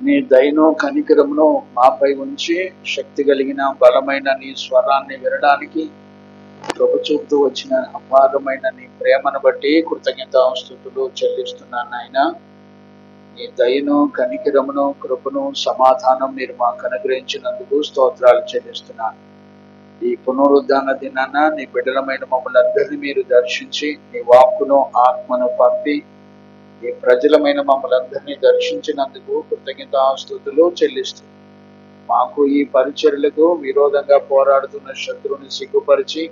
నీ దయను కనికరమును మాపై ఉంచి శక్తి కలిగిన బలమైన నీ స్వరాన్ని వినడానికి కృప చూపుతూ వచ్చిన అపారమైన నీ ప్రేమను బట్టి కృతజ్ఞతాస్తుతులు చెల్లిస్తున్నాను నాయన. నీ దయను కనికరమును కృపను సమాధానం మీరు మాకు అనుగ్రహించినందుకు స్తోత్రాలు చెల్లిస్తున్నాను. ఈ పునరుద్ధాన దినాన నీ బిడ్డలమైన మమ్మల్ని అందరినీ మీరు దర్శించి నీ వాక్కును ఆత్మను పంపి ఈ ప్రజలమైన మమ్మల్ని అందరినీ దర్శించినందుకు కృతజ్ఞతాస్తుతులు చెల్లిస్తూ మాకు ఈ పరిచర్యలకు విరోధంగా పోరాడుతున్న శత్రువుని సిగ్గుపరిచి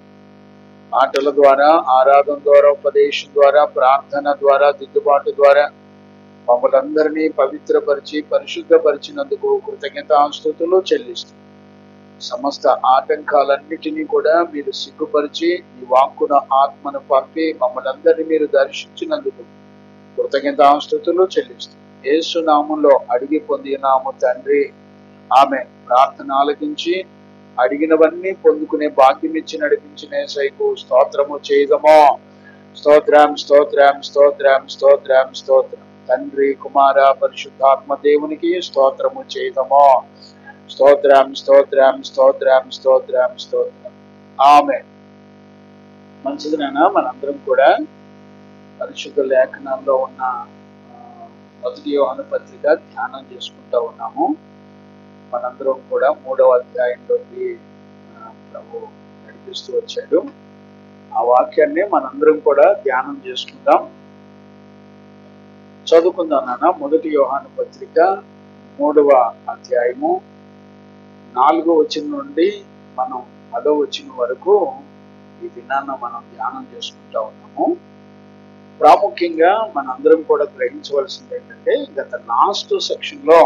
మాటల ద్వారా, ఆరాధన ద్వారా, ఉపదేశం ద్వారా, ప్రార్థన ద్వారా, దిద్దుబాటు ద్వారా మమ్మల్ని అందరినీ పవిత్రపరిచి పరిశుద్ధపరిచినందుకు కృతజ్ఞతాస్తుతులు చెల్లిస్తూ సమస్త ఆటంకాలన్నిటినీ కూడా మీరు సిగ్గుపరిచి నీ వాక్కున ఆత్మను పంపి మమ్మల్ని అందరినీ మీరు దర్శించినందుకు కృతజ్ఞతాస్తుతులు చెల్లిస్తూ యేసు నామంలో అడిగి పొందినాము తండ్రి, ఆమె. ప్రార్థన ఆలకించి అడిగినవన్నీ పొందుకునే భాగ్యం ఇచ్చి నడిపించిన యేసయ్యకు స్తోత్రము చేయదమో. స్తోత్రం స్తోత్రం స్తోత్రం స్తోత్రం స్తోత్రం. తండ్రి కుమార పరిశుద్ధాత్మ దేవునికి స్తోత్రము చేయదమో. స్తోత్రం స్తోత్రం స్తోత్రం స్తోత్రం స్తోత్రం. ఆమె. మంచిది నాన్న, మనందరం కూడా పరిశుద్ధ లేఖనాల్లో ఉన్న మొదటి యోహాను పత్రిక ధ్యానం చేసుకుంటూ ఉన్నాము. మనందరం కూడా 3వ అధ్యాయంలోకి ప్రభు నడిపిస్తూ వచ్చాడు. ఆ వాక్యాన్ని మనందరం కూడా ధ్యానం చేసుకుందాం, చదువుకుందాం నాన్న. మొదటి యోహాను పత్రిక 3వ అధ్యాయము 4వ వచనం నుండి మనం 10వ వచనం వరకు ఈ దినాన్న మనం ధ్యానం చేసుకుంటా ఉన్నాము. ప్రాముఖ్యంగా మనందరం కూడా గ్రహించవలసింది ఏంటంటే, గత లాస్ట్ సెక్షన్ లో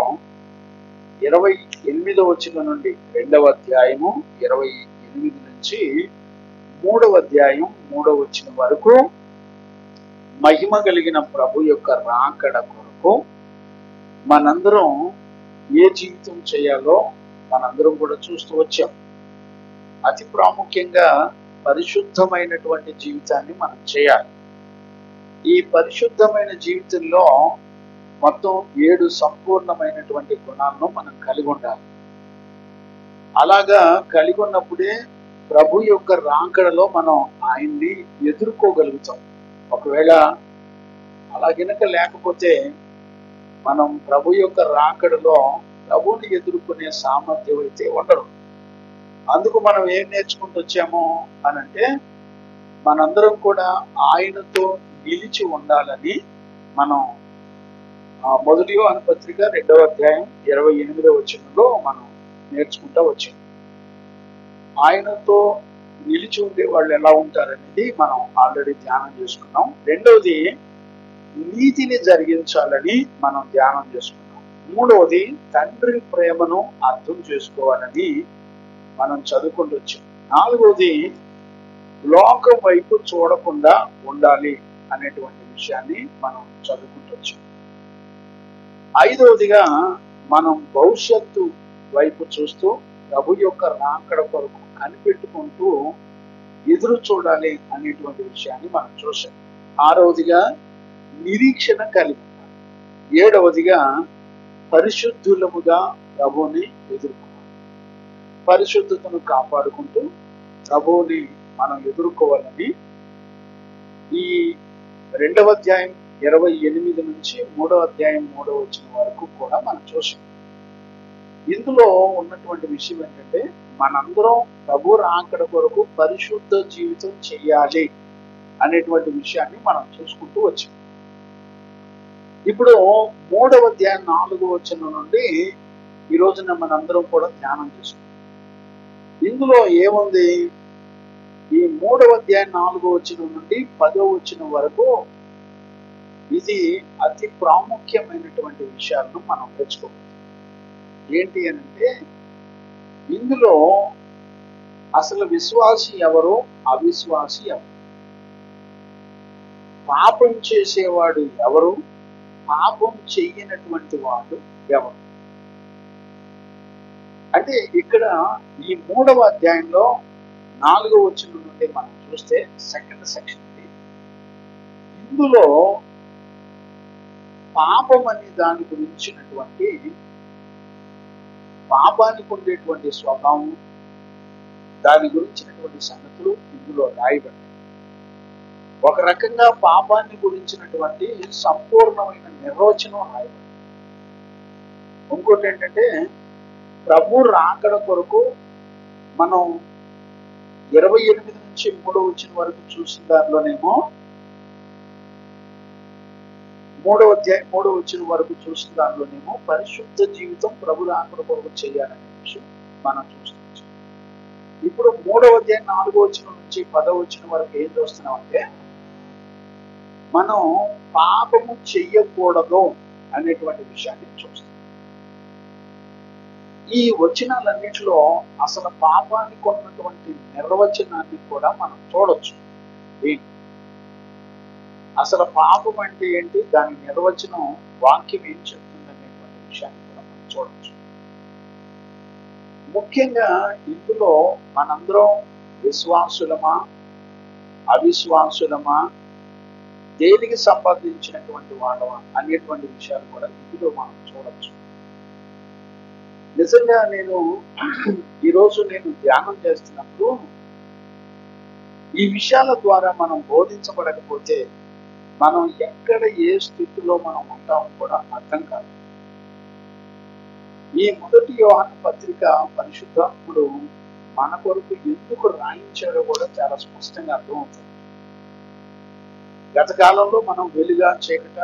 28వ వచనం నుండి 2వ అధ్యాయము 28 నుంచి 3వ అధ్యాయం 3వ వచనం వరకు మహిమ కలిగిన ప్రభు యొక్క రాకడ కొరకు మనందరం ఏ జీవితం చేయాలో మనందరం కూడా చూస్తూ వచ్చాం. అతి ప్రాముఖ్యంగా పరిశుద్ధమైనటువంటి జీవితాన్ని మనం చేయాలి. ఈ పరిశుద్ధమైన జీవితంలో మొత్తం 7 సంపూర్ణమైనటువంటి గుణాలను మనం కలిగి ఉండాలి. అలాగా కలిగి ఉన్నప్పుడే ప్రభు యొక్క రాకడలో మనం ఆయన్ని ఎదుర్కోగలుగుతాం. ఒకవేళ అలా గనక లేకపోతే మనం ప్రభు యొక్క రాకడలో ప్రభుని ఎదుర్కొనే సామర్థ్యం అయితే ఉండదు. అందుకు మనం ఏం నేర్చుకుంటూ వచ్చాము అనంటే, మనందరం కూడా ఆయనతో నిలిచి ఉండాలని మనం మొదటి యోహాను పత్రిక 2వ అధ్యాయం 28వ వచనంలో మనం నేర్చుకుంటూ వచ్చాం. ఆయనతో నిలిచి ఉండే వాళ్ళు ఎలా ఉంటారనేది మనం ఆల్రెడీ ధ్యానం చేసుకున్నాం. రెండవది, నీతిని జరిగించాలని మనం ధ్యానం చేసుకున్నాం. మూడవది, తండ్రి ప్రేమను అర్థం చేసుకోవాలని మనం చదువుకుంటూ వచ్చాం. నాలుగవది, లోకం వైపు చూడకుండా ఉండాలి అనేటువంటి విషయాన్ని మనం చదువుకుంటూ వచ్చాం. ఐదవదిగా, మనం భవిష్యత్తు వైపు చూస్తూ ప్రభు యొక్క రాకడ కొరకు కనిపెట్టుకుంటూ ఎదురు చూడాలి అనేటువంటి విషయాన్ని మనం చూసాం. ఆరవదిగా, నిరీక్షణ కలిగి ఉండాలి. ఏడవదిగా, పరిశుద్ధులముగా ప్రభువుని ఎదుర్కోవాలి. పరిశుద్ధతను కాపాడుకుంటూ ప్రభువుని మనం ఎదుర్కోవాలని ఈ 2వ అధ్యాయం 28 నుంచి 3వ అధ్యాయం 3వ వచనం వరకు కూడా మనం చూసాం. ఇందులో ఉన్నటువంటి విషయం ఏంటంటే, మనందరం ప్రభు రాకడ కొరకు పరిశుద్ధ జీవితం చేయాలి అనేటువంటి విషయాన్ని మనం చూసుకుంటూ వచ్చాం. ఇప్పుడు 3వ అధ్యాయం 4వ వచనం నుండి ఈ రోజున మనందరం కూడా ధ్యానం చేసుకుంటాం. ఇందులో ఏముంది? ఈ 3వ అధ్యాయం 4వ వచనం నుండి 10వ వచనం వరకు ఇది అతి ప్రాముఖ్యమైనటువంటి విషయాలను మనం నేర్చుకోవాలి. ఏంటి అంటే, ఇందులో అసలు విశ్వాసి ఎవరు, అవిశ్వాసి ఎవరు, పాపం చేసేవాడు ఎవరు, పాపం చెయ్యనటువంటి వాడు ఎవరు. అంటే ఇక్కడ ఈ 3వ అధ్యాయంలో 4వ వచనం నుండి మనం చూస్తే సెకండ్ సెక్షన్, ఇందులో పాపం అనే దాని గురించినటువంటి పాపానికి ఉండేటువంటి స్వభావం, దాని గురించినటువంటి సంగతులు ఇందులో రాయబడ్డాయి. ఒక రకంగా పాపాన్ని గురించినటువంటి సంపూర్ణమైన నిర్వచనం రాయబడింది. ఇంకోటి ఏంటంటే ప్రభు రాకడ కొరకు మనం 28 నుంచి 3వ వచనం వరకు చూసిన దానిలోనేమో 3వ అధ్యాయం 3వ వచనం వరకు చూసిన దానిలోనేమో పరిశుద్ధ జీవితం ప్రభు రాకడ కొరకు చేయాలనే విషయం మనం చూస్తున్నాం. ఇప్పుడు 3వ అధ్యాయం 4వ వచనం నుంచి 10వ వచనం వరకు ఏం చూస్తున్నామంటే మనం పాపము చెయ్యకూడదు అనేటువంటి విషయాన్ని చూస్తాం. ఈ వచనాలన్నిటిలో అసలు పాపానికి ఉన్నటువంటి నిర్వచనాన్ని కూడా మనం చూడొచ్చు. ఏంటి అసలు పాపం అంటే ఏంటి, దాని నిర్వచనం వాక్యం ఏం చెప్తుంది అనేటువంటి విషయాన్ని కూడా మనం చూడొచ్చు. ముఖ్యంగా ఇందులో మనందరం విశ్వాసులమా అవిశ్వాసులమా, దేనికి సంబంధించినటువంటి వాళ్ళమా అనేటువంటి విషయాలు కూడా ఇందులో మనం చూడొచ్చు. నిజంగా ఈరోజు నేను ధ్యానం చేస్తున్నప్పుడు ఈ విషయాల ద్వారా మనం బోధించబడకపోతే మనం ఎక్కడ ఏ స్థితిలో మనం ఉంటామో కూడా అర్థం కాదు. ఈ 1 యోహాను పత్రిక పరిశుద్ధాత్ముడు మన కొరకు ఎందుకు రాయించాడో కూడా చాలా స్పష్టంగా అర్థమవుతుంది. గత కాలంలో మనం వెలుగా చీకట,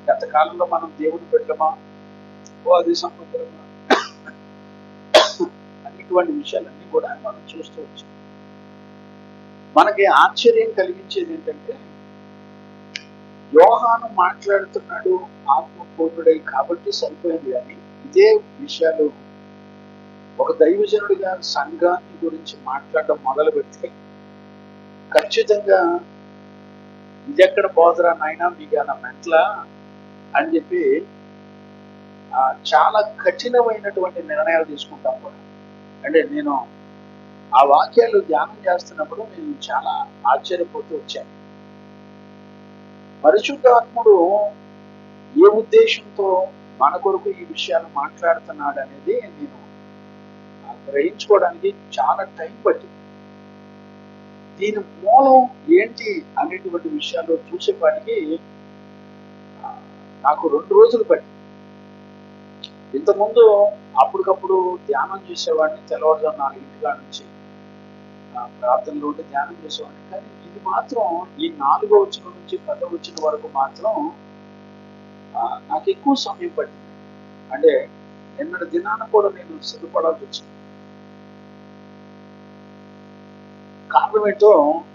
గత కాలంలో మనం దేవుని బిడ్డమా అది సముద్రమా అనేటువంటి విషయాలన్నీ కూడా మనం చూస్తూ వచ్చాం. మనకి ఆశ్చర్యం కలిగించేది ఏంటంటే యోహాను మాట్లాడుతున్నాడు ఆత్మపూర్ణుడై కాబట్టి సరిపోయింది, కానీ ఇదే విషయాలు ఒక దైవజనుడిగా సంఘాన్ని గురించి మాట్లాడడం మొదలు పెడితే ఖచ్చితంగా ఇదెక్కడ బోధరా నాయన మీకన్నా మెంట్లా అని చెప్పి చాలా కఠినమైనటువంటి నిర్ణయాలు తీసుకుంటాం కూడా. అంటే నేను ఆ వాక్యాలు ధ్యానం చేస్తున్నప్పుడు నేను చాలా ఆశ్చర్యపోతూ వచ్చాను. పరిశుద్ధాత్ముడు ఏ ఉద్దేశంతో మన కొరకు ఈ విషయాలు మాట్లాడుతున్నాడు అనేది నేను గ్రహించుకోవడానికి చాలా టైం పట్టింది. దీని మూలం ఏంటి అనేటువంటి విషయాలు చూసేపాటికి నాకు 2 రోజులు పట్టింది. ఇంతకుముందు అప్పటికప్పుడు ధ్యానం చేసేవాడిని, తెల్లవారుజాము 4 నుంచి ప్రార్థనలో ఉండి ధ్యానం చేసేవాడిని. కానీ ఇది మాత్రం ఈ 4వ వచనం నుంచి 10వ వచనం వరకు మాత్రం నాకు ఎక్కువ సమయం పట్టింది. అంటే నిన్నటి దినాన కూడా నేను సిద్ధపడాల్సి వచ్చింది. కారణం ఏంటో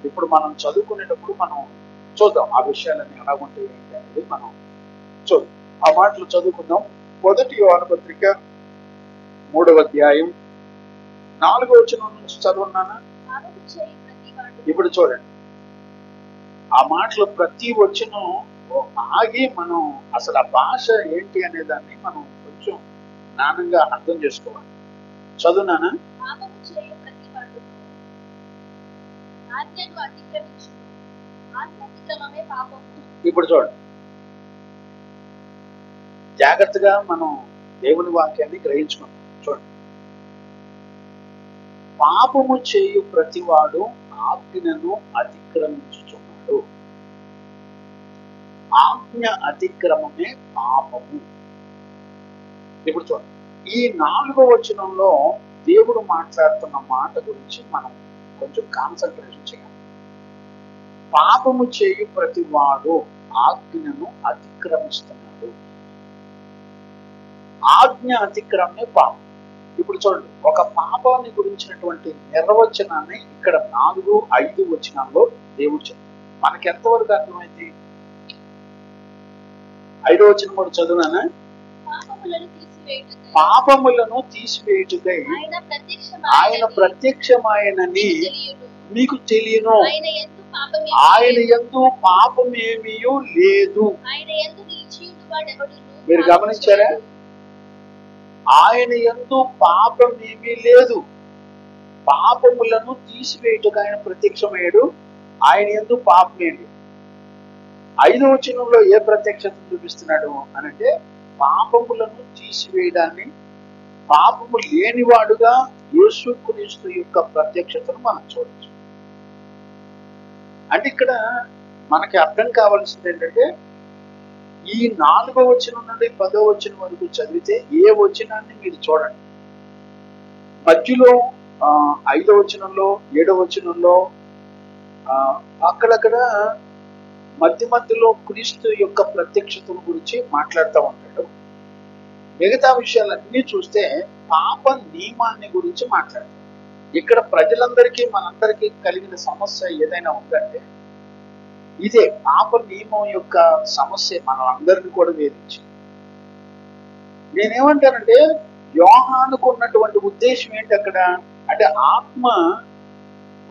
ఇప్పుడు మనం చదువుకునేటప్పుడు మనం చూద్దాం. ఆ విషయాలన్నీ ఎలా ఉంటాయి ఏంటి అనేది మనం చూద్దాం. ఆ మాటలు చదువుకుందాం. 1 యోహాను పత్రిక 3వ అధ్యాయం 4వ వచనం నుంచి చదువున్నానా? ఇప్పుడు చూడండి, ఆ మాటలు ప్రతి వచనం ఆగి మనం అసలు ఆ భాష ఏంటి అనే దాన్ని మనం కొంచెం జ్ఞానంగా అర్థం చేసుకోవాలి. చదువునానా? ఇప్పుడు చూడండి, జాగ్రత్తగా మనం దేవుని వాక్యాన్ని గ్రహించుకుంటాం. చూడండి, పాపము చేయు ప్రతివాడు ఆజ్ఞను అతిక్రమించుచున్నాడు. ఆజ్ఞ అతిక్రమమే పాపము. ఇప్పుడు చూడండి, ఈ 4వ వచనంలో దేవుడు మాట్లాడుతున్న మాట గురించి మనం కొంచెం కాన్సన్ట్రేషన్ చేయాలి. పాపము చేయు ప్రతివాడు ఆజ్ఞను అతిక్రమిస్తున్నాడు. ఆజ్ఞ అతిక్రమే పాపం. ఇప్పుడు చూడండి, ఒక పాపాన్ని గురించినటువంటి నిర్వచనాన్ని ఇక్కడ 4, 5 వచనాల్లో దేవుడు చెప్తాడు. మనకి ఎంతవరకు అర్థమైంది? 5వ వచనం కూడా చదువునానా? పాపములను తీసివేయుటకై ఆయన ప్రత్యక్షమాయనని మీకు తెలియను. ఆయన యందు పాపమేమీ లేదు. మీరు గమనించారా? ఆయన యందు పాపమేమీ లేదు. పాపములను తీసివేయుటకు ఆయన ప్రత్యక్షమయ్యాడు. ఆయన యందు పాపమేమి. 5వ వచనంలో ఏ ప్రత్యక్షతను చూపిస్తున్నాడు అనంటే పాపములను తీసివేయడాన్ని పాపము లేనివాడుగా యేసుక్రీస్తు యొక్క ప్రత్యక్షతను మనం చూడొచ్చు. అంటే ఇక్కడ మనకి అర్థం కావాల్సింది ఏంటంటే, ఈ 4వ వచనం నుండి 10వ వచనం వరకు చదివితే ఏ వచనాన్ని మీరు చూడండి, మధ్యలో 5వ వచనంలో 7వ వచనంలో అక్కడక్కడ మధ్యలో క్రీస్తు యొక్క ప్రత్యక్షతను గురించి మాట్లాడుతూ ఉంటాడు. మిగతా విషయాలన్నీ చూస్తే పాప నియమాన్ని గురించి మాట్లాడతాడు. ఇక్కడ ప్రజలందరికీ మనందరికీ కలిగిన సమస్య ఏదైనా ఉందంటే ఇదే పాప నియమం యొక్క సమస్య మనందరినీ కూడా వేధించింది. నేనేమంటానంటే యోహానుకు ఉన్నటువంటి ఉద్దేశం ఏంటి అక్కడ అంటే, ఆత్మ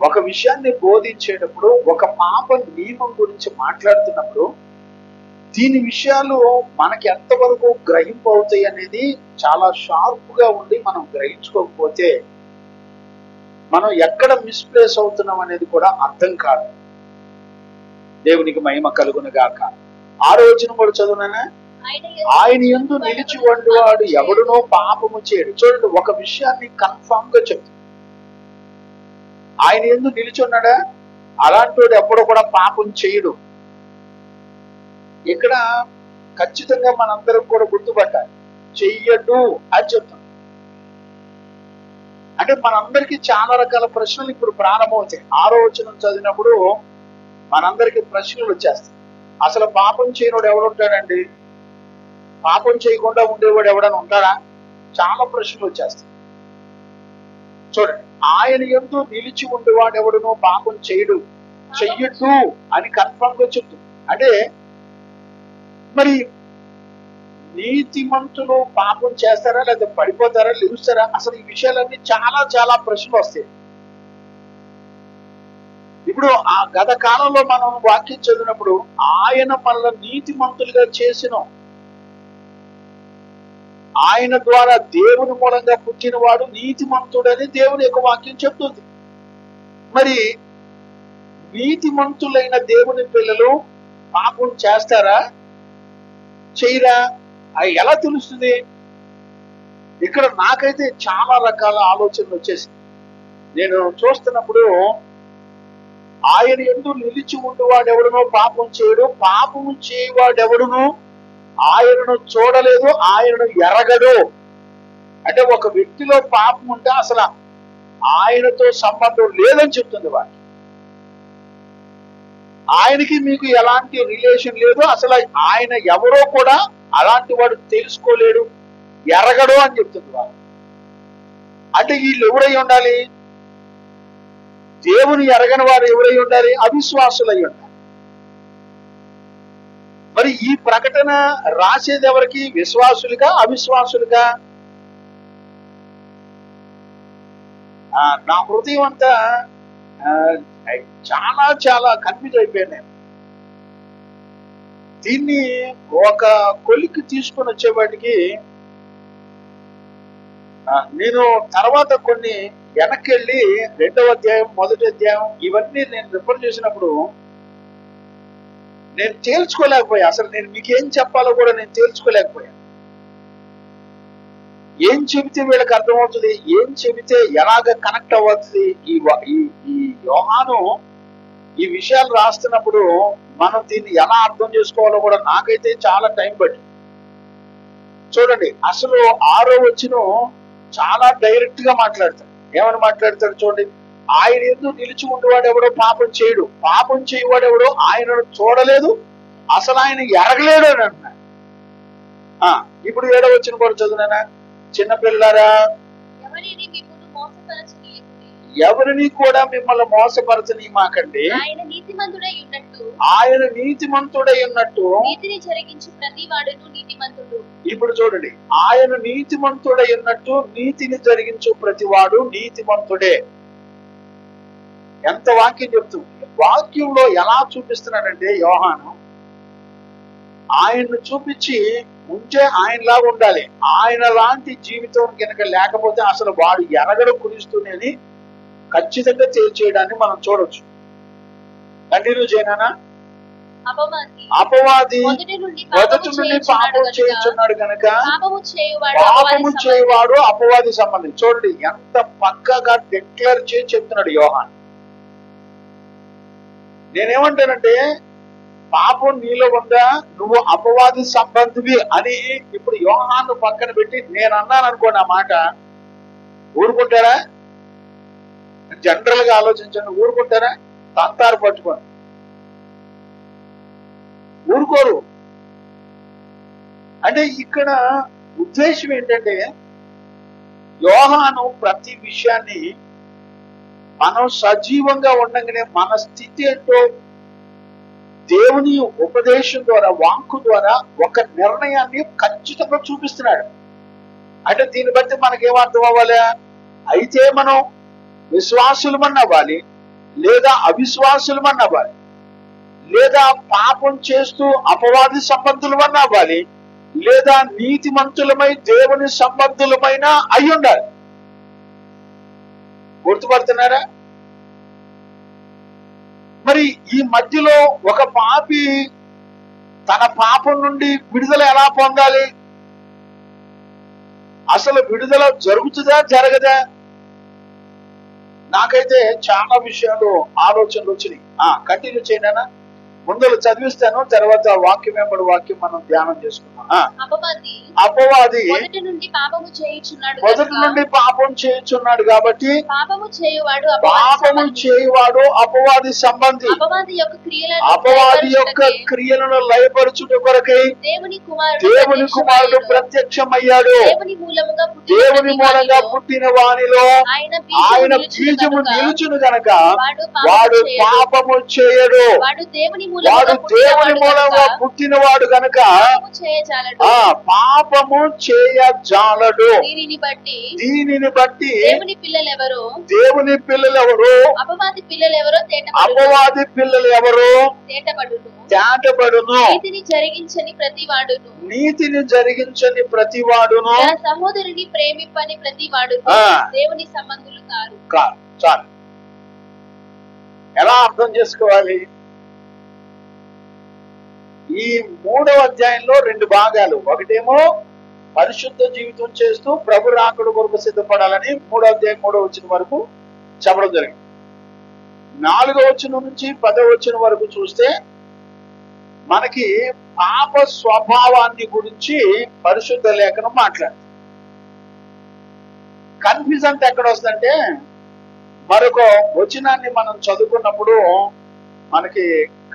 ఒక విషయాన్ని బోధించేటప్పుడు ఒక పాప నియమం గురించి మాట్లాడుతున్నప్పుడు దీని విషయాలు మనకి ఎంతవరకు గ్రహింపు అవుతాయి అనేది చాలా షార్ప్ గా ఉండి మనం గ్రహించుకోకపోతే మనం ఎక్కడ మిస్ప్లేస్ అవుతున్నాం అనేది కూడా అర్థం కాదు. దేవునికి మహిమ కలుగును గాక. 6వ వచనం కూడా చదువునా, ఆయన యందు నిలిచి వండువాడు ఎవడునో పాపము చేయడు. చూడండి, ఒక విషయాన్ని కన్ఫామ్ గా చెప్తుంది. ఆయన యందు నిలిచి ఉన్నాడా, అలాంటి వాడు ఎప్పుడు కూడా పాపం చేయడు. ఇక్కడ ఖచ్చితంగా మనందరం కూడా గుర్తుపట్టాలి, చెయ్యడు అని చెప్తుంది. అంటే మనందరికీ చాలా రకాల ప్రశ్నలు ఇప్పుడు ప్రారంభమవుతాయి. 6వ వచనం చదివినప్పుడు మనందరికీ ప్రశ్నలు వచ్చేస్తాయి. అసలు పాపం చేయనోడు ఎవడుంటాడండి, పాపం చేయకుండా ఉండేవాడు ఎవడని ఉంటాడా, చాలా ప్రశ్నలు వచ్చేస్తాయి. చూడండి, ఆయన యందు నిలిచి ఉండేవాడు ఎవడునో పాపం చేయడు, చెయ్యడు అని కన్ఫర్మ్ గా చెప్తుంది. అంటే మరి నీతిమంతులు పాపం చేస్తారా లేదా పడిపోతారా లేస్తారా, అసలు ఈ విషయాలన్నీ చాలా చాలా ప్రశ్నలు వస్తాయి. ఇప్పుడు ఆ గత కాలంలో మనం వాక్యం చదివినప్పుడు ఆయన మనల్ని నీతిమంతులుగా చేసిన, ఆయన ద్వారా దేవుని మూలంగా పుట్టిన వాడు నీతిమంతుడని దేవుని యొక్క వాక్యం చెప్తుంది. మరి నీతిమంతులైన దేవుని పిల్లలు పాపం చేస్తారా చేయరా, అది ఎలా తెలుస్తుంది? ఇక్కడ నాకైతే చాలా రకాల ఆలోచనలు వచ్చేసి నేను చూస్తున్నప్పుడు, ఆయన యందు నిలిచి ఉండేవాడెవడునో పాపం చేయడు, పాపము చేయవాడెవడును ఆయనను చూడలేదు, ఆయనను ఎరగడు. అంటే ఒక వ్యక్తిలో పాపం ఉంటే అసలు ఆయనతో సంబంధం లేదని చెప్తుంది వాడు. ఆయనకి మీకు ఎలాంటి రిలేషన్ లేదు, అసలు ఆయన ఎవరో కూడా అలాంటి వాడు తెలుసుకోలేడు, ఎరగడు అని చెప్తుంది వాడు. అంటే వీళ్ళు ఎవరై ఉండాలి, దేవుని ఎరగని వారు ఎవరై ఉండాలి, అవిశ్వాసులై ఉండాలి. మరి ఈ ప్రకటన రాసేది ఎవరికి, విశ్వాసులుగా అవిశ్వాసులుగా? నా హృదయం అంతా చాలా చాలా కన్ఫ్యూజ్ అయిపోయాను. దీన్ని ఒక కొలిక్కి తీసుకొని వచ్చేవాటికి నేను తర్వాత కొన్ని వెనక్కి వెళ్ళి 2వ అధ్యాయం 1వ అధ్యాయం ఇవన్నీ నేను రిఫర్ చేసినప్పుడు నేను తేల్చుకోలేకపోయా. అసలు నేను మీకేం చెప్పాలో కూడా నేను తేల్చుకోలేకపోయా. ఏం చెబితే వీళ్ళకి అర్థమవుతుంది, ఏం చెబితే ఎలాగ కనెక్ట్ అవ్వుతుంది. ఈ యోహాను ఈ విషయాలు రాస్తున్నప్పుడు మనం దీన్ని ఎలా అర్థం చేసుకోవాలో కూడా నాకైతే చాలా టైం పట్టింది. చూడండి, అసలు 6వ వచనం చాలా డైరెక్ట్ గా మాట్లాడతాడు. ఏమని మాట్లాడతాడు చూడండి, ఆయన యందు నిలిచి ఉండేవాడు ఎవడో పాపం చేయడు, పాపం చేయవాడు ఎవడో ఆయనను చూడలేదు, అసలు ఆయన ఎరగలేడు అని అంటున్నాడు. ఇప్పుడు 7వ వచనం కూడా చదువునా, చిన్నపిల్లారా ఎవరిని కూడా మిమ్మల్ని మోసపరచనీయమాకండి, ఆయన నీతిమంతుడై ఉన్నట్టు నీతిని జరిగించు ప్రతి వాడును నీతిమంతుడు. ఇప్పుడు చూడండి, ఆయన నీతిమంతుడై ఉన్నట్టు నీతిని జరిగించు ప్రతివాడు నీతిమంతుడే. ఎంత వాక్యం చెప్తుంది. వాక్యంలో ఎలా చూపిస్తున్నాడంటే యోహాను ఆయన్ను చూపించి ఉంటే ఆయనలాగా ఉండాలి, ఆయన లాంటి జీవితం కనుక లేకపోతే అసలు వాడు ఎరగడు క్రీస్తుని ఖచ్చితంగా తేల్చేయడాన్ని మనం చూడవచ్చు. కంటిన్యూ చేయనా? అపవాది మొదటి నుండి పాపం చేయుచున్నాడు కనుక పాపము చేయవాడు అపవాది సంబంధం. చూడండి ఎంత పక్కగా డిక్లేర్ చేసి చెప్తున్నాడు యోహాన్. నేనేమంటానంటే పాపం నీలో ఉందా, నువ్వు అపవాది సంబంధివి అని ఇప్పుడు యోహాను పక్కన పెట్టి నేను అన్నాను అనుకోండి, ఆ మాట ఊరుకుంటారా? జనరల్ గా ఆలోచించండి, ఊరుకుంటారా? తంతారు పట్టుకొని ఊరుకోరు. అంటే ఇక్కడ ఉద్దేశం ఏంటంటే యోహాను ప్రతి విషయాన్ని మనం సజీవంగా ఉండగానే మన స్థితి ఏంటో దేవుని ఉపదేశం ద్వారా, వాక్కు ద్వారా ఒక నిర్ణయాన్ని ఖచ్చితంగా చూపిస్తున్నాడు. అంటే దీన్ని బట్టి మనకేమర్థం అవ్వాలి? అయితే మనం విశ్వాసులమని అవ్వాలి, లేదా అవిశ్వాసులమని అవ్వాలి, లేదా పాపం చేస్తూ అపవాది సంబంధులమని అవ్వాలి, లేదా నీతిమంతులమై దేవుని సంబంధులమైన అయి ఉండాలి. గుర్తుపడుతున్నారా? మరి ఈ మధ్యలో ఒక పాపి తన పాపం నుండి విడుదల ఎలా పొందాలి? అసలు విడుదల జరుగుతుందా జరగదా? నాకైతే చాలా విషయాలు ఆలోచనలు వచ్చినాయి. కంటిన్యూ చేయనా? ముందు చదివిస్తాను, తర్వాత వాక్యం వెంబడి వాక్యం మనం ధ్యానం చేసుకున్నాం. అపవాది మొదటి నుండి పాపం చేయుచున్నాడు కాబట్టి పాపము చేయువాడు అపవాది సంబంధి. అపవాది యొక్క క్రియలను లయపరచుట కొరకై దేవుని కుమారుడు ప్రత్యక్షమయ్యాడు. దేవుని మూలంగా పుట్టిన వానిలో ఆయన బీజము నిలుచును గనక వాడు పాపము చేయడు. వాడు దేవుని మూలంగా పుట్టినవాడు గనక పాపము చేయజాలడు. దీనిని బట్టి దేవుని పిల్లలు ఎవరు, అపవాది పిల్లలు ఎవరు తేటబడును. నీతిని జరిగించని ప్రతివాడును సహోదరుని ప్రేమింపని ప్రతివాడును దేవుని సంబంధులు కారు. చాలు. ఎలా అర్థం చేసుకోవాలి? ఈ 3వ అధ్యాయంలో 2 భాగాలు. ఒకటేమో పరిశుద్ధ జీవితం చేస్తూ ప్రభు రాకడ కొరకు సిద్ధపడాలని 3వ అధ్యాయం 3వ వచనం వరకు చెప్పడం జరిగింది. 4వ వచనం నుంచి 10వ వచనం వరకు చూస్తే మనకి పాప స్వభావాన్ని గురించి పరిశుద్ధ లేఖనం మాట్లాడుతుంది. కన్ఫ్యూజన్ ఎక్కడ వస్తుందంటే మరొక వచనాన్ని మనం చదువుకున్నప్పుడు మనకి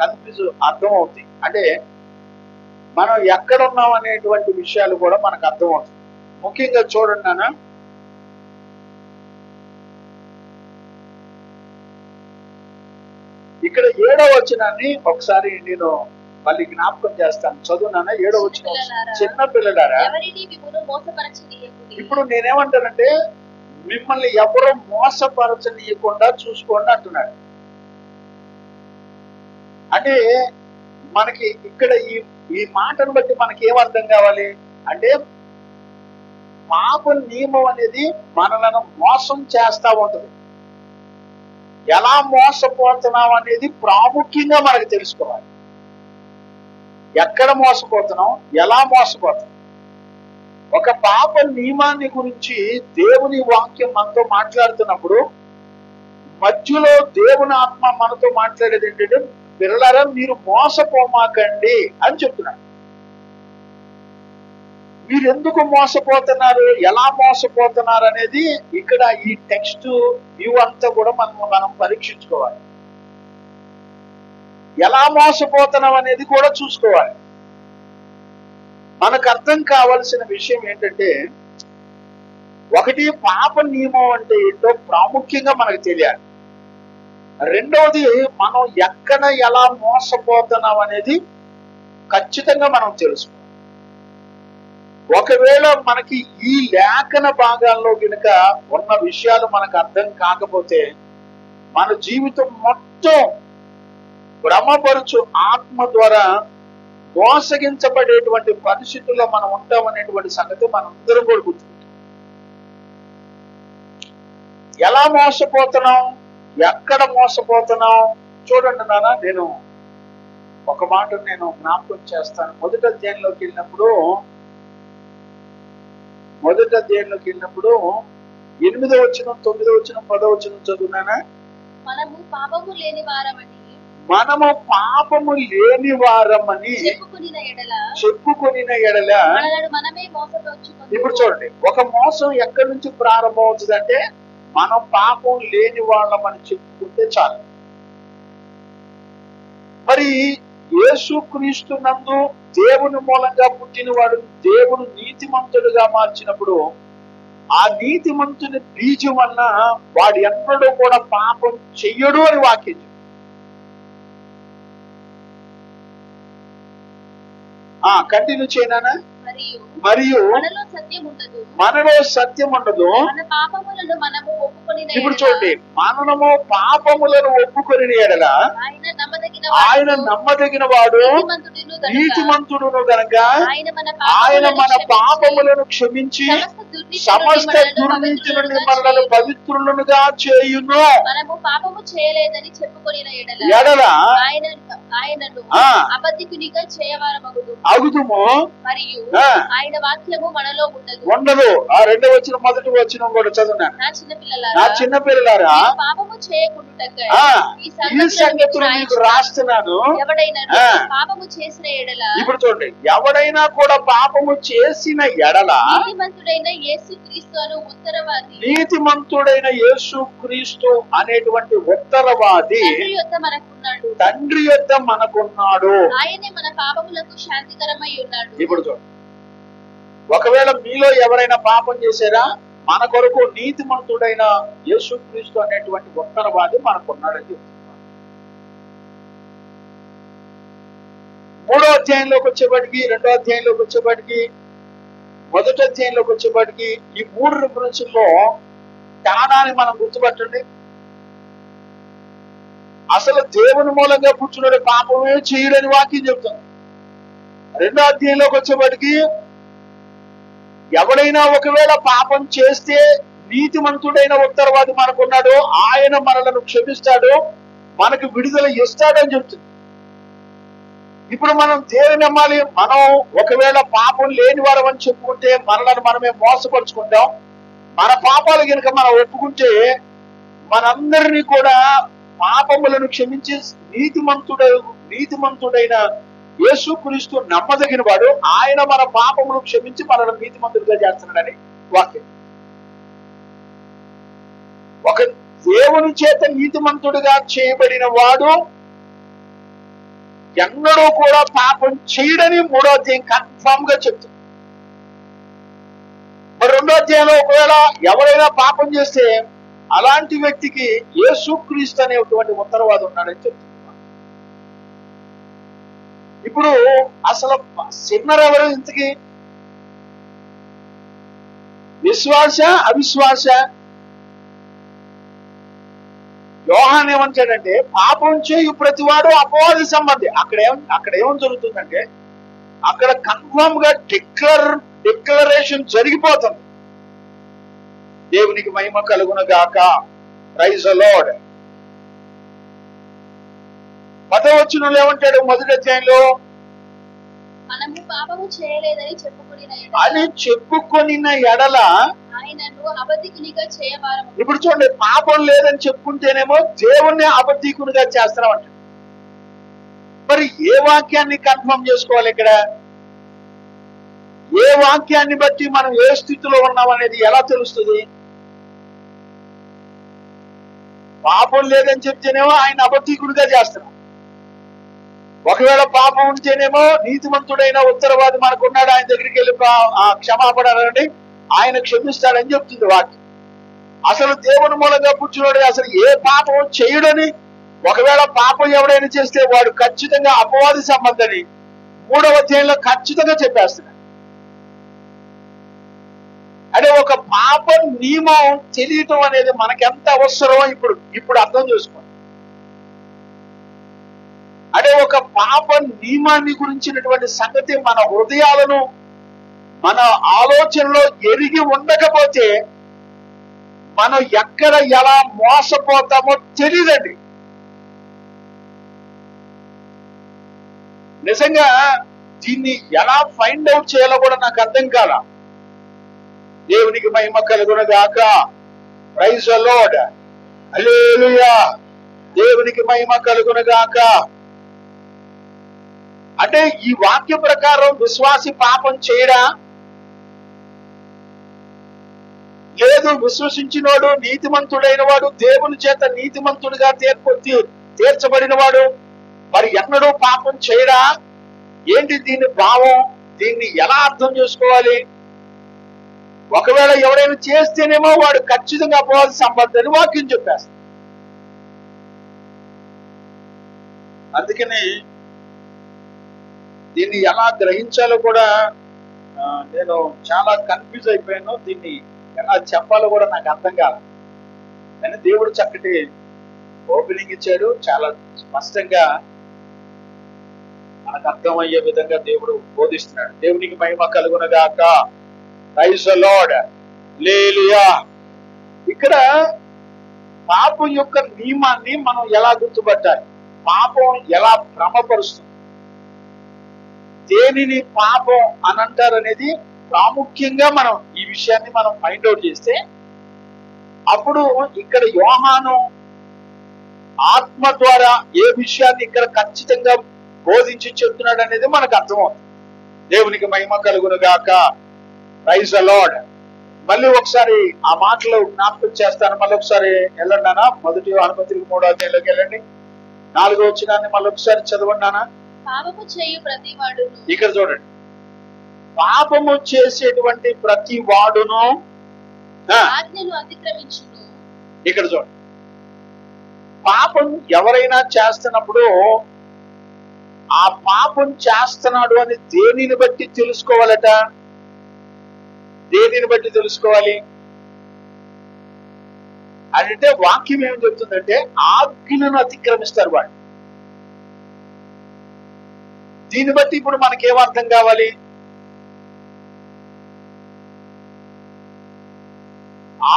కన్ఫ్యూజ్ అర్థం అవుతుంది. అంటే మనం ఎక్కడ ఉన్నాం అనేటువంటి విషయాలు కూడా మనకు అర్థం అవుతుంది. ముఖ్యంగా చూడండి నాన్న, ఇక్కడ 7వ వచనాన్ని ఒకసారి నేను మళ్ళీ జ్ఞాపకం చేస్తాను. చదువు నాన్న. 7వ వచనం, చిన్న పిల్లలారా ఇప్పుడు నేనేమంటానంటే మిమ్మల్ని ఎవరో మోసపరచనీయకుండా చూసుకోండి అంటున్నాడు. అంటే మనకి ఇక్కడ ఈ మాటను బట్టి మనకి ఏమర్థం కావాలి అంటే పాప నియమం అనేది మనలను మోసం చేస్తా ఉంటుంది. ఎలా మోసపోతున్నాం అనేది ప్రాముఖ్యంగా మనకు తెలుసుకోవాలి. ఎక్కడ మోసపోతున్నాం, ఎలా మోసపోతున్నాం. ఒక పాప నియమాన్ని గురించి దేవుని వాక్యం మనతో మాట్లాడుతున్నప్పుడు మధ్యలో దేవుని ఆత్మ మనతో మాట్లాడేది ఏంటంటే పిల్లలారా మీరు మోసపోమాకండి అని చెప్తున్నాడు. మీరు ఎందుకు మోసపోతున్నారు, ఎలా మోసపోతున్నారు అనేది ఇక్కడ ఈ టెక్స్ట్ వ్యూ అంతా కూడా మనం పరీక్షించుకోవాలి. ఎలా మోసపోతున్నాం అనేది కూడా చూసుకోవాలి. మనకు అర్థం కావాల్సిన విషయం ఏంటంటే ఒకటి పాప నియమం అంటే ఏంటో ప్రాముఖ్యంగా మనకు తెలియాలి. రెండవది మనం ఎక్కడ ఎలా మోసపోతున్నాం అనేది ఖచ్చితంగా మనం తెలుసుకోవాలి. ఒకవేళ మనకి ఈ లేఖన భాగాల్లో కనుక ఉన్న విషయాలు మనకు అర్థం కాకపోతే మన జీవితం మొత్తం భ్రమపరుచు ఆత్మ ద్వారా మోసగించబడేటువంటి పరిస్థితుల్లో మనం ఉంటామనేటువంటి సంగతి మనందరం కూడా గుర్తుపెట్టుకోవాలి. ఎలా మోసపోతున్నాం, ఎక్కడ మోసపోతున్నాం చూడండి నాన్న. నేను ఒక మాట నేను జ్ఞాపకం చేస్తాను. మొదటి అధ్యాయంలోకి వెళ్ళినప్పుడు 8వ వచనం, 9వ వచనం, 10వ వచనం చదువునానా? మనము పాపము లేని వారమని చెప్పుకొనిన ఎడల మనమే మోసపరుచుకొందుము. ఇప్పుడు చూడండి, ఒక మోసం ఎక్కడి నుంచి ప్రారంభం అవుతుందంటే మనం పాపం లేని వాళ్ళమని చెప్పుకుంటే చాలు. మరి యేసుక్రీస్తు నందు దేవుని మూలంగా పుట్టినవాడు దేవుడు నీతిమంతుడుగా మార్చినప్పుడు ఆ నీతిమంతుని బీజం వలన వాడు ఎన్నడూ కూడా పాపం చెయ్యడు అని వాక్యం. కంటిన్యూ చేయనా? మరియు మనలో సత్యం ఉండదు. ఇప్పుడు చూడండి, మనము పాపములను ఒప్పుకొని ఎడల ఆయన నమ్మదగిన వాడు నీతిమంతుడును గనక ఆయన మన పాపములను క్షమించి సమస్త దుర్నీతి నుండి మనలను పవిత్రులుగా చేయును. మనము పాపము చేయలేదని చెప్పుకొని ఎడల ఆయనను అబద్ధికునిగా చేయవారమగుదు అగుదుము. మరియు ఆయన వాక్యము మనలో ఉండదు. ఆ 2వ వచనం, 1వ వచనం కూడా చదువునా? నా చిన్న పిల్లలారా, పాపము చేయకుండుటకై ఈ సంగతులు మీకు రాస్తున్నాను. ఎవడైనా పాపము చేసిన ఎడల, ఇప్పుడు చూడండి, ఎవడైనా కూడా పాపము చేసిన ఎడల నీతిమంతుడైన యేసుక్రీస్తు అనేటువంటి ఉత్తరవాది తండ్రి యొద్ద మనకున్నాడు. ఆయనే మన పాపములకు శాంతికరమై ఉన్నాడు. ఇప్పుడు చూడండి, ఒకవేళ మీలో ఎవరైనా పాపం చేశారా, మన కొరకు నీతిమంతుడైన యేసుక్రీస్తు అనేటువంటి ఉత్తరవాది మనకున్నాడని చెప్తున్నారు. 3వ అధ్యాయంలోకి వచ్చేప్పటికి, 2వ అధ్యాయంలోకి వచ్చేప్పటికి, 1వ అధ్యాయంలోకి వచ్చేప్పటికి ఈ 3 రిఫరెన్సుల్లో తేడాన్ని మనం గుర్తుపట్టండి. అసలు దేవుని మూలంగా పుట్టినోడు పాపమే చేయడని వాక్యం చెప్తుంది. 2వ అధ్యాయంలోకి వచ్చేప్పటికి ఎవడైనా ఒకవేళ పాపం చేస్తే నీతిమంతుడైన ఉత్తరవాది మనకున్నాడు, ఆయన మనలను క్షమిస్తాడు, మనకు విడుదల ఇస్తాడని చెప్తుంది. ఇప్పుడు మనం దేని నమ్మాలి? మనం ఒకవేళ పాపం లేని వారమని చెప్పుకుంటే మనలను మనమే మోసపరుచుకుంటాం. మన పాపాలు కనుక మనం ఒప్పుకుంటే మనందరినీ కూడా పాపములను క్షమించి నీతిమంతుడైన యేసుక్రీస్తు నమ్మదగిన వాడు, ఆయన మన పాపములు క్షమించి మనల్ని నీతిమంతుడిగా చేస్తున్నాడని వాక్యం. ఒక దేవుని చేత నీతిమంతుడిగా చేయబడిన వాడు ఎన్నడూ కూడా పాపం చేయడని 3వ అధ్యాయం కన్ఫామ్ గా చెప్తుంది. మరి 2వ అధ్యాయంలో ఒకవేళ ఎవరైనా పాపం చేస్తే అలాంటి వ్యక్తికి యేసుక్రీస్తు అనేటువంటి ఉత్తరవాది ఉన్నాడని చెప్తుంది. ఇప్పుడు అసలు సిన్నర్ ఎవరు? ఇంతకి విశ్వాస అవిశ్వాస? యోహాన్ ఏమంటాడంటే పాపం చేయు ప్రతివాడు అపవాది సంబంధి. అక్కడ ఏం జరుగుతుందంటే అక్కడ కన్ఫర్మ్ గా డిక్లరేషన్ జరిగిపోతుంది. దేవునికి మహిమ కలుగును గాక. Praise the Lord. 10వ వచనంలో ఏమంటాడు? 1వ అధ్యాయంలో మనము పాపము చేయలేదని చెప్పుకొనిన ఎడల ఆయనను అబద్ధికునిగా చేయవారము. ఇప్పుడు చూడండి, పాపం లేదని చెప్పుకుంటేనేమో దేవుణ్ణి అబద్ధికునిగా చేస్తున్నాం అంటే, మరి ఏ వాక్యాన్ని కన్ఫర్మ్ చేసుకోవాలి? ఇక్కడ ఏ వాక్యాన్ని బట్టి మనం ఏ స్థితిలో ఉన్నాం అనేది ఎలా తెలుస్తుంది? పాపం లేదని చెప్తేనేమో ఆయన అబద్ధికుడిగా చేస్తున్నాం. ఒకవేళ పాపం ఉంటేనేమో నీతిమంతుడైన ఉత్తరవాది మనకున్నాడు, ఆయన దగ్గరికి వెళ్ళి క్షమాపణ అనండి, ఆయన క్షమిస్తాడని చెప్తుంది వాక్యం. అసలు దేవుని మూలంగా పుట్టినోడు అసలు ఏ పాపం చేయడని, ఒకవేళ పాపం ఎవడైనా చేస్తే వాడు ఖచ్చితంగా అపవాది సంబంధని 3వ అధ్యాయంలో ఖచ్చితంగా చెప్పేస్తున్నాడు. అంటే ఒక పాప నియమం తెలియటం అనేది మనకెంత అవసరమో ఇప్పుడు అర్థం చేసుకోండి. అంటే ఒక పాప నియమాన్ని గురించినటువంటి సంగతి మన హృదయాలను, మన ఆలోచనలో ఎరిగి ఉండకపోతే మనం ఎక్కడ ఎలా మోసపోతామో తెలియదండి. నిజంగా దీన్ని ఎలా ఫైండ్ అవుట్ చేయాలో కూడా నాకు అర్థం కాల. దేవునికి మహిమ కలుగునగాక. Praise the lord. హల్లెలూయా. దేవునికి మహిమ కలుగునగాక. అంటే ఈ వాక్య ప్రకారం విశ్వాసి పాపం చేయడా? లేదు, విశ్వసించినవాడు నీతిమంతుడైన వాడు, దేవుని చేత నీతిమంతుడిగా తీర్చబడిన వాడు మరి ఎన్నడూ పాపం చేయడా? ఏంటి దీని భావం? దీన్ని ఎలా అర్థం చేసుకోవాలి? ఒకవేళ ఎవరైనా చేస్తేనేమో వాడు ఖచ్చితంగా పోవాల్సిన సంపదని వాక్యం చెప్పేస్తాడు. అందుకని దీన్ని ఎలా గ్రహించాలో కూడా నేను చాలా కన్ఫ్యూజ్ అయిపోయాను. దీన్ని ఎలా చెప్పాలో కూడా నాకు అర్థం కాదు. కానీ దేవుడు చక్కటి ఓపెనింగ్ ఇచ్చాడు. చాలా స్పష్టంగా మనకు అర్థమయ్యే విధంగా దేవుడు బోధిస్తున్నాడు. దేవునికి మహిమ కలుగునగాక. Praise the lord. హల్లెలూయా. ఇక్కడ పాపం యొక్క నియమాన్ని మనం ఎలా గుర్తుపట్టాలి? పాపం ఎలా భ్రమపరుస్తుంది, దేనిని పాపం అని అంటారు అనేది ప్రాముఖ్యంగా మనం ఈ విషయాన్ని మనం ఫైండ్ అవుట్ చేస్తే అప్పుడు ఇక్కడ యోహాను ఆత్మ ద్వారా ఏ విషయాన్ని ఇక్కడ ఖచ్చితంగా బోధించి చెప్తున్నాడు అనేది మనకు అర్థమవుతుంది. దేవునికి మహిమ కలుగునుగాక. Praise the Lord. మళ్ళీ ఒకసారి ఆ మాటలు జ్ఞాపకం చేస్తాను. మళ్ళీ ఒకసారి వెళ్ళండి నాన్న. 1 యోహాను పత్రిక 3వ అధ్యాయంలోకి వెళ్ళండి. 4వ వచనాన్ని మళ్ళీ ఒకసారి చదవండి నాన్న. పాపము చేయు ప్రతి వాడును. ఇక్కడ చూడండి, పాపము చేసేటువంటి ప్రతి వాడును ఆజ్ఞను అతిక్రమించును. ఇక్కడ చూడండి, పాపం ఎవరైనా చేస్తున్నప్పుడు ఆ పాపం చేస్తున్నాడు అని దేనిని బట్టి తెలుసుకోవాలట? దేనిని బట్టి తెలుసుకోవాలి అంటే వాక్యం ఏం చెప్తుందంటే ఆజ్ఞను అతిక్రమిస్తారు వాడు. దీన్ని బట్టి ఇప్పుడు మనకేం అర్థం కావాలి?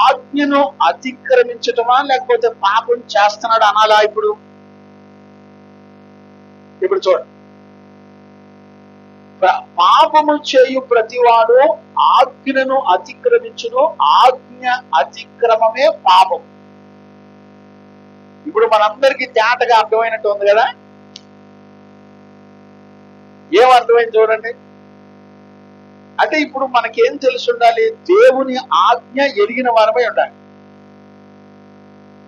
ఆజ్ఞను అతిక్రమించటమా లేకపోతే పాపం చేస్తున్నాడు అనాలా? ఇప్పుడు చూడండి, పాపము చేయు ప్రతివాడు ఆజ్ఞను అతిక్రమించును. ఆజ్ఞ అతిక్రమమే పాపం. ఇప్పుడు మనందరికీ తేటగా అర్థమైనట్టు ఉంది కదా? ఏం అర్థమైంది చూడండి. అంటే ఇప్పుడు మనకేం తెలిసి ఉండాలి? దేవుని ఆజ్ఞ ఎరిగిన వారమై ఉండాలి.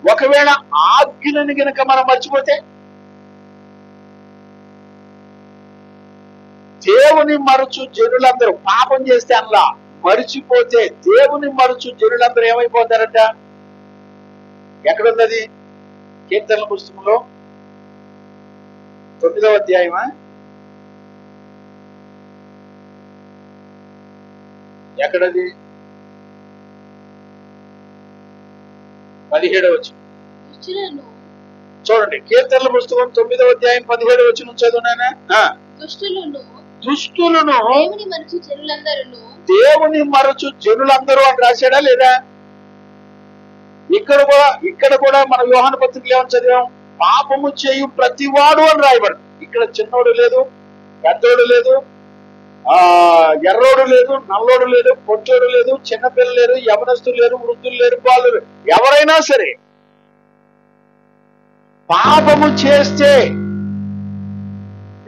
ఒకవేళ ఆజ్ఞలను గనక మనం మర్చిపోతే, దేవుని మరచు జనులందరూ పాపం చేస్తే అలా మరిచిపోతే దేవుని మరచు జనులందరూ ఏమైపోతారట? ఎక్కడున్నది? కీర్తనల పుస్తకంలో 9వ అధ్యాయమా? ఎక్కడది? 17వ వచనం చూడండి. కీర్తనల పుస్తకం 9వ అధ్యాయం 17వ వచనం చదువునానా? దుష్టులను దేవుని మరచు జనులందరూ అని రాశాడా లేదా? ఇక్కడ కూడా మన యోహాను పత్రికలో ఏమని చదివాం? పాపము చేయు ప్రతివాడు అని రాయబడి. ఇక్కడ చిన్నోడు లేదు, పెద్దోడు లేదు, ఎర్రోడు లేదు, నల్లోడు లేదు, పొట్టోడు లేదు, చిన్నపిల్లలు లేరు, యవనస్తులు లేరు, వృద్ధులు లేరు, బాలురు ఎవరైనా సరే పాపము చేస్తే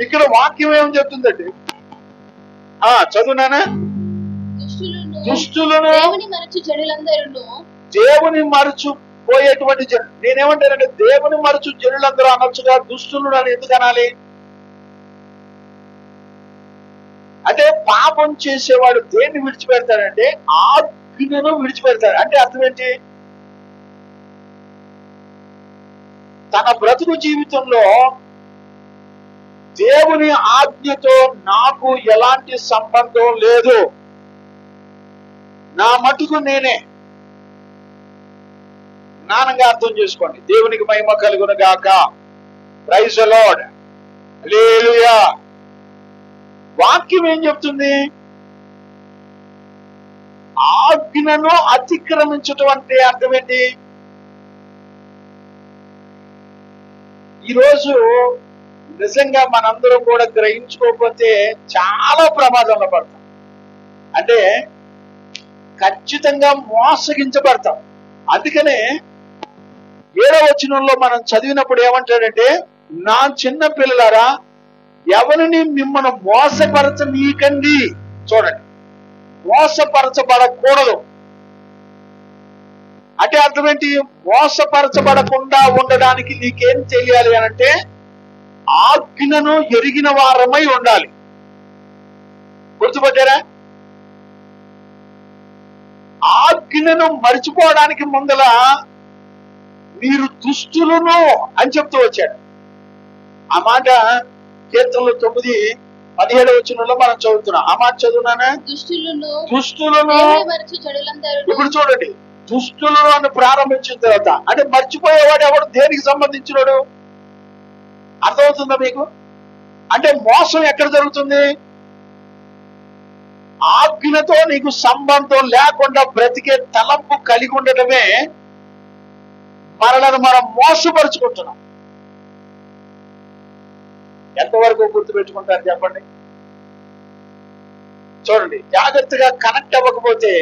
ఇక్కడ వాక్యం ఏమని చెప్తుందండి? చదువునానా? దుష్టులను దేవుని మరచు పోయేటువంటి జనులు. నేనేమంటానంటే దేవుని మరచు జనులందరూ అనొచ్చుగా, దుష్టులను అని ఎందుకు అనాలి? అంటే పాపం చేసేవాడు దేన్ని విడిచిపెడతాడంటే ఆజ్ఞను విడిచిపెడతాడు. అంటే అర్థం ఏంటి? తన బ్రతుకు జీవితంలో దేవుని ఆజ్ఞతో నాకు ఎలాంటి సంబంధం లేదు, నా మటుకు నేనే. జ్ఞానంగా అర్థం చేసుకోండి. దేవునికి మహిమ కలుగునుగాక. Praise the lord. హల్లెలూయా. వాక్యం ఏం చెప్తుంది? ఆజ్ఞను అతిక్రమించటం అంటే అర్థం ఏంటి? ఈరోజు నిజంగా మనందరం కూడా గ్రహించుకోకపోతే చాలా ప్రమాదంలో పడతాం. అంటే ఖచ్చితంగా మోసగించబడతాం. అందుకనే 7వ వచనంలో మనం చదివినప్పుడు ఏమంటాడంటే, నా చిన్న పిల్లలారా ఎవరిని మిమ్మల్ని మోసపరచనీకండి. చూడండి, మోసపరచబడకూడదు అంటే అర్థం ఏంటి? మోసపరచబడకుండా ఉండడానికి నీకేం చెయ్యాలి అనంటే ఆజ్ఞను ఎరిగిన వారమై ఉండాలి. గుర్తుపట్టారా? ఆజ్ఞను మర్చిపోవడానికి ముందల మీరు దుష్టులను అని చెప్తూ వచ్చాడు. ఆ మాట కీర్తనలు 9:17 వచనంలో మనం చదువుతున్నాం. ఆ మాట చదువునానా? దుష్టులను. ఇప్పుడు చూడండి, దుష్టులను అని ప్రారంభించిన తర్వాత అంటే మర్చిపోయేవాడు ఎవడు? దేనికి సంబంధించినోడు? అర్థమవుతుందా మీకు? అంటే మోసం ఎక్కడ జరుగుతుంది? ఆజ్ఞతో నీకు సంబంధం లేకుండా బ్రతికే తలంపు కలిగి ఉండటమే మనలను మనం మోసపరుచుకుంటున్నాం. ఎంతవరకు గుర్తుపెట్టుకుంటారు చెప్పండి? చూడండి, జాగ్రత్తగా కనెక్ట్ అవ్వకపోతే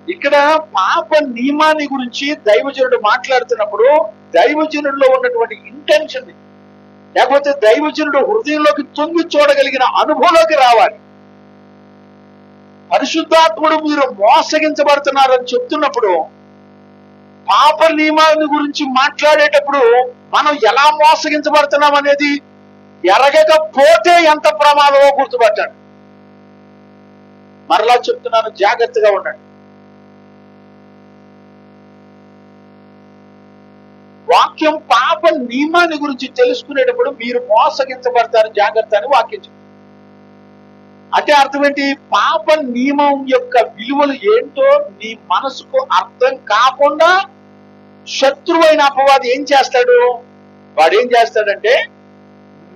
ఇక్కడ పాప నియమాన్ని గురించి దైవజనుడు మాట్లాడుతున్నప్పుడు దైవజనుడిలో ఉన్నటువంటి ఇంటెన్షన్, లేకపోతే దైవజనుడు హృదయంలోకి తొంగి చూడగలిగిన అనుభవంలోకి రావాలి. పరిశుద్ధాత్ముడు మీరు మోసగించబడుతున్నారని చెప్తున్నప్పుడు పాప నియమాన్ని గురించి మాట్లాడేటప్పుడు మనం ఎలా మోసగించబడుతున్నాం అనేది ఎరగకపోతే ఎంత ప్రమాదమో గుర్తుపట్టండి. మరలా చెప్తున్నాను, జాగ్రత్తగా ఉండండి. వాక్యం పాప నియమాన్ని గురించి తెలుసుకునేటప్పుడు మీరు మోసగించబడతారు, జాగ్రత్త అని వాక్యం చెప్తుంది. అంటే అర్థం ఏంటి? పాప నియమం యొక్క విలువలు ఏంటో నీ మనసుకు అర్థం కాకుండా శత్రువైన అపవాది ఏం చేస్తాడు? వాడు ఏం చేస్తాడంటే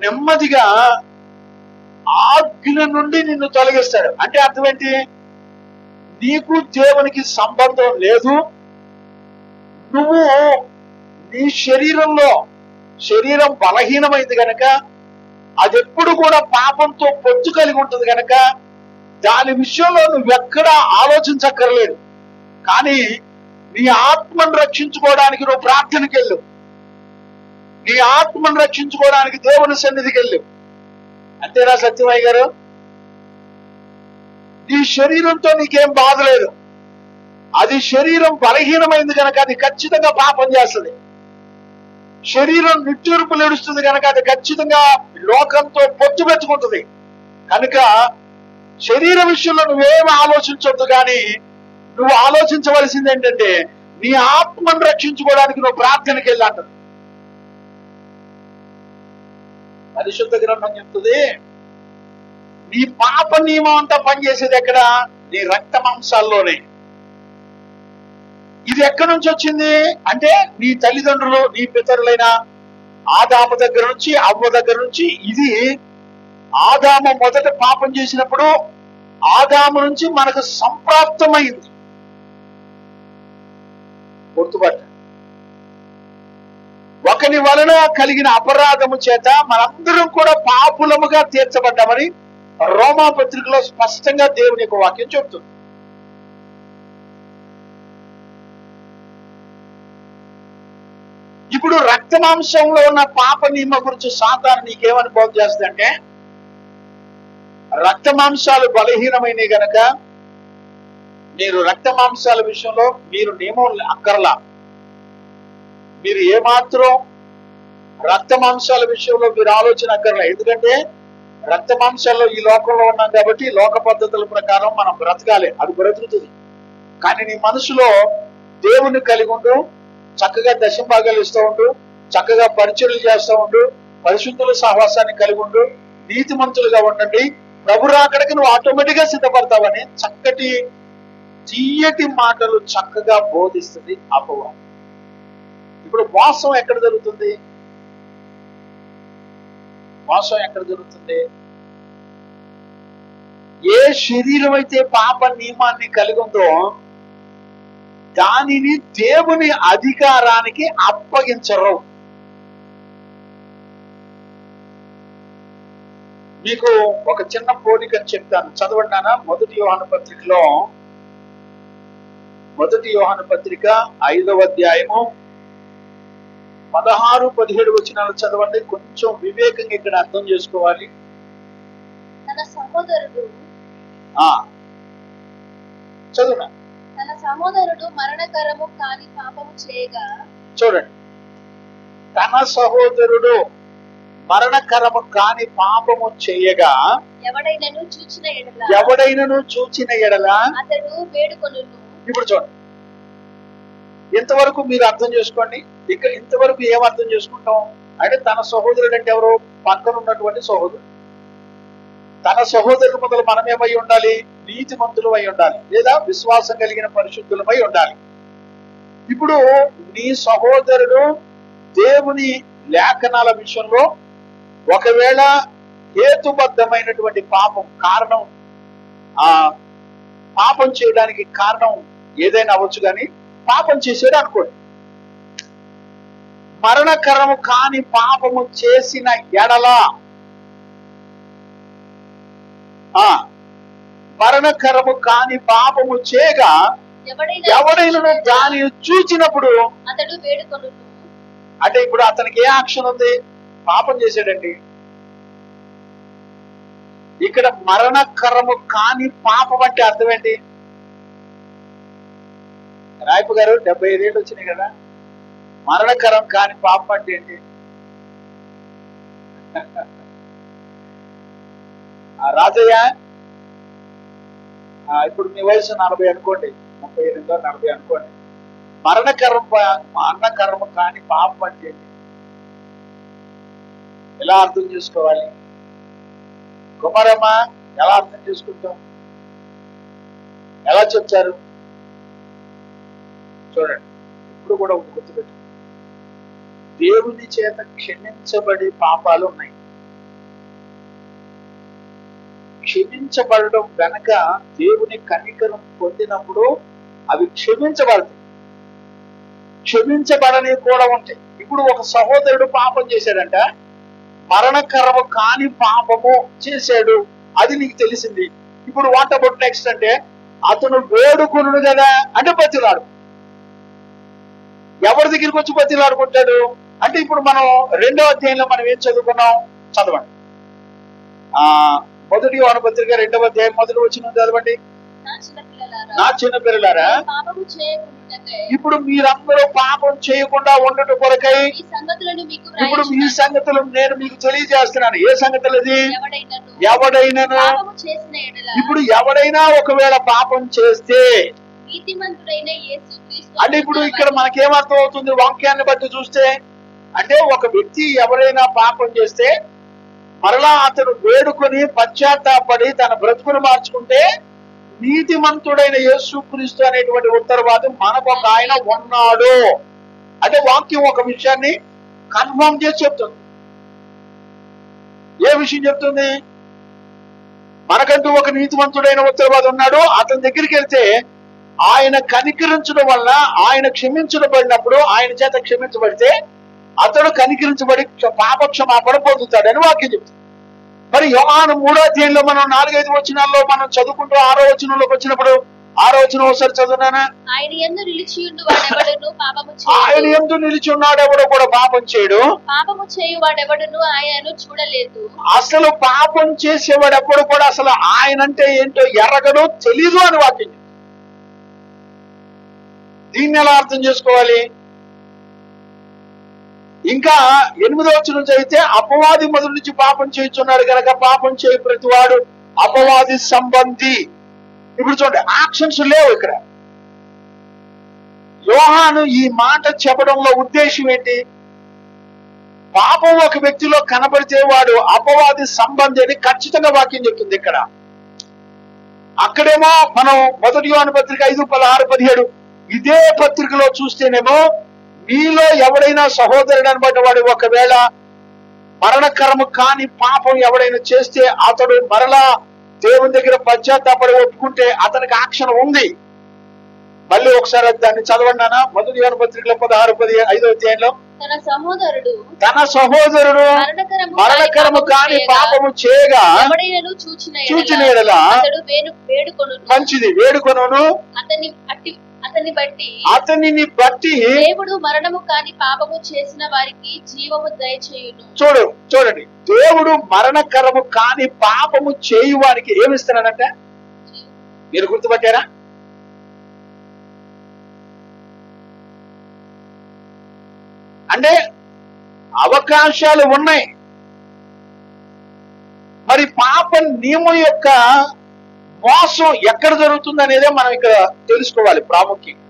నెమ్మదిగా ఆజ్ఞ నుండి నిన్ను తొలగిస్తాడు. అంటే అర్థం ఏంటి? నీకు దేవునికి సంబంధం లేదు. నువ్వు నీ శరీరం బలహీనమైంది గనక, అది ఎప్పుడు కూడా పాపంతో పొత్తు కలిగి ఉంటుంది గనక దాని విషయంలో నువ్వెక్కడా ఆలోచించక్కర్లేదు. కానీ నీ ఆత్మను రక్షించుకోవడానికి నువ్వు ప్రార్థనకి వెళ్ళు. నీ ఆత్మను రక్షించుకోవడానికి దేవుని సన్నిధికి వెళ్ళు. అంతేనా సత్యమయ్య గారు? నీ శరీరంతో నీకేం బాధ లేదు. అది శరీరం బలహీనమైంది కనుక అది ఖచ్చితంగా పాపం చేస్తుంది. శరీరం నిట్టూర్పులు ఏడుస్తుంది కనుక అది ఖచ్చితంగా లోకంతో పొత్తు పెట్టుకుంటుంది. కనుక శరీర విషయంలో నువ్వేమి ఆలోచించొద్దు. కానీ నువ్వు ఆలోచించవలసింది ఏంటంటే నీ ఆత్మను రక్షించుకోవడానికి నువ్వు ప్రార్థనకి వెళ్ళాంటారు. పరిశుద్ధ గ్రంథం చెప్తుంది, నీ పాప నియమం అంతా పనిచేసేది ఎక్కడ? నీ రక్త మాంసాల్లోనే. ఇది ఎక్కడి నుంచి వచ్చింది అంటే నీ తల్లిదండ్రులు, నీ పితరులైన ఆదాము దగ్గర నుంచి, అవ్వ దగ్గర నుంచి. ఇది ఆదాము మొదట పాపం చేసినప్పుడు ఆదాము నుంచి మనకు సంప్రాప్తమైంది. గుర్తుపట్ట. ఒకని వలన కలిగిన అపరాధము చేత మనందరం కూడా పాపులముగా తీర్చబడ్డామని రోమా పత్రికలో స్పష్టంగా దేవుని యొక్క వాక్యం చెప్తుంది. ఇప్పుడు రక్త మాంసంలో ఉన్న పాప నియమ గురించి సాతాను నీకేమని బోధ చేస్తుందంటే, రక్త మాంసాలు బలహీనమైనవి గనక మీరు రక్త మాంసాల విషయంలో మీరు నియమం అక్కర్లా. మీరు ఏమాత్రం రక్త మాంసాల విషయంలో మీరు ఆలోచన అక్కర్లా. ఎందుకంటే రక్త మాంసాల్లో ఈ లోకంలో ఉన్నాం కాబట్టి లోక పద్ధతుల ప్రకారం మనం బ్రతకాలి, అది బ్రతుకుతుంది. కానీ నీ మనసులో దేవుణ్ణి కలిగి ఉండు, చక్కగా దశంభాగాలు ఇస్తూ ఉండు, చక్కగా పరిచర్యలు చేస్తూ ఉండు, పరిశుద్ధుల సహవాసాన్ని కలిగి ఉండు, నీతిమంతులుగా ఉండండి, ప్రభు రాకడికి నువ్వు ఆటోమేటిక్ గా సిద్ధపడతావని చక్కటి తీయటి మాటలు చక్కగా బోధిస్తుంది అపవాది. ఇప్పుడు మోసం ఎక్కడ జరుగుతుంది? మోసం ఎక్కడ జరుగుతుంది? ఏ శరీరం అయితే పాప నియమాన్ని కలిగి ఉందో దానిని దేవుని అధికారానికి అప్పగించరు. మీకు ఒక చిన్న పోలిక చెప్తాను, చదవండి నాన్న. మొదటి యోహాను పత్రిక 5వ అధ్యాయము 16-17 వచనాలు చదవండి. కొంచెం వివేకంగా ఇక్కడ అర్థం చేసుకోవాలి. తన సహోదరుడు చదువునా. తన సహోదరుడు మరణకరము కాని పాపము చేయగా, చూడండి, తన సహోదరుడు మరణకరము కాని పాపము చేయగా ఎవడైనను చూచిన ఎడల అతడు వేడుకొనును. ఇప్పుడు చూడండి, ఇంతవరకు మీరు అర్థం చేసుకోండి. ఇక ఇంతవరకు ఏం అర్థం చేసుకుంటాం అంటే, తన సహోదరుడు అంటే ఎవరు? పక్కన ఉన్నటువంటి సహోదరుడు. తన సహోదరుడు మొదలు మనమేమై ఉండాలి? నీతిమంతులు అయి ఉండాలి, లేదా విశ్వాసం కలిగిన పరిశుద్ధులమై ఉండాలి. ఇప్పుడు నీ సహోదరుడు దేవుని లేఖనాల విషయంలో ఒకవేళ హేతుబద్ధమైనటువంటి కారణం పాపం చేయడానికి కారణం ఏదైనా అవ్వచ్చు, కానీ పాపం చేసాడు అనుకోండి. మరణకరము కాని పాపము చేసిన ఎడల, మరణకరము కాని పాపము చేయగా ఎవడైనా దాన్ని చూచినప్పుడు అతడు వేడుకొనును. అంటే ఇప్పుడు అతనికి ఏ యాక్షన్ ఉంది? పాపం చేశాడండి. ఇక్కడ మరణకరము కాని పాపం అంటే అర్థం ఏంటి? రాయపు గారు 75 ఏళ్ళు వచ్చినాయి కదా, మరణకరం కాని పాపం అంటే ఏంటి? రాజయ్య, ఇప్పుడు మీ వయసు 40 అనుకోండి, 38 40 అనుకోండి. మరణకరము కాని పాపం అంటే ఏంటి? ఎలా అర్థం చేసుకోవాలి? కుమారమ్మ, ఎలా అర్థం చేసుకుంటాం? ఎలా చెప్తారు? చూడండి, ఇప్పుడు కూడా ఒక గుర్తుపెట్టు, దేవుని చేత క్షమించబడి పాపాలు ఉన్నాయి. క్షమించబడడం వెనక దేవుని కనికరం పొందినప్పుడు అవి క్షమించబడతాయి, క్షమించబడని కూడా ఉంటాయి. ఇప్పుడు ఒక సహోదరుడు పాపం చేశాడంట, మరణకరము కాని పాపము చేశాడు, అది నీకు తెలిసింది. ఇప్పుడు వాట్ అబౌట్ నెక్స్ట్ అంటే, అతను వేడుకొనుడు కదా అంటే బతిలాడు. ఎవరి దగ్గరికి వచ్చి బతిలాడుకుంటాడు అంటే, ఇప్పుడు మనం 2వ అధ్యాయంలో మనం ఏం చదువుకున్నాం? చదవండి. మొదటి యోహాను పత్రిక 2వ అధ్యాయం 1వ వచనం చదవండి. నా చిన్న పిల్లలారా, ఇప్పుడు మీరందరూ పాపం చేయకుండా ఉండటం కొరకై ఇప్పుడు ఈ సంగతులు నేను మీకు తెలియజేస్తున్నాను. ఏ సంగతులు అది? ఎవడైనాను ఇప్పుడు ఎవడైనా ఒకవేళ పాపం చేస్తే, అంటే ఇప్పుడు ఇక్కడ మనకేమర్థం అవుతుంది వాక్యాన్ని బట్టి చూస్తే? అంటే ఒక వ్యక్తి ఎవరైనా పాపం చేస్తే మరలా అతను వేడుకొని పశ్చాత్తాపడి తన బ్రతుకును మార్చుకుంటే, నీతిమంతుడైన యేసుక్రీస్తు అనేటువంటి ఉత్తరవాది మనకు ఒక ఆయన ఉన్నాడు. అంటే వాక్యం ఒక విషయాన్ని కన్ఫర్మ్ చేసి చెప్తుంది. ఏ విషయం చెప్తుంది? మనకంటూ ఒక నీతిమంతుడైన ఉత్తరవాది ఉన్నాడు. అతని దగ్గరికి వెళ్తే ఆయన కనికరించడం వల్ల, ఆయన క్షమించబడినప్పుడు, ఆయన చేత క్షమించబడితే అతడు కనికరించబడి పాపక్షమాపణ పొందుతాడని వాక్యం చెప్తుంది. మరి యోహాను 3వ అధ్యాయంలో మనం 4-5 వచనాల్లో మనం చదువుకుంటూ 6వ వచనంలోకి వచ్చినప్పుడు, 6వ వచనం ఒకసారి చదువునానా? ఆయన యందు నిలిచి ఉన్నాడెవడో కూడా పాపం చేయడు, పాపము చేయువాడెవడును ఆయనను చూడలేదు. అసలు పాపం చేసేవాడెప్పుడు కూడా అసలు ఆయన అంటే ఏంటో ఎరగడు, తెలీదు అని వాక్యం. దీన్ని ఎలా అర్థం చేసుకోవాలి? ఇంకా 8వ వచనం చదివితే, అపవాది మొదటి నుంచి పాపం చేయుచున్నాడు కనుక పాపం చేయి ప్రతివాడు అపవాది సంబంధి. ఇప్పుడు చూడండి, యాక్షన్స్ లేవు ఇక్కడ. యోహాను ఈ మాట చెప్పడంలో ఉద్దేశం ఏంటి? పాపం ఒక వ్యక్తిలో కనబడితే వాడు అపవాది సంబంధి అని ఖచ్చితంగా వాక్యం చెప్తుంది ఇక్కడ. అక్కడేమో మనం మొదటి యోహాను పత్రిక 5:16-17 ఇదే పత్రికలో చూస్తేనేమో, మీలో ఎవడైనా సహోదరుడు అనబడ్డ వాడు ఒకవేళ మరణకరము కాని పాపం ఎవడైనా చేస్తే అతడు మరలా దేవుని దగ్గర పశ్చాత్తాపడి ఒప్పుకుంటే అతనికి యాక్షన్ ఉంది. మళ్ళీ ఒకసారి దాన్ని చదవండి నాన్న. మొదటి యోహాను పత్రికలో 16:5 అధ్యాయంలో తన సహోదరుడు మరణకరము కాని పాపము చేయగా ఎవడైనను చూచిన ఎడల అతడు వేడుకొనును. మంచిది, వేడుకొనును. అతనిని బట్టి దేవుడు మరణము కాని పాపము చేసిన వారికి జీవము దయచేయును. చూడండి, దేవుడు మరణకరము కాని పాపము చేయు వారికి ఏమిస్తున్నాడంటే మీరు గుర్తుపట్టారా? అంటే అవకాశాలు ఉన్నాయి. మరి పాప నియమం యొక్క మోసం ఎక్కడ జరుగుతుంది అనేదే మనం ఇక్కడ తెలుసుకోవాలి ప్రాముఖ్యంగా.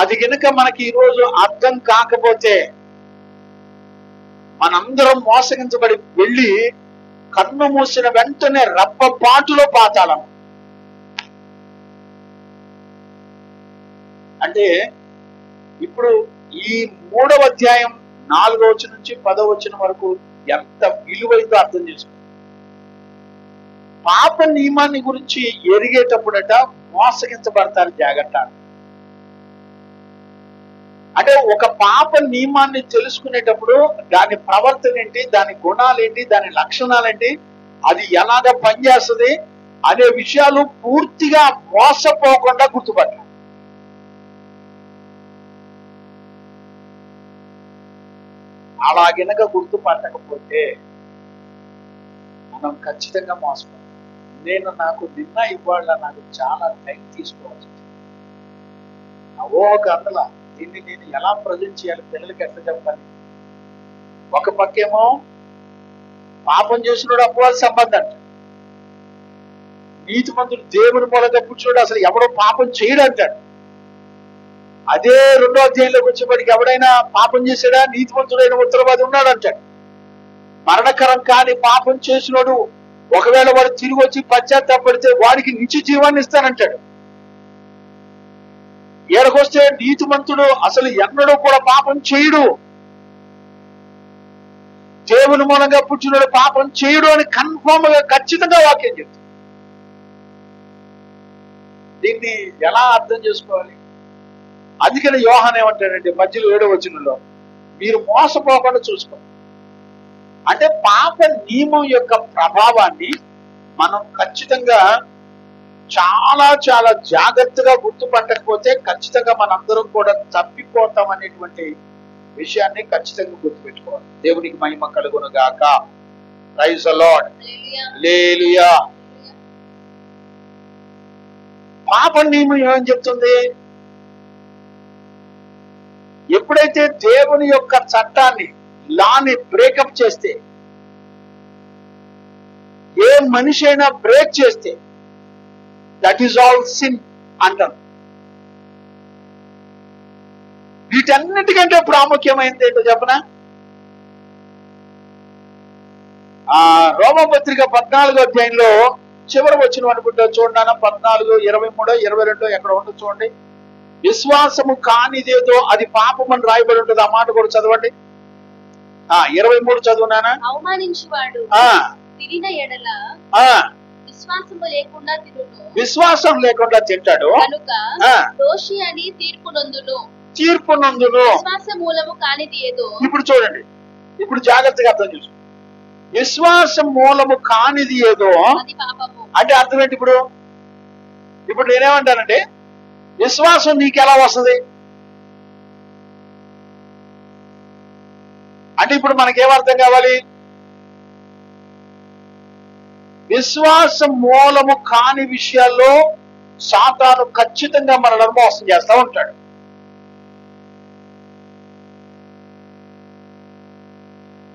అది కనుక మనకి ఈరోజు అర్థం కాకపోతే మనందరం మోసగించబడి వెళ్ళి కన్ను మూసిన వెంటనే రప్పపాటులో పాతాళం. అంటే ఇప్పుడు ఈ 3వ అధ్యాయం 4వ వచనం నుంచి 10వ వచనం వరకు ఎంత విలువైందో అర్థం చేసుకో. పాప నియమాన్ని గురించి ఎరిగేటప్పుడట మోసగించబడతారు, జాగ్రత్త. అంటే ఒక పాప నియమాన్ని తెలుసుకునేటప్పుడు దాని ప్రవర్తన ఏంటి, దాని గుణాలేంటి, దాని లక్షణాలేంటి, అది ఎలాగ పనిచేస్తుంది అనే విషయాలు పూర్తిగా మోసపోకుండా గుర్తుపట్టాలి. అలాగనక గుర్తుపట్టకపోతే మనం ఖచ్చితంగా మోసపోతాం. నాకు నిన్న ఇవాళ నాకు చాలా టైం తీసుకోవాల్సి ఒక అందులో దీన్ని నేను ఎలా ప్రజెంట్ చేయాలి, పిల్లలకి ఎట్లా చెప్పాలి. ఒక పక్కేమో పాపం చేసినోడు అపవాది సంబంధం అంట, నీతిమంతుడు దేవుని మూలంగా కూర్చోడు, అసలు ఎవడో పాపం చేయడు అంటాడు. అదే 2వ అధ్యాయంలోకి వచ్చేప్పటికి ఎవడైనా పాపం చేశాడా, నీతిమంతుడైన ఉత్తరవాది ఉన్నాడు అంటాడు. మరణకరం కాని పాపం చేసినోడు ఒకవేళ వాడు తిరిగి వచ్చి పశ్చాత్తాపడితే వాడికి నిత్య జీవాన్ని ఇస్తానంటాడు. ఏడకొస్తే నీతిమంతుడు అసలు ఎన్నడూ కూడా పాపం చేయడు, దేవుని మూలంగా పుట్టినోడు పాపం చేయడు అని కన్ఫర్మ్ గా ఖచ్చితంగా వాక్యం చెప్తుంది. దీన్ని ఎలా అర్థం చేసుకోవాలి? అందుకని యోహాను ఏమంటాడంటే మధ్యలో 7వ వచనంలో మీరు మోసపోకుండా చూసుకోండి. అంటే పాప నియమం యొక్క ప్రభావాన్ని మనం ఖచ్చితంగా చాలా చాలా జాగ్రత్తగా గుర్తుపట్టకపోతే ఖచ్చితంగా మనందరం కూడా తప్పిపోతాం అనేటువంటి విషయాన్ని ఖచ్చితంగా గుర్తుపెట్టుకోవాలి. దేవునికి మహిమ కలుగును గాక. Praise the lord. హల్లెలూయా. పాప నియమం ఏమని చెప్తుంది? ఎప్పుడైతే దేవుని యొక్క చట్టాన్ని, లాని బ్రేకప్ చేస్తే, ఏ మనిషి అయినా బ్రేక్ చేస్తే దట్ ఈస్ ఆల్ సిన్ అంటారు. వీటన్నిటికంటే ప్రాముఖ్యమైనది ఏంటో చెప్పనా? రోమపత్రిక 14వ అధ్యాయంలో చివరి వచ్చిన అనుకుంటా చూడండి, 14, 23, 22 ఎక్కడ ఉంటుంది చూడండి. విశ్వాసము కానిదేదో అది పాపం అని రాయబడి ఉంటుంది. ఆ మాట కూడా చదవండి. 23 చదువునానా. అవమానించువాడు తిరిగిన ఎడల విశ్వాసము లేకుండా తిరును, విశ్వాసం లేకుండా తింటాడు కనుక దోషి అని తీర్పునందును. విశ్వాస మూలము కానిది ఏదో. ఇప్పుడు చూడండి, ఇప్పుడు జాగ్రత్తగా అర్థం చేసుకో. విశ్వాసం మూలము కానిది ఏదో అది పాపము అంటే అర్థం ఏంటి? ఇప్పుడు నేనేమంటానంటే విశ్వాసం నీకు ఎలా వస్తుంది అంటే ఇప్పుడు మనకేమర్థం కావాలి? విశ్వాసం మూలము కాని విషయాల్లో సాతాను ఖచ్చితంగా మనల్ని మోసం చేస్తూ ఉంటాడు.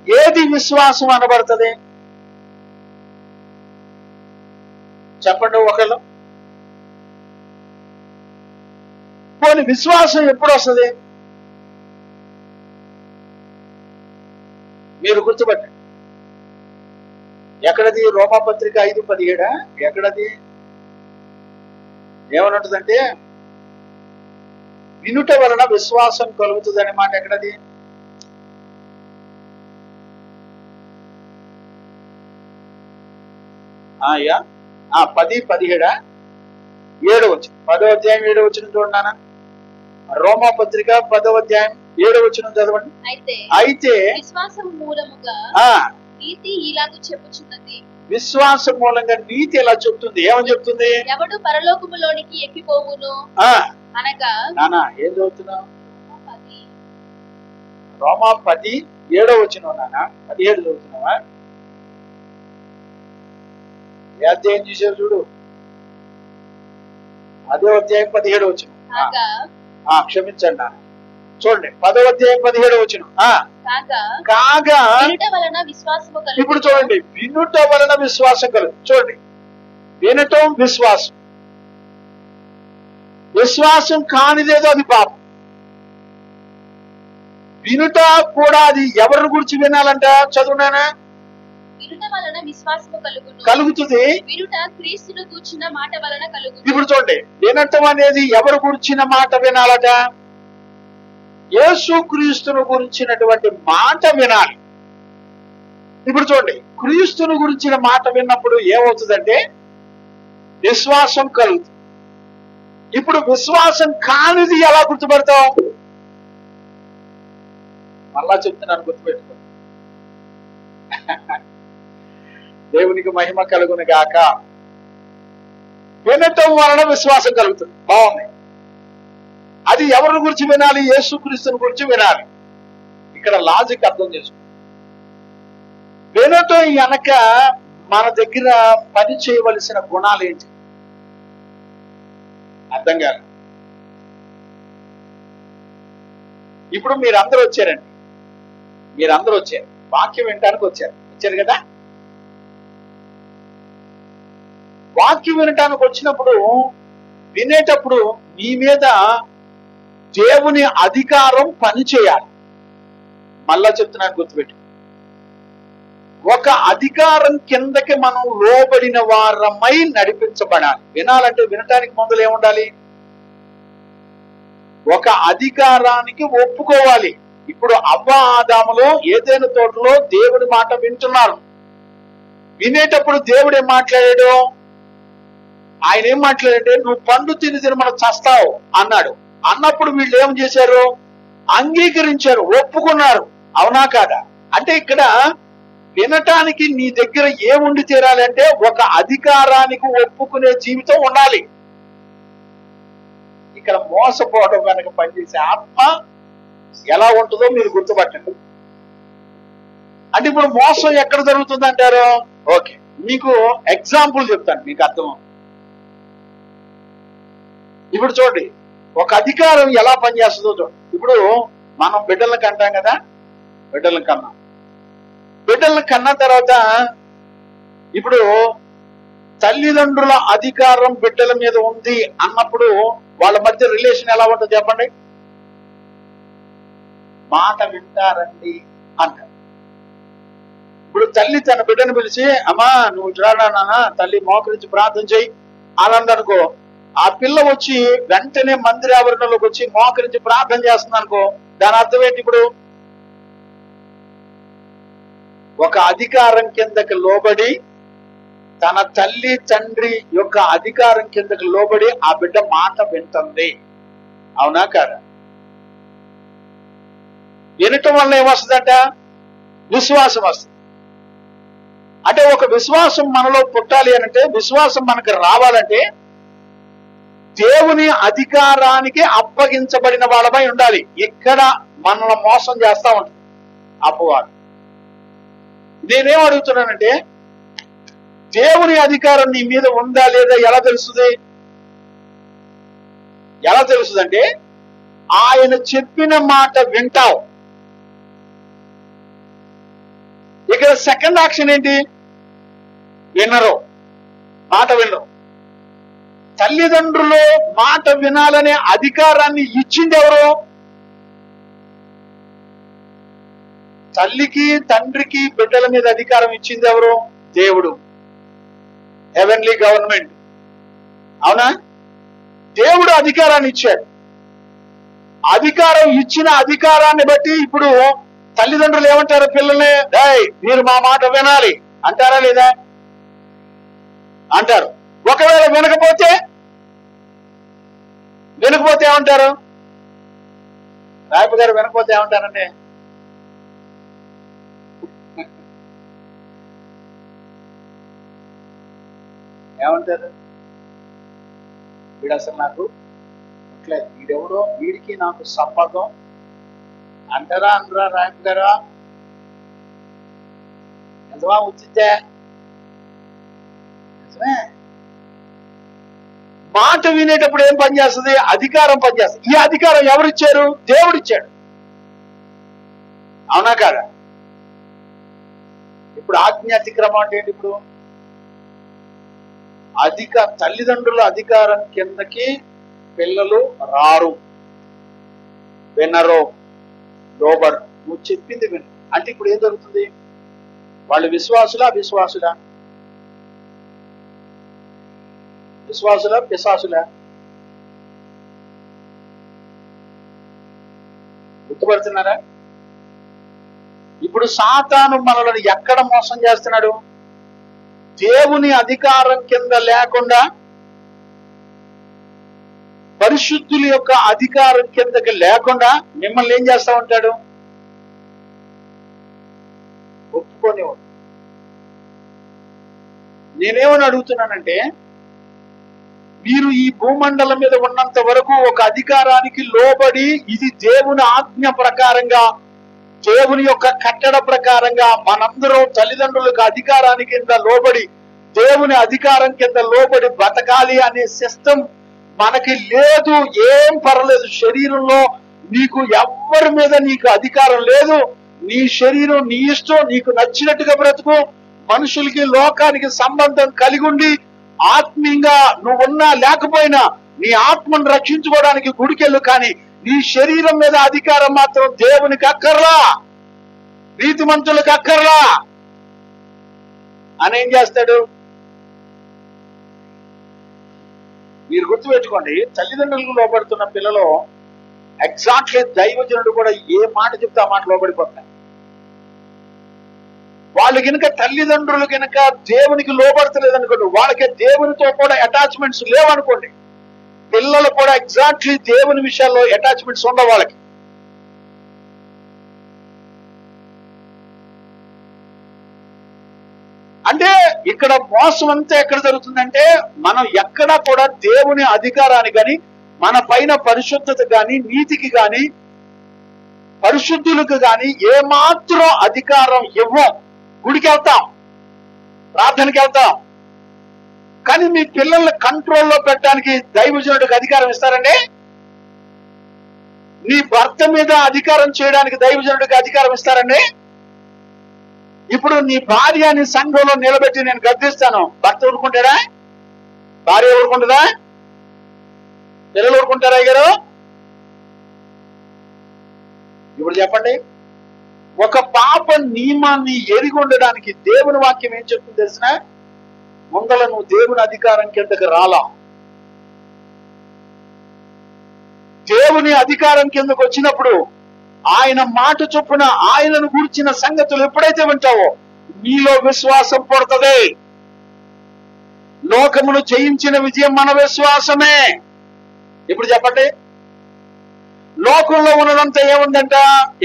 ఏది విశ్వాసం అనబడుతుంది చెప్పండి ఒకళ్ళు. పోనీ విశ్వాసం ఎప్పుడు వస్తుంది? మీరు గుర్తుపట్టండి. ఎక్కడది? రోమాపత్రిక 5:17 ఎక్కడది? ఏమనుంటుందంటే వినుట వలన విశ్వాసం కలుగుతుంది అనే మాట ఎక్కడది? అయ్యా 10:17 7వ వచనం, 10వ అధ్యాయం 7వ వచనం చూడనా. రోమా పత్రిక 10వ అధ్యాయం 7వ వచనం చదవండి. అయితే విశ్వాసం మూలముగా నీతి ఇలాగ చెప్పుచున్నది. విశ్వాసం మూలంగా నీతి ఎలా చెప్తుంది? ఏమని చెప్తుంది? ఎవడు పరలోకములోనికి ఎక్కిపోవును అనగా. నానా ఏం చదువుతున్నావు? రోమా 10 7వ వచనం నానా. 17 చదువుతున్నావా? ఏ అధ్యాయం చూసారు చూడు. అదే అధ్యాయం 17వ వచనం. క్షమించండి నాన్న, చూడండి 10వ అధ్యాయం 17వ వచనం. కాగా ఇప్పుడు చూడండి, వినుట వలన విశ్వాసం కలుగు. చూడండి, వినటం విశ్వాసం. విశ్వాసం కానిదేదో అది పాపం. వినుట కూడా అది ఎవరి గురించి వినాలంట? చదువునానా. వినుట వలన విశ్వాసము కలుగుతుంది. వినుట క్రీస్తును గూర్చిన మాట వలన కలుగుతుంది. ఇప్పుడు చూడండి, వినటం అనేది ఎవరు గురించిన మాట వినాలట? యేసు క్రీస్తును గురించినటువంటి మాట వినాలి. ఇప్పుడు చూడండి, క్రీస్తును గురించిన మాట విన్నప్పుడు ఏమవుతుందంటే విశ్వాసం కలుగుతుంది. ఇప్పుడు విశ్వాసం కానిది ఎలా గుర్తుపడతాం? మళ్ళా చెప్తున్నాను, గుర్తుపెట్టుకో. దేవునికి మహిమ కలుగును గాక. వినటం వలన విశ్వాసం కలుగుతుంది. బాగుంది. అది ఎవరి గురించి వినాలి? యేసుక్రీస్తుని గురించి వినాలి. ఇక్కడ లాజిక్ అర్థం చేసుకో. వినటం వెనక మన దగ్గర పని చేయవలసిన గుణాలు ఏంటి? అర్థం కాదు. ఇప్పుడు మీరందరూ వచ్చారండి, మీరందరూ వచ్చారు, వాక్యం వినటానికి వచ్చారు కదా. వాక్యం వినటానికి వచ్చినప్పుడు, వినేటప్పుడు మీ మీద దేవుని అధికారం పని చేయాలి. మళ్ళా చెప్తున్నాను, గుర్తుపెట్టు. ఒక అధికారం కిందకి మనం లోబడిన వారమై నడిపించబడాలి. వినాలంటే వినటానికి ముందులు ఏముండాలి? ఒక అధికారానికి ఒప్పుకోవాలి. ఇప్పుడు అవ్వ ఆదాములో ఏదైనా తోటలో దేవుడి మాట వింటున్నారు. వినేటప్పుడు దేవుడు ఏం మాట్లాడాడు? ఆయన ఏం మాట్లాడంటే, నువ్వు పండు తిని మనం చస్తావు అన్నాడు. అన్నప్పుడు వీళ్ళు ఏం చేశారు? అంగీకరించారు, ఒప్పుకున్నారు. అవునా కాదా? అంటే ఇక్కడ వినటానికి నీ దగ్గర ఏముండి తీరాలంటే ఒక అధికారానికి ఒప్పుకునే జీవితం ఉండాలి. ఇక్కడ మోసపోవడం వెనక పనిచేసే ఆత్మ ఎలా ఉంటుందో మీరు గుర్తుపట్టండి. అంటే ఇప్పుడు మోసం ఎక్కడ జరుగుతుంది అంటారు? ఓకే, మీకు ఎగ్జాంపుల్ చెప్తాను, మీకు అర్థం. ఇప్పుడు చూడండి, ఒక అధికారం ఎలా పనిచేస్తుందో చూడండి. ఇప్పుడు మనం బిడ్డలను కంటాం కదా, బిడ్డలను కన్నా తర్వాత ఇప్పుడు తల్లిదండ్రుల అధికారం బిడ్డల మీద ఉంది అన్నప్పుడు వాళ్ళ మధ్య రిలేషన్ ఎలా ఉంటుంది చెప్పండి? మాట వింటారండి అంటారు. ఇప్పుడు తల్లి తన బిడ్డను పిలిచి, అమ్మా నువ్వు చూడరా నాన్న, తల్లి మోకరించి ప్రార్థన చేయి అని అందనుకో, ఆ పిల్ల వచ్చి వెంటనే మందిర ఆవరణలోకి వచ్చి మోకరించి ప్రార్థన చేస్తుంది అనుకో, దాని అర్థం ఏంటి? ఇప్పుడు ఒక అధికారం కిందకి లోబడి, తన తల్లి తండ్రి యొక్క అధికారం కిందకి లోబడి ఆ బిడ్డ మాట వింటుంది. అవునా కాదా? వినటం వల్ల ఏమొస్తుందంట? విశ్వాసం వస్తుంది. అంటే ఒక విశ్వాసం మనలో పుట్టాలి అనంటే, విశ్వాసం మనకు రావాలంటే దేవుని అధికారానికి అప్పగించబడిన వాళ్ళమై ఉండాలి. ఇక్కడ మనల్ని మోసం చేస్తా ఉంటుంది అపవాది. నేనేం అడుగుతున్నానంటే, దేవుని అధికారం నీ మీద ఉందా లేదా ఎలా తెలుస్తుంది? ఎలా తెలుస్తుందంటే, ఆయన చెప్పిన మాట వింటావు. ఇక్కడ సెకండ్ యాక్షన్ ఏంటి? వినరు, మాట వినరు. తల్లిదండ్రులు మాట వినాలనే అధికారాన్ని ఇచ్చింది ఎవరు? తల్లికి తండ్రికి బిడ్డల మీద అధికారం ఇచ్చింది ఎవరు? దేవుడు, హెవెన్లీ గవర్నమెంట్. అవునా? దేవుడు అధికారాన్ని ఇచ్చాడు. అధికారం ఇచ్చిన అధికారాన్ని బట్టి ఇప్పుడు తల్లిదండ్రులు ఏమంటారు? పిల్లల్ని, డేయ్ మీరు మా మాట వినాలి అంటారా లేదా? అంటారు. ఒకవేళ వినకపోతే వినకపోతే ఏమంటారు? రాయపు గారు వినకపోతే ఏమంటారండి? ఏమంటారు? వీడు అసలు నాకు ఇట్లేదు, వీడెవడో, వీడికి నాకు సంబంధం అంటారా అనరా? రాయపు గారా ఎంతవా వచ్చితే నిజమే. మాట వినేటప్పుడు ఏం పనిచేస్తుంది? అధికారం పనిచేస్తుంది. ఈ అధికారం ఎవరిచ్చారు? దేవుడిచ్చాడు. అవునా కాదా? ఇప్పుడు ఆజ్ఞాతిక్రమం అంటే ఏంటి? ఇప్పుడు తల్లిదండ్రుల అధికారం కిందకి పిల్లలు రారు, వినరు, లోబరు. నువ్వు చెప్పింది విను అంటే ఇప్పుడు ఏం జరుగుతుంది? వాళ్ళు విశ్వాసులా అవిశ్వాసులా? విశ్వాసులా పిశాసులా? గుర్తుపడుతున్నారా? ఇప్పుడు సాతాను మనల్ని ఎక్కడ మోసం చేస్తున్నాడు? దేవుని అధికారం కింద లేకుండా, పరిశుద్ధుల యొక్క అధికారం కిందకి లేకుండా మిమ్మల్ని ఏం చేస్తా ఉంటాడు? ఒప్పుకోనివ్వడు. నేనేమని అడుగుతున్నానంటే, మీరు ఈ భూమండలం మీద ఉన్నంత వరకు ఒక అధికారానికి లోబడి, ఇది దేవుని ఆజ్ఞ ప్రకారంగా, దేవుని యొక్క కట్టడ ప్రకారంగా మనందరం తల్లిదండ్రులకు అధికారానికి కింద లోబడి, దేవుని అధికారం కింద లోబడి బతకాలి అనే సిస్టమ్ మనకి లేదు. ఏం పర్లేదు, శరీరంలో నీకు ఎవరి మీద నీకు అధికారం లేదు. నీ శరీరం నీ ఇష్టం, నీకు నచ్చినట్టుగా బ్రతుకు. మనుషులకి లోకానికి సంబంధం కలిగి ఉండి ఆత్మీయంగా నువ్వున్నా లేకపోయినా నీ ఆత్మను రక్షించుకోవడానికి గుడికెళ్ళు. కానీ నీ శరీరం మీద అధికారం మాత్రం దేవునికి అక్కర్లా, నీతిమంతులకు అక్కర్లా అని ఏం చేస్తాడు? మీరు గుర్తుపెట్టుకోండి, తల్లిదండ్రులకు లోబడుతున్న పిల్లలు ఎగ్జాక్ట్లీ దైవజనుడు కూడా ఏ మాట చెప్తే ఆ మాట లోబడిపోతాయి. వాళ్ళు కనుక తల్లిదండ్రులు కనుక దేవునికి లోబడతలేదు అనుకోండి, వాళ్ళకి దేవునితో కూడా అటాచ్మెంట్స్ లేవనుకోండి, పిల్లలు కూడా ఎగ్జాక్ట్లీ దేవుని విషయాల్లో అటాచ్మెంట్స్ ఉండవు వాళ్ళకి. అంటే ఇక్కడ మోసం అంతా ఎక్కడ జరుగుతుందంటే, మనం ఎక్కడా కూడా దేవుని అధికారాన్ని కానీ, మన పైన పరిశుద్ధత కానీ, నీతికి కానీ, పరిశుద్ధులకు కానీ ఏమాత్రం అధికారం ఇవ్వం. గుడికి వెళ్తాం, ప్రార్థనకి వెళ్తాం, కానీ మీ పిల్లల్ని కంట్రోల్లో పెట్టడానికి దైవజనుడికి అధికారం ఇస్తారండి? నీ భర్త మీద అధికారం చేయడానికి దైవజనుడికి అధికారం ఇస్తారండి? ఇప్పుడు నీ భార్యని సంఘంలో నిలబెట్టి నేను గద్దిస్తాను, భర్త ఊరుకుంటాడా? భార్య ఊరుకుంటుందా? పిల్లలు ఊరుకుంటారా గారు? ఇప్పుడు చెప్పండి. ఒక పాప నియమాన్ని ఎరిగి ఉండడానికి దేవుని వాక్యం ఏం చెప్తుంది తెలిసిన? ముందల నువ్వు దేవుని అధికారం కిందకి రాలా. దేవుని అధికారం కిందకు వచ్చినప్పుడు ఆయన మాట చొప్పున ఆయనను గురించిన సంగతులు ఎప్పుడైతే వింటావో నీలో విశ్వాసం పుడుతుంది. లోకమును జయించిన విజయం మన విశ్వాసమే. ఇప్పుడు చెప్పండి, లోకంలో ఉన్నదంతా ఏముందంట?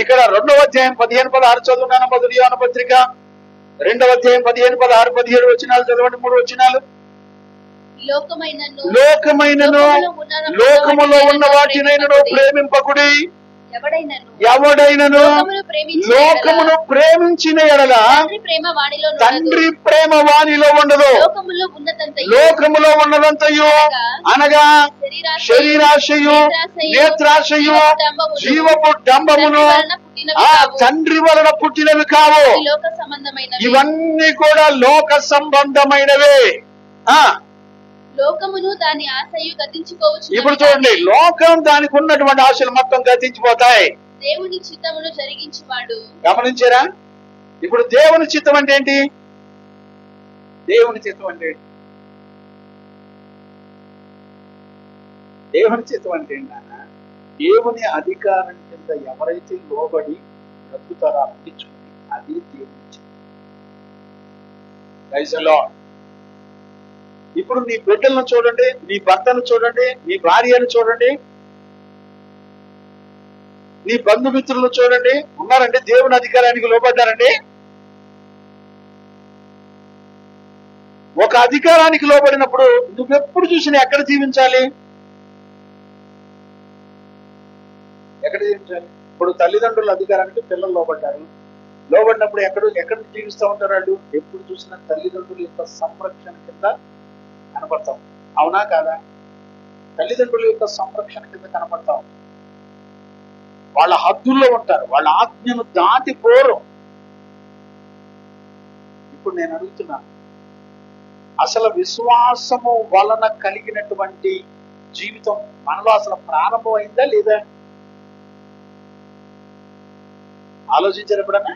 ఇక్కడ 2వ అధ్యాయం 15-16 చదువున్నాను. మొదటి యోహాను పత్రిక 2వ అధ్యాయం 15-16-17 వచనాలు చదవండి. 3 వచనాలు. లోకమైనను లోకములో ఉన్న వాటినైనను ప్రేమింపకుడి. ఎవడైనను లోకమును ప్రేమించిన ఎడల తండ్రి ప్రేమ వానిలో ఉండదు. లోకములో ఉన్నదంతయు అనగా శరీరాశయు, నేత్రాశయు, జీవపు డంబమును ఆ తండ్రి వలన పుట్టినవి కావు. ఇవన్నీ కూడా లోక సంబంధమైనవే. లోకమును దాని ఆశయు గతించిపోవచ్చు. ఇప్పుడు చూడండి, లోకం దానికి ఉన్నటువంటి ఆశలు మొత్తం గతించిపోతాయి. దేవుని చిత్తమును జరిగించువాడు. గమనించారా? ఇప్పుడు దేవుని చిత్తం అంటే ఏంటి? దేవుని చిత్తం అంటే ఏంటి? దేవుని చిత్తం అంటే ఏంటన్నా, దేవుని అధికారం కింద ఎవరైతే లోబడి బ్రతుకుతారో అప్పించుకుని అది దేవుని చిత్తం. Praise the Lord. ఇప్పుడు నీ బిడ్డలను చూడండి, నీ భర్తను చూడండి, నీ భార్యను చూడండి. నీ బంధుమిత్రులు చూడండి, ఉన్నారండి దేవుని అధికారానికి లోబడ్డారండి. ఒక అధికారానికి లోబడినప్పుడు నువ్వెప్పుడు చూసినా ఎక్కడ జీవించాలి? ఎక్కడ జీవించాలి? ఇప్పుడు తల్లిదండ్రుల అధికారానికి పిల్లలు లోబడ్డారు. లోబడినప్పుడు ఎక్కడ జీవిస్తూ ఉంటారు వాళ్ళు? ఎప్పుడు చూసినా తల్లిదండ్రుల యొక్క సంరక్షణ కింద కనపడతాం. అవునా కాదా? తల్లిదండ్రుల యొక్క సంరక్షణ కింద కనపడతాం. వాళ్ళ హద్దుల్లో ఉంటారు, వాళ్ళ ఆజ్ఞను దాటిపోరు. ఇప్పుడు నేను అడుగుతున్నాను, అసలు విశ్వాసము వలన కలిగినటువంటి జీవితం మనలో అసలు ప్రారంభమైందా లేదా? ఆలోచించారు ఎప్పుడన్నా?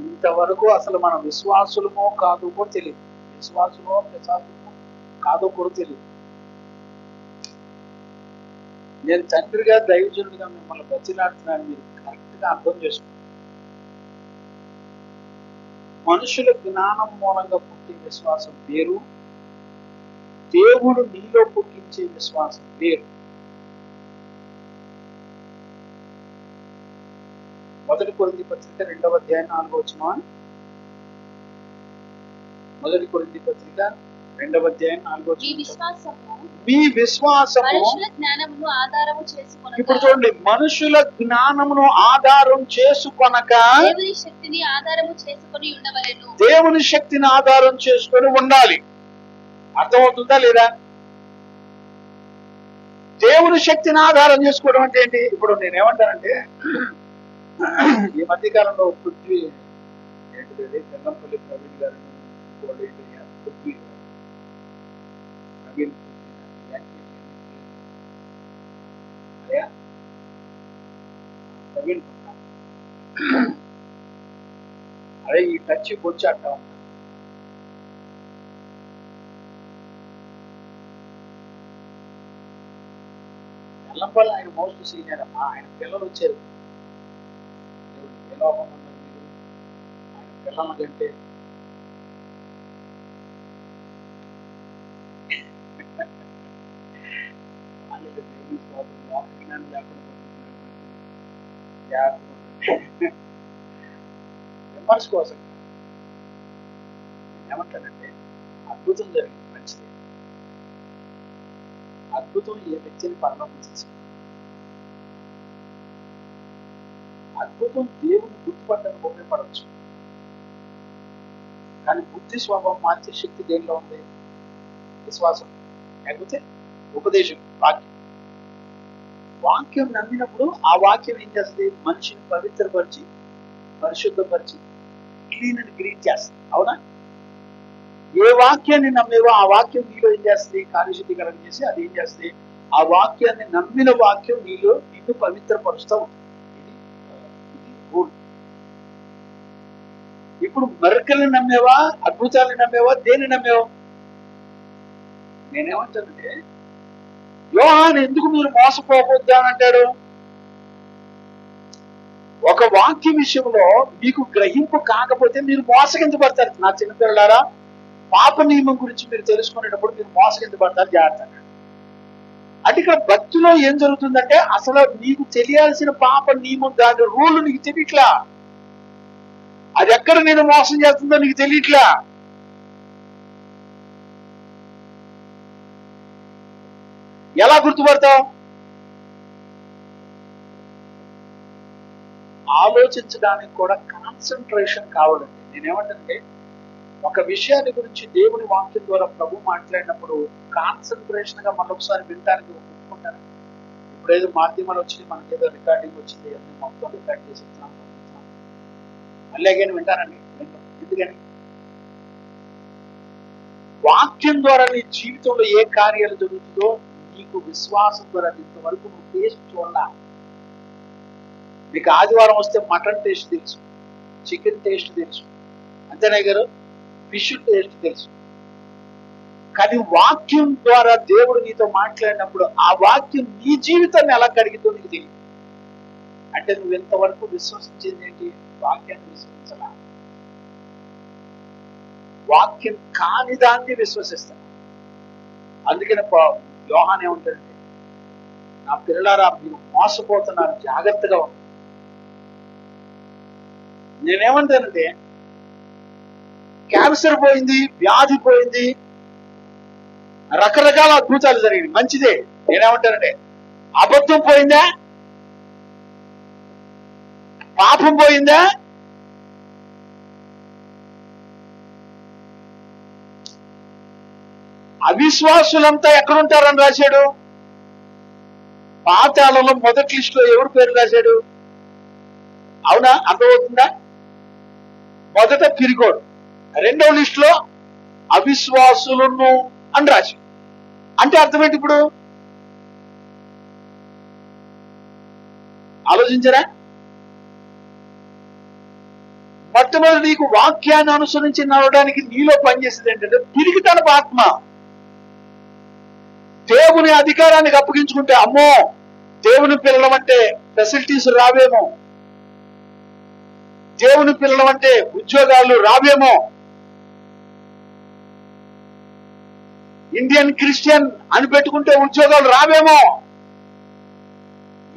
ఇంతవరకు అసలు మనం విశ్వాసులమో కాదో కూడా తెలియదు. విశ్వాసులమో విశ్వాసులమో కాదో కూడా తెలియదు. నేను తండ్రిగా దైవజనుడిగా మిమ్మల్ని బతిలాడుతున్నాను, మీరు కరెక్ట్ గా అర్థం చేసుకోండి. మనుషుల జ్ఞానం మూలంగా పుట్టే విశ్వాసం వేరు, దేవుడు నీలో పుట్టించే విశ్వాసం వేరు. మొదటి కొరింథీ పత్రిక 2వ అధ్యాయం 4వ వచనం. మొదటి కొరింథీ పత్రిక 2వ అధ్యాయం 4వ వచనం. మీ విశ్వాసము మనుషుల జ్ఞానమును ఆధారము చేసుకొనక. ఇప్పుడు చూడండి, మనుషుల జ్ఞానమును ఆధారం చేసుకొనక దేవుని శక్తిని ఆధారము చేసుకొని ఉండవలెను. దేవుని శక్తిని ఆధారం చేసుకొని ఉండాలి. అర్థమవుతుందా లేదా? దేవుని శక్తిని ఆధారం చేసుకోవడం అంటే ఏంటి? ఇప్పుడు నేనేమంటానంటే, ఈ మధ్య కాలంలో పృథ్వీ ఏంటిది బెల్లంపల్లి ప్రవీణ్ గారు, పృథ్వీ ప్రవీణ్ ప్రవీణ్ అదే ఈ టచ్ బొచ్చి అట్ట ఉంటారు. బెల్లంపల్లి ఆయన మోస్ట్ సీనియర్ అమ్మా. ఆయన పిల్లలు వచ్చారు. ఏ లోపం ఉన్నది మీరు? ఆయన పిల్లల కంటే విమర్శ కోసం ఏమంటానంటే, అద్భుతం జరిగింది, మంచిది. అద్భుతం ఏ వ్యక్తిని పరలోకం చేసింది. అద్భుతం దేవుని గుర్తుపట్టడానికి ఉపయోగపడవచ్చు, కానీ బుద్ధి స్వభావం మార్చే శక్తి దేనిలో ఉంది? విశ్వాసం, లేకపోతే ఉపదేశం, వాక్యం. వాక్యం నమ్మినప్పుడు ఆ వాక్యం ఏం చేస్తుంది? మనిషిని పవిత్రపరిచి, పరిశుద్ధపరిచి, క్లీన్ అండ్ గ్రీన్ చేస్తుంది. అవునా? ఏ వాక్యాన్ని నమ్మేవో ఆ వాక్యం నీలో ఏం చేస్తుంది? కార్యశుద్ధీకరణ చేసి అది ఏం చేస్తుంది? ఆ వాక్యాన్ని నమ్మిన వాక్యం నిన్ను పవిత్రపరుస్తూ ఉంటుంది. ఇది రూల్. ఇప్పుడు మెరకల్ని నమ్మేవా, అద్భుతాన్ని నమ్మేవా, దేన్ని నమ్మేవా? నేనేమంటానంటే, యోహాను ఎందుకు మీరు మోసపోవద్దు అని అంటాడు? ఒక వాక్య విషయంలో మీకు గ్రహింపు కాకపోతే మీరు మోసగించబడతారు. నా చిన్నపిల్లలారా, పాప నియమం గురించి మీరు తెలుసుకునేటప్పుడు మీరు మోసగించబడతారు, జాగ్రత్త. అంటే ఇక్కడ భక్తిలో ఏం జరుగుతుందంటే, అసలు నీకు తెలియాల్సిన పాప నియమం దాని రూల్ నీకు తెలియట్లా. అది ఎక్కడ నేను మోసం చేస్తుందో నీకు తెలియట్లా. ఎలా గుర్తుపడతావు? ఆలోచించడానికి కూడా కాన్సన్ట్రేషన్ కావాలండి. నేనేమంటే, ఒక విషయాన్ని గురించి దేవుని వాక్యం ద్వారా ప్రభు మాట్లాడినప్పుడు కాన్సన్ట్రేషన్ గా మరొకసారి వినడానికి ఒప్పుకుంటాను. ఇప్పుడు ఏదో మాధ్యమాలు వచ్చింది, మనకి ఏదో రికార్డింగ్ వచ్చింది, అన్ని మొత్తం రికార్డ్ చేసి ఇస్తున్నాం, మళ్ళీ అగైన్ వింటానండి. ఎందుకని? వాక్యం ద్వారా నీ జీవితంలో ఏ కార్యాలు జరుగుతుందో నీకు విశ్వాసం ద్వారా ఇంతవరకు నువ్వు టేస్ట్ చూడాల. మీకు ఆదివారం వస్తే మటన్ టేస్ట్ తెలుసు, చికెన్ టేస్ట్ తెలుసు, అంతేనా గారు? ఫిష్ టేస్ట్ తెలుసు. కానీ వాక్యం ద్వారా దేవుడు నీతో మాట్లాడినప్పుడు ఆ వాక్యం నీ జీవితాన్ని ఎలా కడిగితో నీకు తెలియదు. అంటే నువ్వు ఎంతవరకు విశ్వసించింది ఏంటి? వాక్యాన్ని విశ్వసించాల. వాక్యం కాని దాన్ని విశ్వసిస్తాను. అందుకని యోహాను ఏమంటాడంటే, నా పిల్లలారా మీరు మోసపోతున్నారు, జాగ్రత్తగా ఉంది. నేనేమంటానంటే క్యాన్సర్ పోయింది, వ్యాధి పోయింది, రకరకాల అద్భుతాలు జరిగింది, మంచిదే. నేనేమంటానంటే అబద్ధం పోయిందా, పాపం పోయిందా, అవిశ్వాసులంతా ఎక్కడుంటారని రాశాడు? పాతాళంలో మొదటి లిస్ట్ లో ఎవరి పేరు రాశాడు? అవునా? అర్థమవుతుందా? మొదట పిరికోడు, రెండో లిస్ట్ లో అవిశ్వాసులను అని రాశాడు. అంటే అర్థం ఏంటి? ఇప్పుడు ఆలోచించరా? మొట్టమొదటి నీకు వాక్యాన్ని అనుసరించి నడవడానికి నీలో పనిచేసేది ఏంటంటే పిరికితనపు ఆత్మ. దేవుని అధికారానికి అప్పగించుకుంటే అమ్మో దేవుని పిల్లలం అంటే ఫెసిలిటీస్ రావేమో, దేవుని పిల్లలం అంటే ఉద్యోగాలు రావేమో, ఇండియన్ క్రిస్టియన్ అని పెట్టుకుంటే ఉద్యోగాలు రావేమో.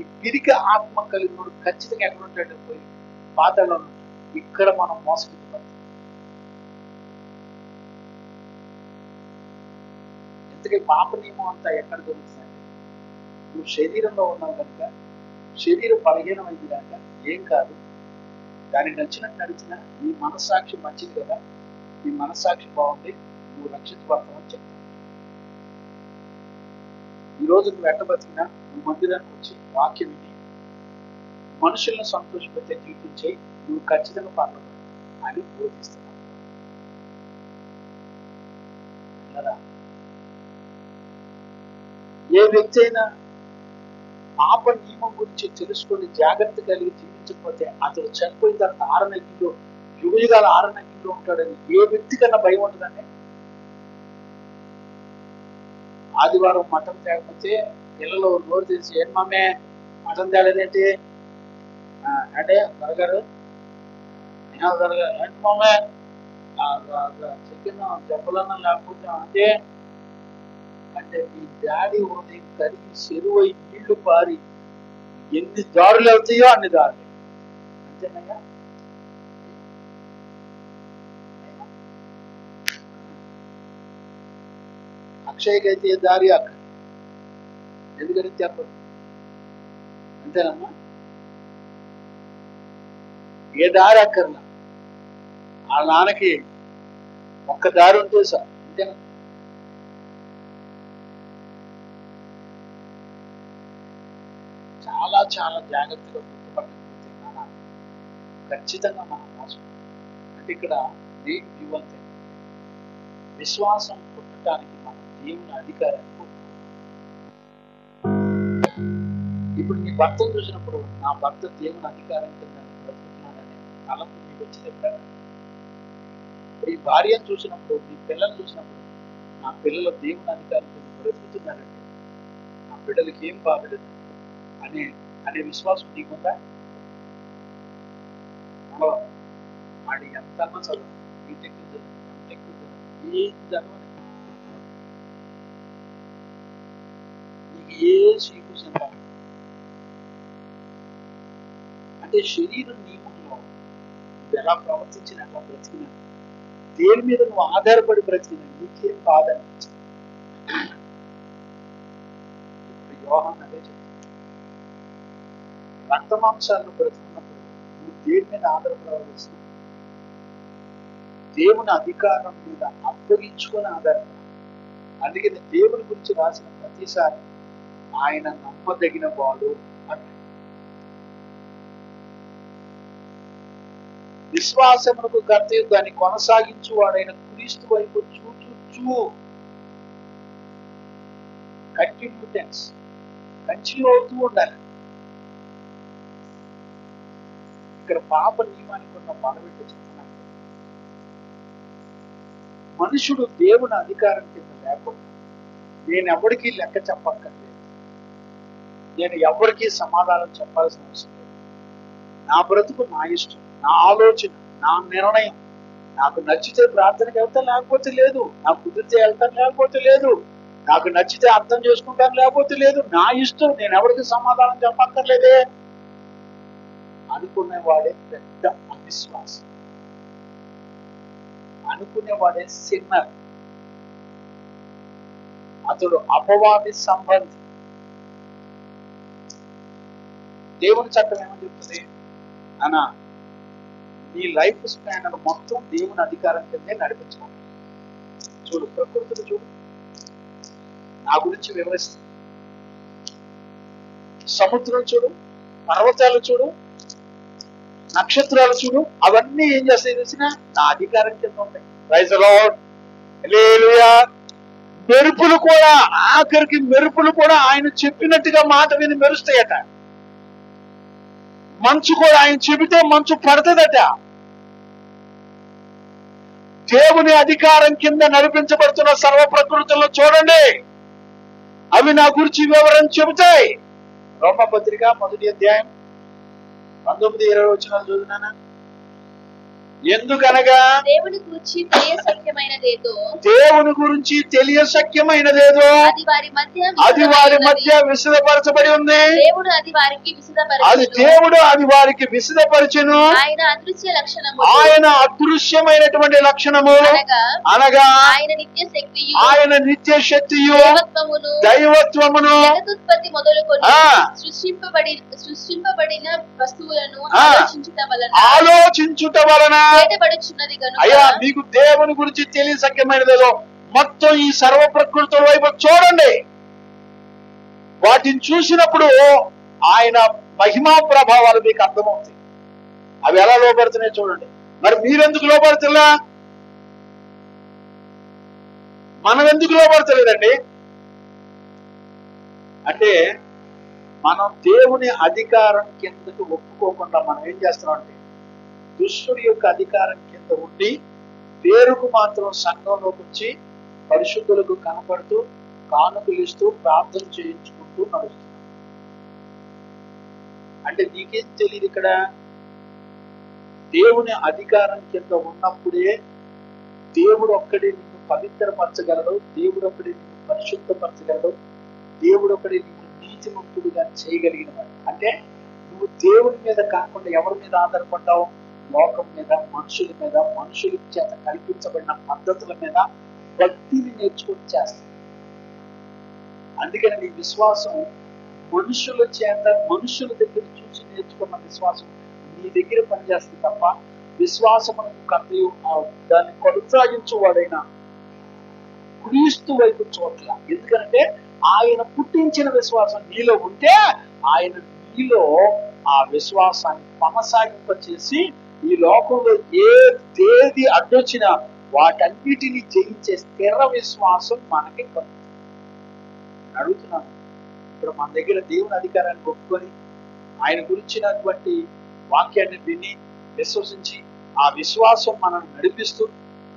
ఈ పిరికి ఆత్మ కలిగినోడు ఖచ్చితంగా ఎక్కడ ఉంటాడు? పోయి పాతాళంలో ఉంటాడు. ఇక్కడ మనం మోసపోతున్నాం. ఇంతకీ పాప నియమం అంతా ఎక్కడ దొరుకుతుందంటే నువ్వు శరీరంలో ఉన్నావు కనుక, శరీరం బలహీనమైంది కనుక ఏం కాదు, దానికి నచ్చినట్టు నడిచిన నీ మనస్సాక్షి మంచిది కదా, నీ మనస్సాక్షి బాగుంది, నువ్వు రక్షించబడతావని చెప్తావు. ఈరోజు నువ్వు ఎట్ట బతికినా నువ్వు మందిరానికి వచ్చి వాక్యం విని మనుషులను సంతోషపెట్టే జీవితం చేయి, నువ్వు ఖచ్చితంగా పర్లేదు అని బోధిస్తున్నావు. ఏ వ్యక్తి అయినా పాప నియమం గురించి తెలుసుకొని జాగ్రత్త కలిగి జీవించకపోతే అతడు చనిపోయిన తర్వాత 6 నెలల్లో యుగయుగాల 6 నెలల్లో ఉంటాడని ఏ వ్యక్తి కన్నా భయం ఉంటుందండి? ఆదివారం మటన్ తేకపోతే పిల్లలు నోరు తెలిసి ఏం మమ్మే మటన్ తేలేదేంటి అంటే దొరగారు ఏంటి మమ్మే చికెన్ దెబ్బలన్నా లేకపోతే అంటే అంటే మీ డాడీ ఉదయం కరిగి చెరువై నీళ్లు పారి ఎన్ని దారులు అవుతాయో అన్ని దారులు. అంతేనయ్యా? అక్షయ్కి అయితే ఏ దారి అక్కడ ఎందుకని చెప్పదు. అంతేనమ్మా? ఏ దారి అక్కర్లా, ఆ నాన్నకి ఒక్క దారి ఉంటే సార్. అంతేనా? చాలా చాలా జాగ్రత్తగా గుర్తుపట్టకపోతే నాన్న ఖచ్చితంగా మనం మోసం. అంటే ఇక్కడ మెయిన్ వ్యూ అంతే, విశ్వాసం పుట్టడానికి మనం దేవుని అధికారాన్ని ఇప్పుడు నీ భర్తను చూసినప్పుడు నా భర్త దేవుని అధికారం కింద బ్రతుకుతున్నాడనే తలంపు మీకు వచ్చింది ఎప్పుడైనా? ఈ భార్యను చూసినప్పుడు, నీ పిల్లలు చూసినప్పుడు నా పిల్లలు దేవుని అధికారం కింద బ్రతుకుతున్నారంటే నా బిడ్డలకి ఏం బాగలేదు అనే విశ్వాసం నీకుందా? వాడి ఎంతన్నా చదువు, బీటెక్ చదువు, ఎంటెక్ చదువు, ఏం చదవని నీకు ఏ శ్రీకృష్ణ అంటే శరీరం నియమంలో నువ్వు ఎలా ప్రవర్తించిన, ఎలా బ్రతికినా, దేని మీద నువ్వు ఆధారపడి బ్రతికినా నీకేం బాధ అనిపించింది? ఇప్పుడు యోహాను అదే చెప్తాను, రక్తమాంసాలను బ్రతుకున్నప్పుడు నువ్వు దేని మీద ఆధారపడవలసిన? దేవుని అధికారం మీద అప్పగించుకొని ఆధారపడాలి. అందుకని దేవుని గురించి రాసిన ప్రతిసారి ఆయన నమ్మదగిన వాడు అన్నాడు. విశ్వాసమునకు కర్తయు దాన్ని కొనసాగించువాడైన క్రీస్తు వైపు చూచూ కంటిన్యూ అవుతూ ఉండాలి. ఇక్కడ పాప నియమానికి ఉన్న బలమిట్టు చెప్తున్నాను. మనుషుడు దేవుని అధికారం కింద లేకుండా నేను ఎవరికీ లెక్క చెప్పక్కర్లేదు, నేను ఎవరికీ సమాధానం చెప్పాల్సిన అవసరం లేదు. నా బ్రతుకు నా ఇష్టం, నా ఆలోచన, నా నిర్ణయం. నాకు నచ్చితే ప్రార్థనకి వెళ్తా, లేకపోతే లేదు. నాకు కుదిరితే వెళ్తాను, లేకపోతే లేదు. నాకు నచ్చితే అర్థం చేసుకుంటాను, లేకపోతే లేదు, నా ఇష్టం, నేను ఎవరికి సమాధానం చెప్పక్కర్లేదే అనుకునేవాడే పెద్ద అవిశ్వాసం, అనుకునేవాడే సిన్నర్, అతడు అపవాది సంబంధి. దేవుని చట్టం ఏమని చెప్తుంది అన్న, నీ లైఫ్ స్పాన్ మొత్తం దేవుని అధికారం కిందే నడిపించుకోవాలి. చూడు, ప్రకృతిని చూడు, నా గురించి వివరిస్తుంది. సముద్రం చూడు, పర్వతాలు చూడు, నక్షత్రాలు చూడు, అవన్నీ ఏం చేస్తాయి తెలిసిన నా అధికారం కింద ఉంటాయి. ప్రైజ్ ది లార్డ్, హల్లెలూయా. మెరుపులు కూడా, ఆఖరికి మెరుపులు కూడా ఆయన చెప్పినట్టుగా మాట విని మెరుస్తాయట. మంచు కూడా ఆయన చెబితే మంచు పడుతుందట. దేవుని అధికారం కింద నడిపించబడుతున్న సర్వ ప్రకృతులను చూడండి, అవి నా గురించి వివరణ చెబుతాయి. రోమపత్రిక 1వ అధ్యాయం 19-20 వచనాలు చదువునానా. ఎందుకనగా దేవుని గురించి తెలియశక్యమైనదేదో అది వారి మధ్య విశదపరచబడి ఉంది. దేవుడు అది వారికి విశదపరచెను. ఆయన అదృశ్యమైనటువంటి లక్షణము అనగా ఆయన నిత్య శక్తియు దైవత్వమును జగదుత్పత్తి మొదలుకొని సృష్టింపబడిన వస్తువులను ఆలోచించుట వలన. అయ్యా, మీకు దేవుని గురించి తెలియసక్యమైనదేదో మొత్తం ఈ సర్వ ప్రకృతుల వైపు చూడండి. వాటిని చూసినప్పుడు ఆయన మహిమా ప్రభావాలు మీకు అర్థమవుతాయి. అవి ఎలా లోపడుతున్నాయి చూడండి. మరి మీరెందుకు లోపడుతున్నా, మనం ఎందుకు లోపడతలేదండి అంటే, మనం దేవుని అధికారం కిందకి ఒప్పుకోకుండా మనం ఏం చేస్తున్నాం అంటే, దుష్టుడి యొక్క అధికారం కింద ఉండి పేరుకు మాత్రం సంఘంలోకి వచ్చి పరిశుద్ధులకు కనపడుతూ కానుకలు ఇస్తూ ప్రార్థన చేయించుకుంటూ నడుస్తున్నాం. అంటే నీకేం తెలియదు, ఇక్కడ దేవుని అధికారం కింద ఉన్నప్పుడే దేవుడు ఒక్కడే నిన్ను పవిత్రపరచగలడు, దేవుడు ఒక్కడే నిన్ను పరిశుద్ధపరచగలడు, దేవుడు ఒక్కడే నిన్ను నీతిమంతుడుగా చేయగలిగిన వాడు. అంటే నువ్వు దేవుని మీద కాకుండా ఎవరి మీద ఆధారపడ్డావు? లోకం మీద, మనుషుల మీద, మనుషుల చేత కల్పించబడిన పద్ధతుల మీద భక్తిని నేర్చుకుని చేస్తావు. అందుకని నీ విశ్వాసం మనుషుల చేత, మనుషుల దగ్గర చూసి నేర్చుకున్న విశ్వాసం నీ దగ్గర పనిచేస్తుంది తప్ప విశ్వాసమునకు కర్తయు దాన్ని కొనసాగించువాడైనా క్రీస్తు వైపు చోట్ల. ఎందుకంటే ఆయన పుట్టించిన విశ్వాసం నీలో ఉంటే ఆయన నీలో ఆ విశ్వాసాన్ని కొనసాగింపచేసి ఈ లోకంలో ఏది అడ్డొచ్చినా వాటన్నిటిని జయించే స్థిర విశ్వాసం మనకి కలుగుతుంది. నేను అడుగుతున్నాను, ఇప్పుడు మన దగ్గర దేవుని అధికారాన్ని ఒప్పుకొని ఆయన గురించినటువంటి వాక్యాన్ని విని విశ్వసించి ఆ విశ్వాసం మనల్ని నడిపిస్తూ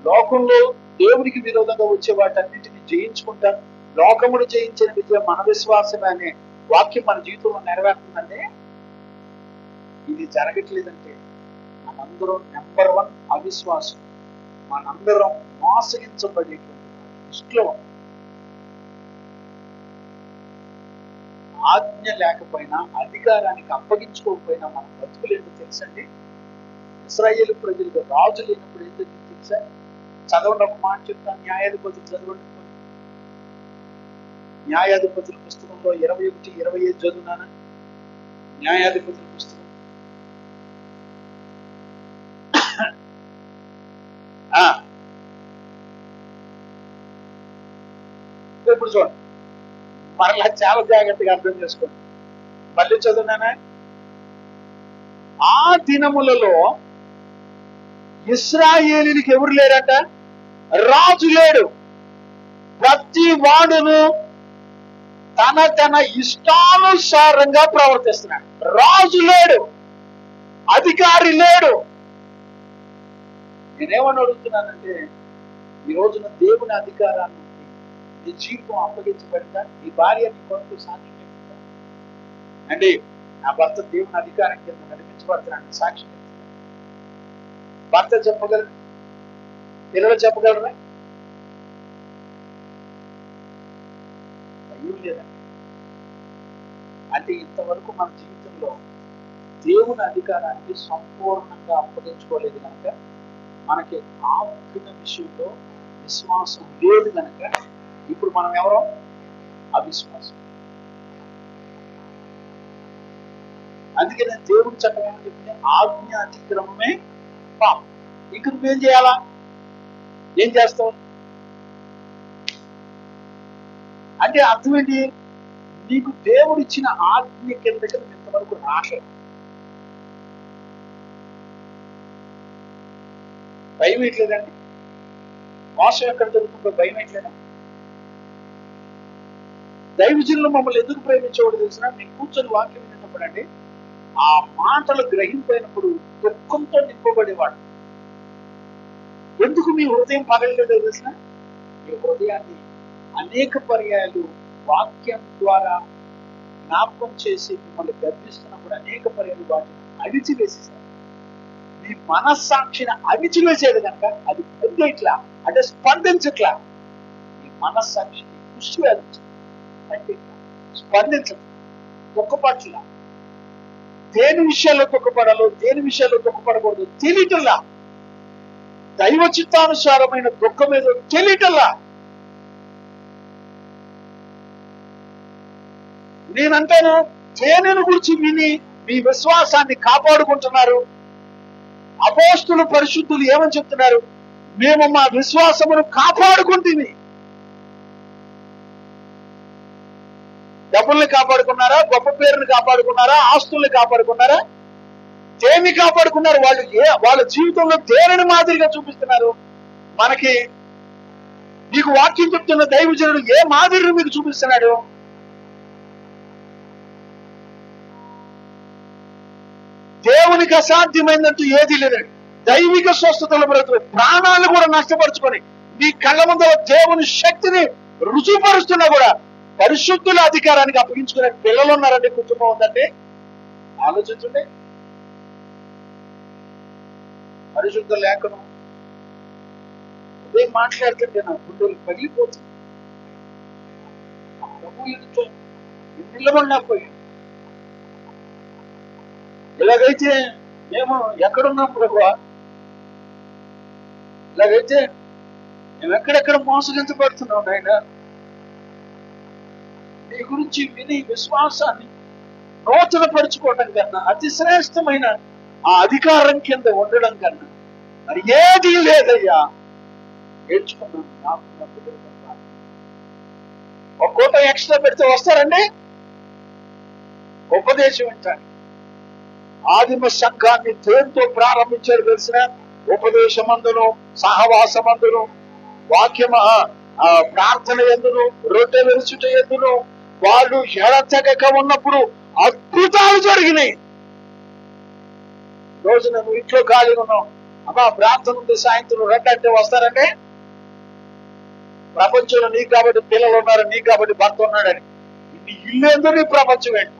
లోకంలో దేవునికి విరోధంగా వచ్చే వాటన్నిటిని జయించుకుంటా లోకమును జయించిన విజయం మన విశ్వాసమే అనే వాక్యం మన జీవితంలో నెరవేరుతుందంటే, ఇది జరగట్లేదంటే మనందరం నెంబర్ 1 అవిశ్వాసం, మనందరం మోసగించబడేటువంటి దృష్టిలో ఆజ్ఞ లేకపోయినా అధికారానికి అప్పగించుకోకపోయినా మన బతుకులేంటో తెలుసండి. ఇశ్రాయేలు ప్రజలకు రాజు లేనప్పుడు ఏం జరిగింది తెలుసా? చదవండి, ఒక మాట చెప్తాను. న్యాయాధిపతులు చదవండి. న్యాయాధిపతుల పుస్తకంలో 21-25 చదువునాను. న్యాయాధిపతుల పుస్తకం ఇప్పుడు చూడండి, మరలా చాలా జాగ్రత్తగా అర్థం చేసుకోండి. మళ్ళీ చదువునానా. ఆ దినములలో ఇశ్రాయేలీయులకు ఎవరు లేరంట? రాజు లేడు. ప్రతి వాడును తన ఇష్టానుసారంగా ప్రవర్తిస్తున్నాడు. రాజు లేడు, అధికారి లేడు. నేనేమని అడుగుతున్నానంటే, ఈ రోజున దేవుని అధికారాన్ని నీ జీవితం అప్పగించబడిందా? నీ భార్య నీ కొరకు సాక్ష్యం చెప్తుందా? అంటే నా భర్త దేవుని అధికారం కింద నడిపించబడుతున్నాడు సాక్ష్యం చెప్తుందా? భర్త చెప్పగలరు, పిల్లలు చెప్పగలరా? భయం లేదండి. అంటే ఇంతవరకు మన జీవితంలో దేవుని అధికారానికి సంపూర్ణంగా అప్పగించుకోలేదు కనుక, మనకి ఆత్మ విషయంలో విశ్వాసం లేదు కనుక ఇప్పుడు మనం ఎవరో అవిశ్వాసం. అందుకనే దేవుడి చట్టం ఏమని చెప్పింది? ఆజ్ఞ అతిక్రమమే పాపం. ఇక నువ్వేం చేయాలా? ఏం చేస్తావు అంటే అర్థం ఏంటి? నీకు దేవుడు ఇచ్చిన ఆజ్ఞ కిందకి నువ్వు ఇంతవరకు రాలేదు. భయం ఎట్లేదండి? మోసం ఎక్కడ జరుగుతుందో భయం ఎట్లేదా? దైవజనులు మమ్మల్ని ఎందుకు ప్రేమించేవాడు తెలిసిన? మేము కూర్చొని వాక్యం వినేటప్పుడు అండి, ఆ మాటలు గ్రహింపైనప్పుడు దుఃఖంతో నింపబడేవాడు. ఎందుకు మీ హృదయం పగలలేదో తెలిసిన? మీ హృదయాన్ని అనేక పర్యాయాలు వాక్యం ద్వారా జ్ఞాపకం చేసి మిమ్మల్ని గర్భిస్తున్నప్పుడు అనేక పర్యాలు వాటిని అణిచివేసేసారు. మీ మనస్సాక్షిని అణిచివేసేది కనుక అది పొందేట్లా, అంటే స్పందించట్లా. మీ మనస్సాక్షిని కృషి అంటే స్పందించట్లా, దుఃఖపట్ల. దేని విషయాల్లో దుఃఖపడాలో దేని విషయాల్లో దుఃఖపడకూడదు తెలియటల్లా. దైవ చిత్తానుసారమైన దుఃఖం ఏదో తెలియటల్లా. నేనంటాను, దేనిని గురించి విని మీ విశ్వాసాన్ని కాపాడుకుంటున్నారు. అపోస్తులు పరిశుద్ధులు ఏమని చెప్తున్నారు? మేము మా విశ్వాసమును కాపాడుకుంటుంది. డబ్బుల్ని కాపాడుకున్నారా? గొప్ప పేరుని కాపాడుకున్నారా? ఆస్తుల్ని కాపాడుకున్నారా? దేన్ని కాపాడుకున్నారు? వాళ్ళ జీవితంలో దేనిని మాదిరిగా చూపిస్తున్నారు మనకి? మీకు వాక్యం చెప్తున్న దైవజనుడు ఏ మాదిరిని మీకు చూపిస్తున్నాడు? దేవునికి అసాధ్యమైందంటూ ఏది లేదండి. దైవిక స్వస్థతల బ్రతుకు ప్రాణాలు కూడా నష్టపరుచుకొని మీ కళ్ళ ముందర దేవుని శక్తిని రుజువుపరుస్తున్నా కూడా పరిశుద్ధుల అధికారానికి అప్పగించుకునే పిల్లలు ఉన్నారండి. కుటుంబం ఉందండి. ఆలోచించండి. పరిశుద్ధ లేఖనం ఉదయం మాట్లాడుతుంటే నా గుండెలు పగిలిపోతుంది. ప్రభు ఎదుట నిలబడిపోయాను. ఇలాగైతే మేము ఎక్కడున్నాం ప్రభువా? ఇలాగైతే మేము ఎక్కడెక్కడ మోసగించబడుతున్నాం నాయన. నీ గురించి విని విశ్వాసాన్ని నూతనపరుచుకోవడం కన్నా, అతి శ్రేష్టమైన ఆ అధికారం కింద ఉండడం కన్నా మరి ఏది లేదయ్యా. నేర్చుకున్నాను. నాకు ఒక కోట ఎక్స్ట్రా పెడితే వస్తారండి ఉపదేశం వింటానికి. ఆదిమ సంఘాన్ని దేంతో ప్రారంభించారు తెలిసిన? ఉపదేశమందును, సహవాసమందును, వాక్యమ ప్రార్థన ఎందును, రొట్టె విరుచుట ఎందును వాళ్ళు ఎడతెగక ఉన్నప్పుడు అద్భుతాలు జరిగినాయి. రోజు నువ్వు ఇంట్లో ఖాళీగా ఉన్నావు, అమ్మా ప్రార్థన ఉంది సాయంత్రం రండి అంటే వస్తారండి? ప్రపంచంలో నీకు కాబట్టి పిల్లలు ఉన్నారు, నీకు కాబట్టి భర్త ఉన్నాడని నీ ఇల్లు ఎందుకు? నీ ప్రపంచం ఏంటి?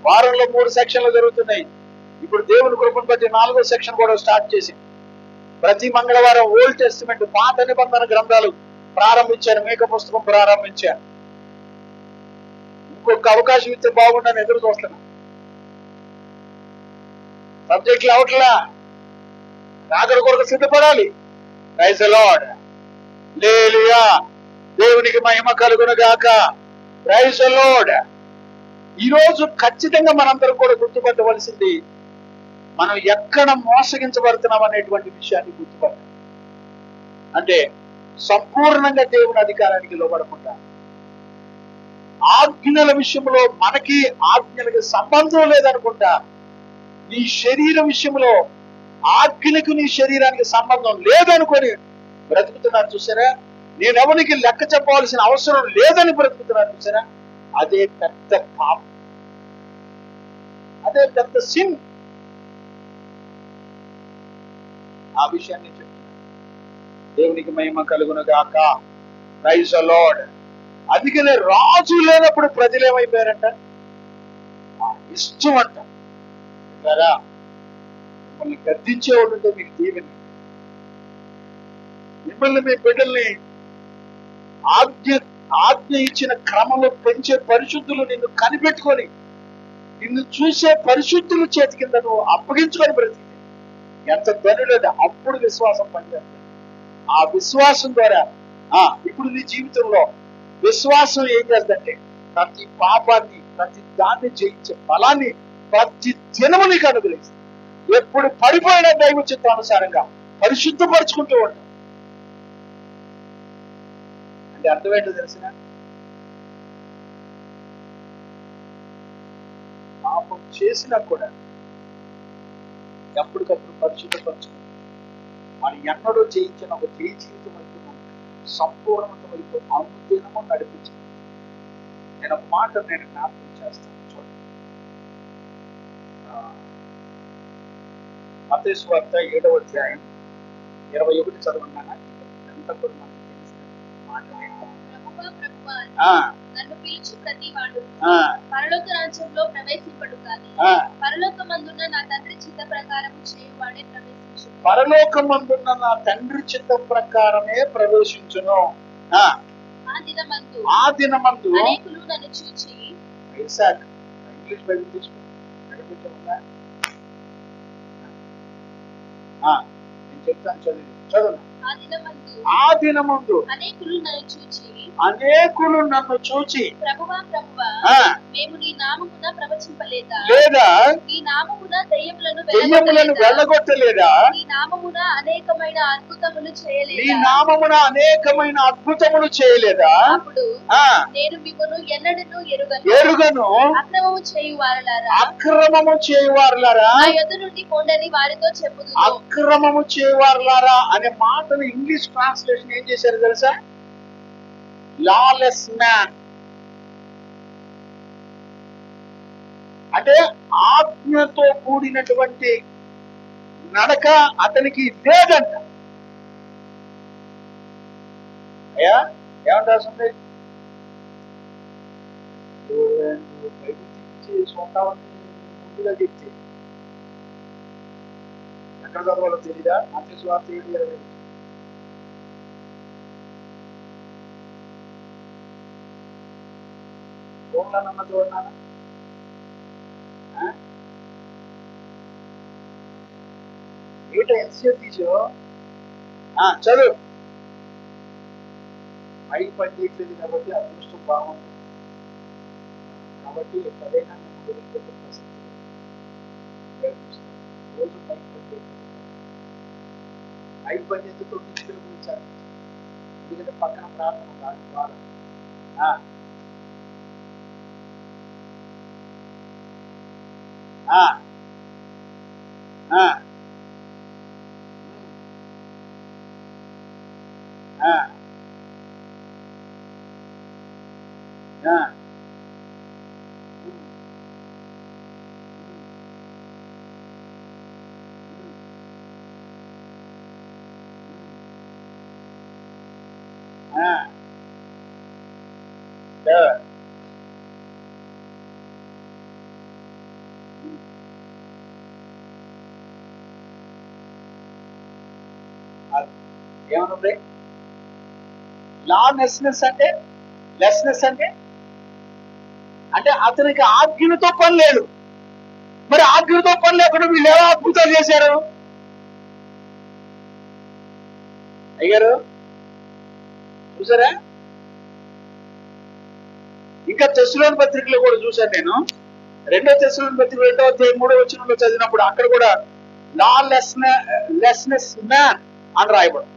వారంలో 3 సెక్షన్లు జరుగుతున్నాయి. ఇప్పుడు దేవుని కృపను బట్టి 4వ సెక్షన్ కూడా స్టార్ట్ చేసి ప్రతి మంగళవారం ఓల్డ్ టెస్టిమెంట్ పాత నిబంధన గ్రంథాలు ప్రారంభించారు. మేక పుస్తకం ప్రారంభించారు. ఇంకొక అవకాశం ఇస్తే బాగుండని ఎదురు చూస్తున్నా. సబ్జెక్టులు అవట్లా, రాకడ కొరకు సిద్ధపడాలి. Praise the lord. హల్లెలూయా. దేవునికి మహిమ కలుగును గాక. Praise the lord. ఈ రోజు ఖచ్చితంగా మనందరం కూడా గుర్తుపట్టవలసింది, మనం ఎక్కడ మోసగించబడుతున్నాం అనేటువంటి విషయాన్ని గుర్తుపట్టాలి. అంటే సంపూర్ణంగా దేవుని అధికారానికి లోబడకుండా, ఆజ్ఞల విషయంలో మనకి ఆజ్ఞలకి సంబంధం లేదనుకుంటా, నీ శరీర విషయంలో ఆజ్ఞలకు నీ శరీరానికి సంబంధం లేదనుకొని బ్రతుకుతున్నారు చూసారా? నేనెవరికి లెక్క చెప్పవలసిన అవసరం లేదని బ్రతుకుతున్నారు చూసారా? అదే పెద్ద పాపం, అదే పెద్ద సిన్. ఆ విషయాన్ని చెప్తున్నాను. దేవునికి మహిమ కలుగును గాక. Praise the Lord. అందుకనే రాజు లేనప్పుడు ప్రజలు ఏమైపోయారంట? ఇష్టం అంట. మిమ్మల్ని గద్దించేవాడు ఉంటే మీకు దీవెన. మిమ్మల్ని మీ బిడ్డల్ని ఆజ్ఞ ఇచ్చిన క్రమంలో పెంచే పరిశుద్ధులు నిన్ను కనిపెట్టుకొని నిన్ను చూసే పరిశుద్ధుల చేతి కింద నువ్వు అప్పగించుకొని బ్రతికి ఎంత ధనుడది అప్పుడు విశ్వాసం పనిచేస్తుంది. ఆ విశ్వాసం ద్వారా ఇప్పుడు నీ జీవితంలో విశ్వాసం ఏం చేస్తుందంటే ప్రతి పాపాన్ని ప్రతి దాన్ని జయించే బలాన్ని ప్రతి దినము నీకు అనుగ్రహిస్తుంది. ఎప్పుడు పడిపోయిన దైవ చిత్తానుసారంగా పరిశుద్ధపరుచుకుంటూ ఉంటాం. అంటే అర్థమేంటో తెలిసిన పాపం చేసినా కూడా ఎప్పటికప్పుడు పరిశుద్ధపరచుకుంటాం. మరి ఎన్నడూ జయించిన ఒక జయ జీవితం అయితే సంపూర్ణత వైపు అనుదినము నడిపించింది. నేను ఒక మాట జ్ఞాపకం చేస్తాను. చూడండి, మత్తయి సువార్త 7వ అధ్యాయం 21 చదవన్నానా? ఎంత కూడా మనకు తెలిసిన మాట. నన్ను పిలిచి ప్రతివాడు పరలోక రాజ్యంలో ప్రవేశింపడు కానీ పరలోకమందున్న నా తండ్రి చిత్త ప్రకారము చేయువాడే ప్రవేశించును. పరలోకమందున్న నా తండ్రి చిత్త ప్రకారమే ప్రవేశించును. ఆ దినమందు అనేకులు నన్ను చూచి ఇంగ్లీష్ బైబిల్ తీసుకుని నేను చెప్తాను, చదువు. ఆ దినమందు అనేకులు నన్ను చూచి ప్రభువా ప్రభువా మేము నీ నామమున ప్రవచింపలేదా? లేదా నీ నామమున దెయ్యములను వెళ్ళగొట్టలేదా? నీ నామమున అనేకమైన అద్భుతములు చేయలేదా? నీ నామమున అనేకమైన అద్భుతములు చేయలేదా? అప్పుడు నేను మిమ్మును ఎన్నడూ ఎరుగను. అక్రమము చేయువారులారా నా యొద్ద నుండి పొండని వారితో చెప్పుదును. అక్రమము చేయువారులారా అనే మాటను ఇంగ్లీష్ ట్రాన్స్లేషన్ ఏం చేశారు తెలుసా? Lawless man. అంటే ఆజ్ఞతో కూడినటువంటి నడక అతనికి లేదంట. అయ్యా ఏమంటారు? బైబిల్ తెచ్చి సొంతాన్ని ముందుగా చెప్తే ఎక్కడ చదవాలో తెలీదా? మత్తయి సువార్త 7:20. ఫోన్లన్న చూడన్నా ఏట ఎంతసేపు తీసో చదువు. పై పని చేయట్లేదు కాబట్టి అదృష్టం బాగుంది కాబట్టి పదేనా వదిలిపెట్టే ప్రసక్తి రోజు పైకి పని చేయట్లేదు. పైకి పని చేస్తే 9 కిలోమీటర్లు ఇచ్చారు. ఎందుకంటే పక్కన ప్రార్థన కాదు ద్వారా ఏమన్నా లాలెస్నెస్ అంటే లెస్నెస్ అంటే అతనికి ఆజ్ఞతో పని లేదు. మరి ఆజ్ఞతో పని లేకుండా వీళ్ళు ఎలా అద్భుతాలు చేశారు? అయ్యారు చూసారా? ఇంకా తెస్సలోని పత్రికలో కూడా చూశాను నేను. 2వ తెస్సలోని పత్రిక 2వ అధ్యాయం 3వ వచనంలో చదివినప్పుడు అక్కడ కూడా లాలెస్నెస్ మ్యాన్ అని రాయబడు.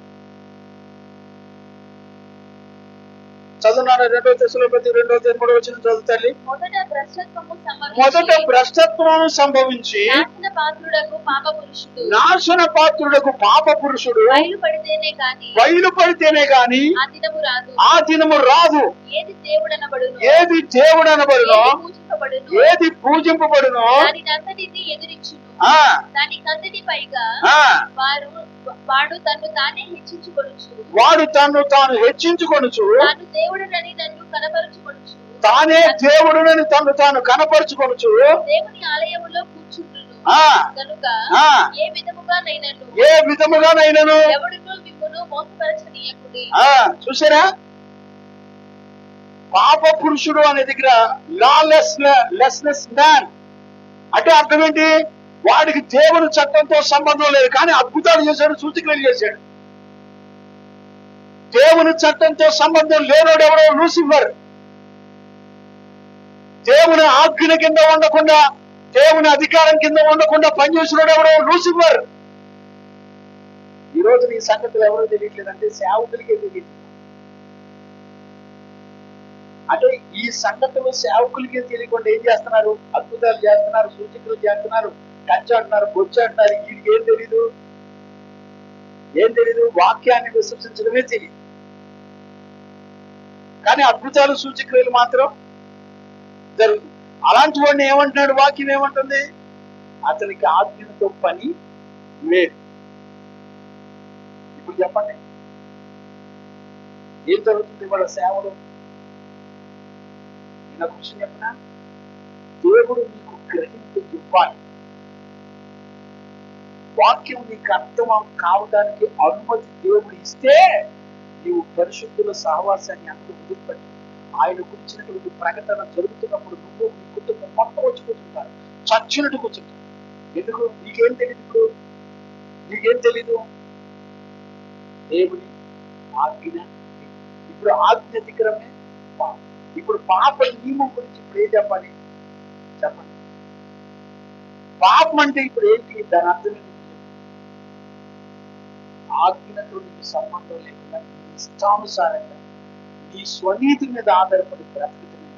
చదువున్నాను. 2వ తెస్సలోని పత్రిక 2వ అధ్యాయం 3వ వచనం చదువుతాలి. మొదట భ్రష్టత్వము సంభవించి నాశన పాత్రుడకు పాప పురుషుడు బయలుపడితేనే గాని ఆ దినము రాదు. ఏది దేవుడనబడునో ఏది పూజింపబడునో వాడు తన్ను తాను హెచ్చించుకొనుచు తానే దేవుడునని తన్ను తాను కనపరుచుకొనుచు దేవుని ఆలయములో కూర్చుండును. కనుక ఏ విధముగానైనను ఎవడును మిమ్మును మోసపరచనీయకుడి. చూసారా, పాప పురుషుడు అనే దగ్గర లాలెస్నెస్ మ్యాన్ అంటే అర్థం ఏంటి? వాడికి దేవుని చట్టంతో సంబంధం లేదు, కానీ అద్భుతాలు చేశాడు, సూచక్రియలు చేశాడు. దేవుని చట్టంతో సంబంధం లేనోడు ఎవరో లూసిఫర్. దేవుని ఆజ్ఞ కింద ఉండకుండా, దేవుని అధికారం కింద ఉండకుండా పనిచేసినోడు ఎవరో లూసిఫర్. ఈ రోజు ఈ సంగతులు ఎవరో తెలియట్లేదంటే సేవకులకే తెలియదు. అంటే ఈ సంగతులు సేవకులకే తెలియకుండా ఏం చేస్తున్నారు? అద్భుతాలు చేస్తున్నారు, సూచకులు చేస్తున్నారు, కంచె అంటున్నారు, బొచ్చు అంటున్నారు. వీడికి ఏం తెలీదు? వాక్యాన్ని విశ్వసించడమే తెలియదు. కానీ అద్భుతాలు సూచక్రియలు మాత్రం జరుగుతుంది. అలాంటి వాడిని ఏమంటున్నాడు? వాక్యం ఏమంటుంది? అతనికి ఆజ్ఞతో పని లేదు. ఇప్పుడు చెప్పండి, ఏం జరుగుతుంది వాళ్ళ సేవలు? నేను ఒక విషయం చెప్పినా, దేవుడు నీకు గ్రహింపు ఇవ్వాలి. వాక్యం నీకు అర్థం కావడానికి అనుమతి దేవుడు ఇస్తే నీవు పరిశుద్ధుల సహవాసాన్ని అందరూ వదిలిపెట్టి ఆయన గురించినటువంటి ప్రకటన జరుగుతున్నప్పుడు నువ్వు నీ కుటుంబం మొత్తం వచ్చి కూర్చుంటారు, చచ్చినట్టు కూర్చుంటారు. ఎందుకు? నీకేం తెలియదు. నీకేం తెలీదు? దేవుని ఆజ్ఞ. ఇప్పుడు ఆజ్ఞ అతిక్రమే పాపం. ఇప్పుడు పాప నియమం గురించి ఇప్పుడు ఏం చెప్పాలి? చెప్పండి. పాపం అంటే ఇప్పుడు ఏంటి? దాని అర్థం ఏంటి? ఆజ్ఞతో నీకు సంబంధం లేకుండా నీ ఇష్టానుసారంగా నీ స్వనీతి మీద ఆధారపడి బ్రతుకుతుంది.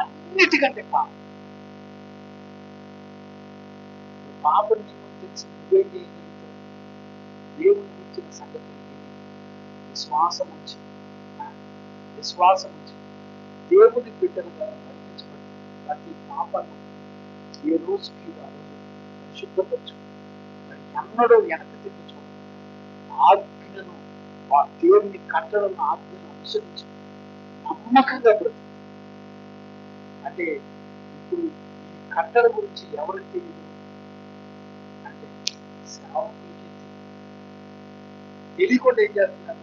అన్నిటికంటే పాపం. పాపం నీకు తెలిసి నువ్వేం చేయగలుగుతావు? దేవుని గురించిన సంగతులు విశ్వాసం ఉంచి దేవుని బిడ్డలుగా నడిపించబడి ప్రతి పాపను ఏ రోజుకి ఆ రోజు పరిశుద్ధపరచు. మరి ఎన్నడూ వెనక్కి తిప్పించుకో. ఆజ్ఞను, దేవుని కట్టడలను ఆజ్ఞను అనుసరించి నమ్మకంగా బ్రతుకు. అంటే ఇప్పుడు ఈ కట్టడ గురించి ఎవరికి తెలియదు అంటే సేవకులకి తెలియకుండా ఏం చేస్తున్నారు?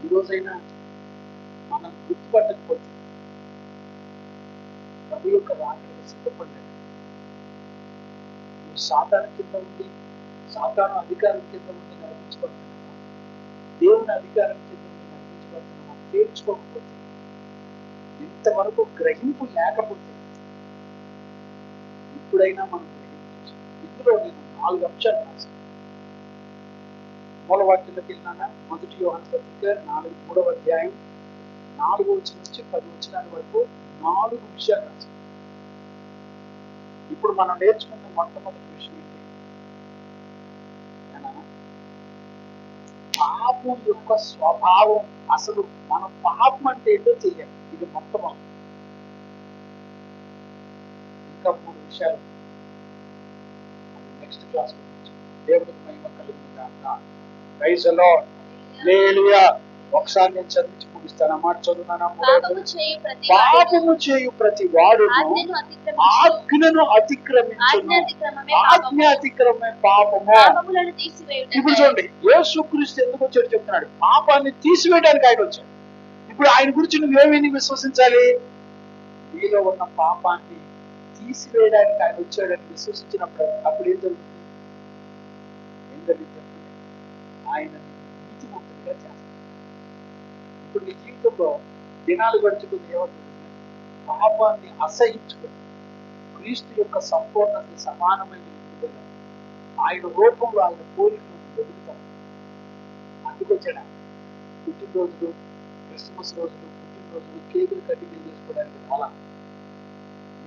ఈ రోజైనా మనం గుర్తుపట్టకపోతే ప్రభు యొక్క రాకడికి సిద్ధపడలేదు. నువ్వు సాతాను కింద ఉండి, సాతాను అధికారం కింద ఉండి నడిపించబడుతున్నావా, దేవుని అధికారం కింద ఉండి నడిపించబడుతున్నావా తేల్చుకోకపోతే, ఇంతవరకు గ్రహింపు లేకపోతే ఇప్పుడైనా మనం గ్రహించవచ్చు. ఇందులో నేను 4 అంశాలు రాశాను. మూలవాక్యంలోకి వెళ్ళినా మొదటి యోహాను పత్రిక 3వ అధ్యాయం 4వ వచనం నుంచి 10వ వచనాల వరకు 4 విషయాలు రాశాను. ఇప్పుడు మనం నేర్చుకున్న మొట్టమొదటి విషయం ఏంటి? పాపం యొక్క స్వభావం. అసలు మనం పాపం అంటే ఏంటో తెలియాలి. ఇది మొట్టమొదటి. ఇంకా 3 విషయాలు నెక్స్ట్ క్లాస్ గురించి. దేవుడికి మహిమ కలుగును గాక. Praise the lord. హల్లెలూయా. ఒకసారి నేను చదివించి ముగిస్తాను. మాట చదువుతాను. పాపము చేయు ప్రతి వాడు ఆజ్ఞను అతిక్రమించును. ఆజ్ఞ అతిక్రమే పాపము. ఇప్పుడు చూడండి, యేసుక్రీస్తు ఎందుకు వచ్చాడు చెప్తున్నాడు. పాపాన్ని తీసివేయడానికి ఆయన వచ్చాడు. ఇప్పుడు ఆయన గురించి నువ్వేమీ విశ్వసించాలి? నీలో ఉన్న పాపాన్ని తీసివేయడానికి ఆయన వచ్చాడని విశ్వసించినప్పుడు అప్పుడు ఏం జరుగుతుంది? ఆయన నీతిమంతుడిగా చేస్తాడు. ఇప్పుడు నీ జీవితంలో దినాలు గడుచుకుని ఏమవుతుంది? పాపాన్ని అసహించుకొని క్రీస్తు యొక్క సంపూర్ణత సమానమైన విడుదల ఆయన రూపంలో ఆయన పోలికలు వెతుకుతాడు. అందుకొచ్చాడు. పుట్టినరోజులు, క్రిస్మస్ రోజులు, పుట్టినరోజులు కేకులు కట్టి చేసుకోవడానికి రాలా.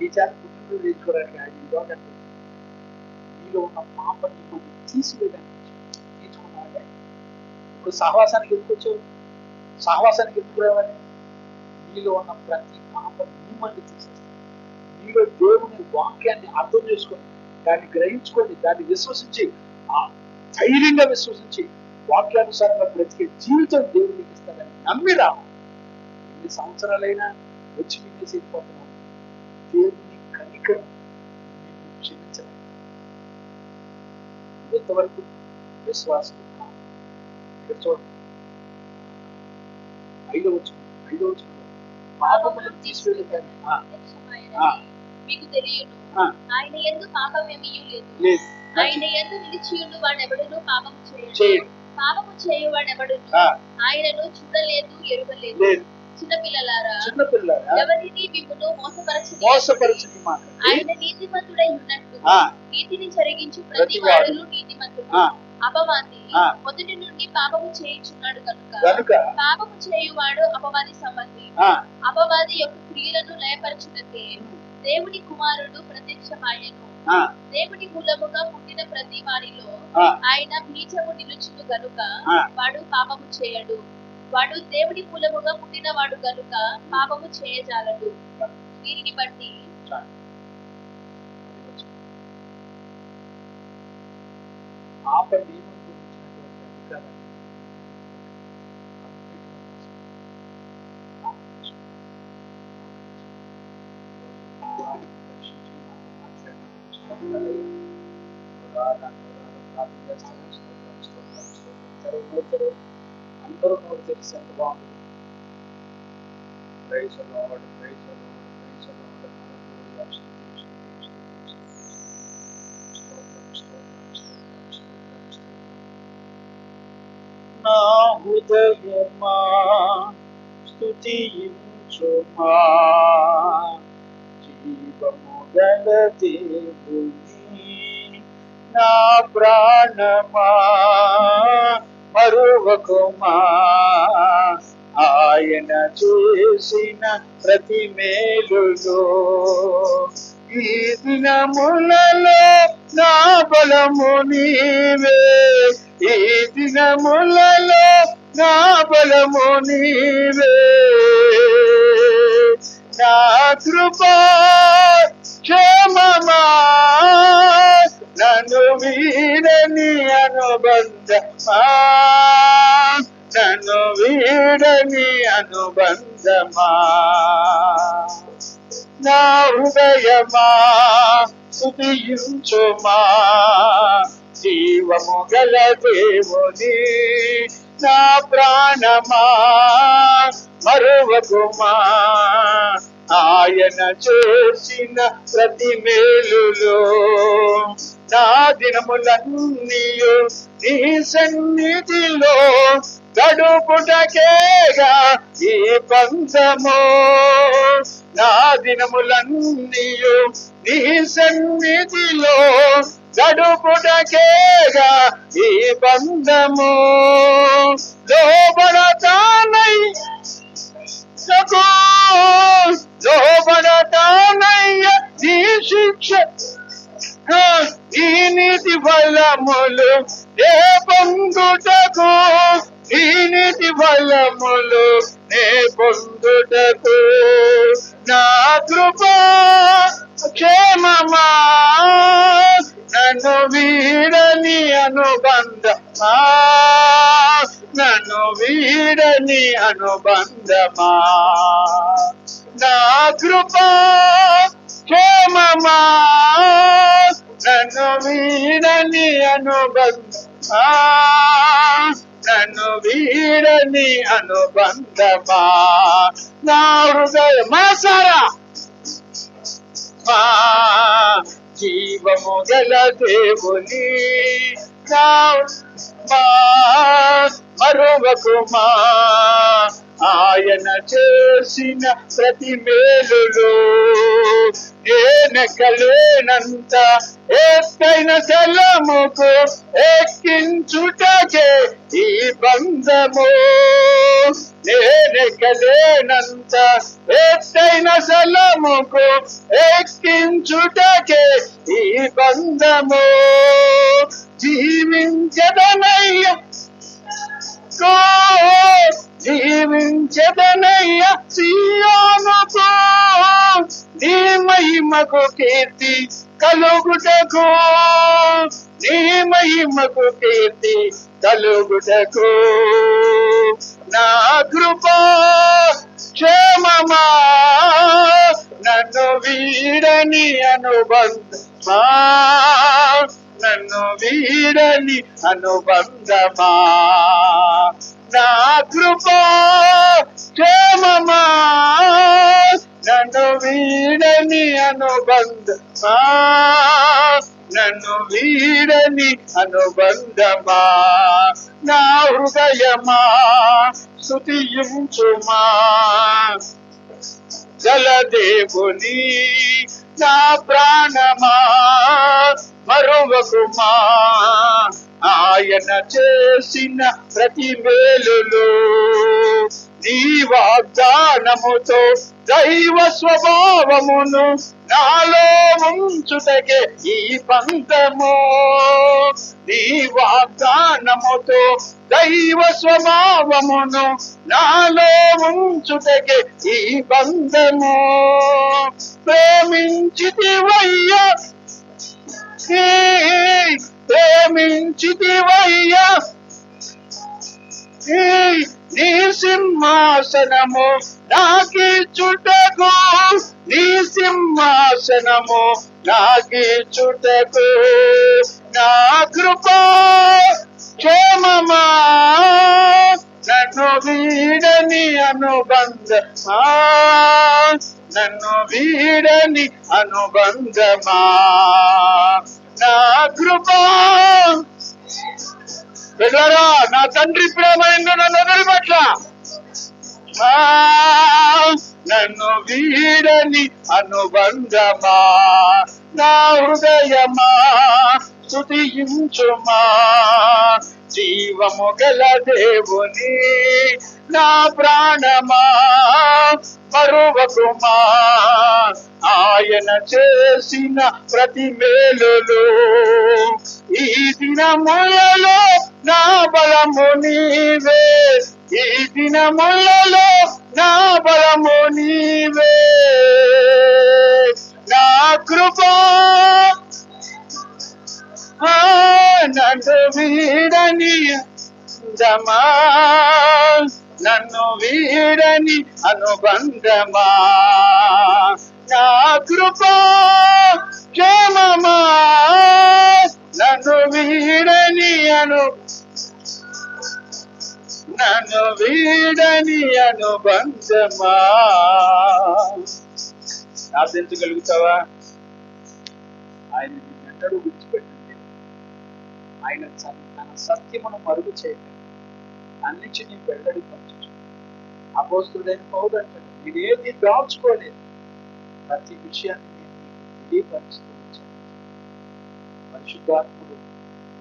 ఈ చేత పుట్టినరోజు చేసుకోవడానికి ఆయన యోగా నీలో ఉన్న పాపని మనం తీసివేయడానికి తీర్చుకున్నాడే. ఇప్పుడు సహవాసానికి ఎందుకు వచ్చావు? సహవాసానికి ఎందుకు రావాలి? నీలో ఉన్న ప్రతి పాప నియమాన్ని తీసేస్తాను. నీలో దేవుని వాక్యాన్ని అర్థం చేసుకొని, దాన్ని గ్రహించుకొని, దాన్ని విశ్వసించి, ధైర్యంగా విశ్వసించి వాక్యానుసారంగా బ్రతికే జీవితం దేవుడు నీకు ఇస్తాడని నమ్మిరా. ఎన్ని సంవత్సరాలైనా వచ్చి వినేసి వెళ్ళిపోతున్నాను. దేవుని కనికరం నిన్ను క్షమించలేదు. ఎంతవరకు విశ్వాసం. ఇక్కడ చూడండి 5వ వచనం పాపములను తీసుకెళ్ళి మీకు తెలియను ఆయన యందు పాపమేమీ లేదు. ఆయన యందు నిలిచియుండు వాడెవడును పాపము చేయడు. పాపము చేయువాడెవడును ఆయనను చూడలేదు, ఎరుగలేదు. చిన్నపిల్లలారా ఎవరిని మిమ్మును మోసపరచని ఆయన నీతిమంతుడై ఉన్నట్టు నీతిని జరిగించు ప్రతి వాడును నీతిమంతుడు. అపవాది మొదటి నుండి పాపము చేయుచున్నాడు కనుక పాపము చేయువాడు అపవాది సంబంధి. అపవాది యొక్క క్రియలను లయపరచుటకే దేవుని కుమారుడు ప్రత్యక్షమాయెను. దేవుని మూలముగా పుట్టిన ప్రతి వారిలో ఆయన బీజము నిలుచును గనుక వాడు పాపము చేయడు. వాడు దేవుని మూలముగా పుట్టిన వాడు గనుక పాపము చేయజాలడు. దీనిని బట్టి పాప నియమం గురించినటువంటి అధికారాన్ని అందరూ నోరు తెలిసి ఎంత బాగుంటుంది. Praise lord, praise lord, praise lord, hallelujah, స్తుతి, స్తుతి, స్తుతి, స్తోత్రం, స్తోత్రం, స్తోత్రం, స్తోత్రం, స్తోత్రం. నా హృదయమా స్తుతించుమా, జీవము గల దేవుని నా ప్రాణమా మరువకుమా, ఆయన చేసిన ప్రతి మేలులో ఈ దినములలో నా బలము నీవే. ఈ దినములలో నా బలము నీవే. నా కృపా క్షేమమా నన్ను వీడని అనుబంధమా, నన్ను వీడని అనుబంధమా. నా హృదయమా స్తుతించుమా, జీవము గల దేవుని నా ప్రాణమా మరువకుమా, ఆయన చేసిన ప్రతి మేలులో నా దినములన్నీయు నీ సన్నిధిలో గడుపుటకేగా ఈ బంధము. నా దినములన్నీయు నీ సన్నిధిలో గడుపుటకేగా ఈ బంధము. లోబడతానై లోబడతానయ్య నీ శిక్ష, ఈ నీతి ఫలములు నే పొందుటకు, ఈ నీతి ఫలములు నే పొందుటకు. నా కృపా క్షేమమా నన్ను వీడని అనుబంధమా, నన్ను వీడని అనుబంధమా. నా కృపా క్షేమమా నన్ను వీడని అనుబంధమా, నన్ను వీడని అనుబంధమా. నా హృదయమా సారా జీవము గల దేవుని నా మరువకుమా, ఆయన చేసిన ప్రతి మేలులో నేనెక్కలేనంత ఎత్తైన స్థలముకు ఎక్కించుటకే ఈ బంధము. నేనెక్కలేనంత ఎత్తైన స్థలముకు ఎక్కించుటకే ఈ బంధము. జీవించదనయ్య జీవించదనయ్య సియోనుకు, నీ మహిమకు కీర్తి కలుగుటకు, నీ మహిమకు కీర్తి కలుగుటకు. నా కృపా క్షేమమా నన్ను వీడని అనుబంధమా, నన్ను వీడని అనుబంధమా, నా కృపా క్షేమమా, నన్ను వీడని అనుబంధమా, నన్ను వీడని అనుబంధమా, నా హృదయమా స్తుతించుమా, జలదేవుని నా ప్రాణమా మరువకుమా, ఆయన చేసిన ప్రతి మేలులో నీ వాగ్దానముతో దైవ స్వభావమును నాలో ఉంచుటకే ఈ పంతము, నీ వాగ్దానముతో దైవ స్వభావమును నాలో ఉంచుటకే ఈ బంధము, ప్రేమించితివయ్యా ప్రేమించితివయ్యా నీ సింహాసనము నాకిచ్చుటకు, నీ సింహాసనము నాకిచ్చుటకు, నా కృపా క్షేమమా, నన్ను వీడని అనుబంధమా, నన్ను వీడని అనుబంధమా, నా కృపా. బిడ్డలారా, నా తండ్రి ప్రేమ నన్ను వదిలిపెట్ల, నన్ను వీడని అనుబంధమా, నా హృదయమా స్తుతించుమా, జీవము గల దేవుని నా ప్రాణమా మరువకుమా, ఆయన చేసిన ప్రతి మేలులో ఈ దినములలో నా బలము నీవే, ఈ దినములలో నా బలము నీవే, నా కృపా నన్ను వీడని అనుబంధమా, నన్ను వీడని అనుబంధమా, నా కృపా క్షేమమా, నన్ను వీడని నన్ను వీడని అనుబంధమా. ప్రార్థించగలుగుతావా? ఆయన నిన్నెన్నడూ విడిచిపెట్టింది, ఆయన తన సత్యమును మరుగు చేయలేదు, అన్నించి నీ వెల్లడి పంచు. అపోస్తుడైన పౌలు అంటాడు, నేనేది దాచుకోలేదు, ప్రతి విషయాన్ని నేను నీకు తెలియపరుస్తూ వచ్చాను. పరిశుద్ధాత్ముడు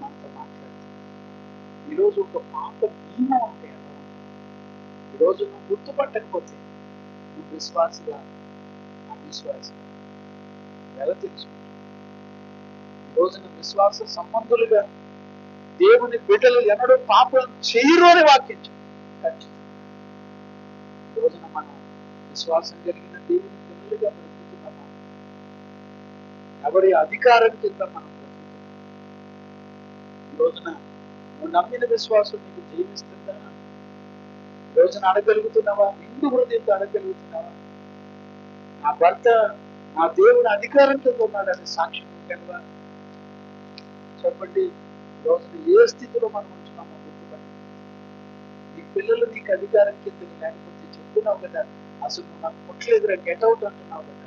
మనతో మాట్లాడుతున్నాడు. ఈరోజు ఒక పాత నియమం అంటే ఎలా ఉంటుంది? ఈరోజు నువ్వు గుర్తుపట్టకపోతే నువ్వు విశ్వాసిగా అవిశ్వాసిగా ఎలా తెలుసుకుంటావు? ఈరోజున విశ్వాస సంబంధులుగా దేవుని బిడ్డలు ఎన్నడూ పాపం చేయరు అని వాక్యం ఖచ్చితంగా. ఈ రోజున మనం విశ్వాసం కలిగిన దేవుని పిల్లలుగా బ్రతుకుతున్నామా? ఎవరి అధికారం కింద మనం బ్రతుకుతున్నాం? ఈ రోజున నువ్వు నమ్మిన విశ్వాసం నీకు జీవిస్తుందా? ఈ రోజున అడగలుగుతున్నావా? నిండు హృదయంతో అడగలుగుతున్నావా? నా భర్త నా దేవుని అధికారం కింద ఉన్నాడని సాక్ష్యం కలిగా చెప్పండి. రోజున ఏ స్థితిలో మనం ఉంటున్నామో గుర్తుపట్టి, నీ పిల్లలు నీకు అధికారం కింద లేకపోతే చెప్తున్నావు కదా, అసలు నువ్వు నాకు పుట్టలేదురా, గెట్ అవుట్ అంటున్నావు కదా.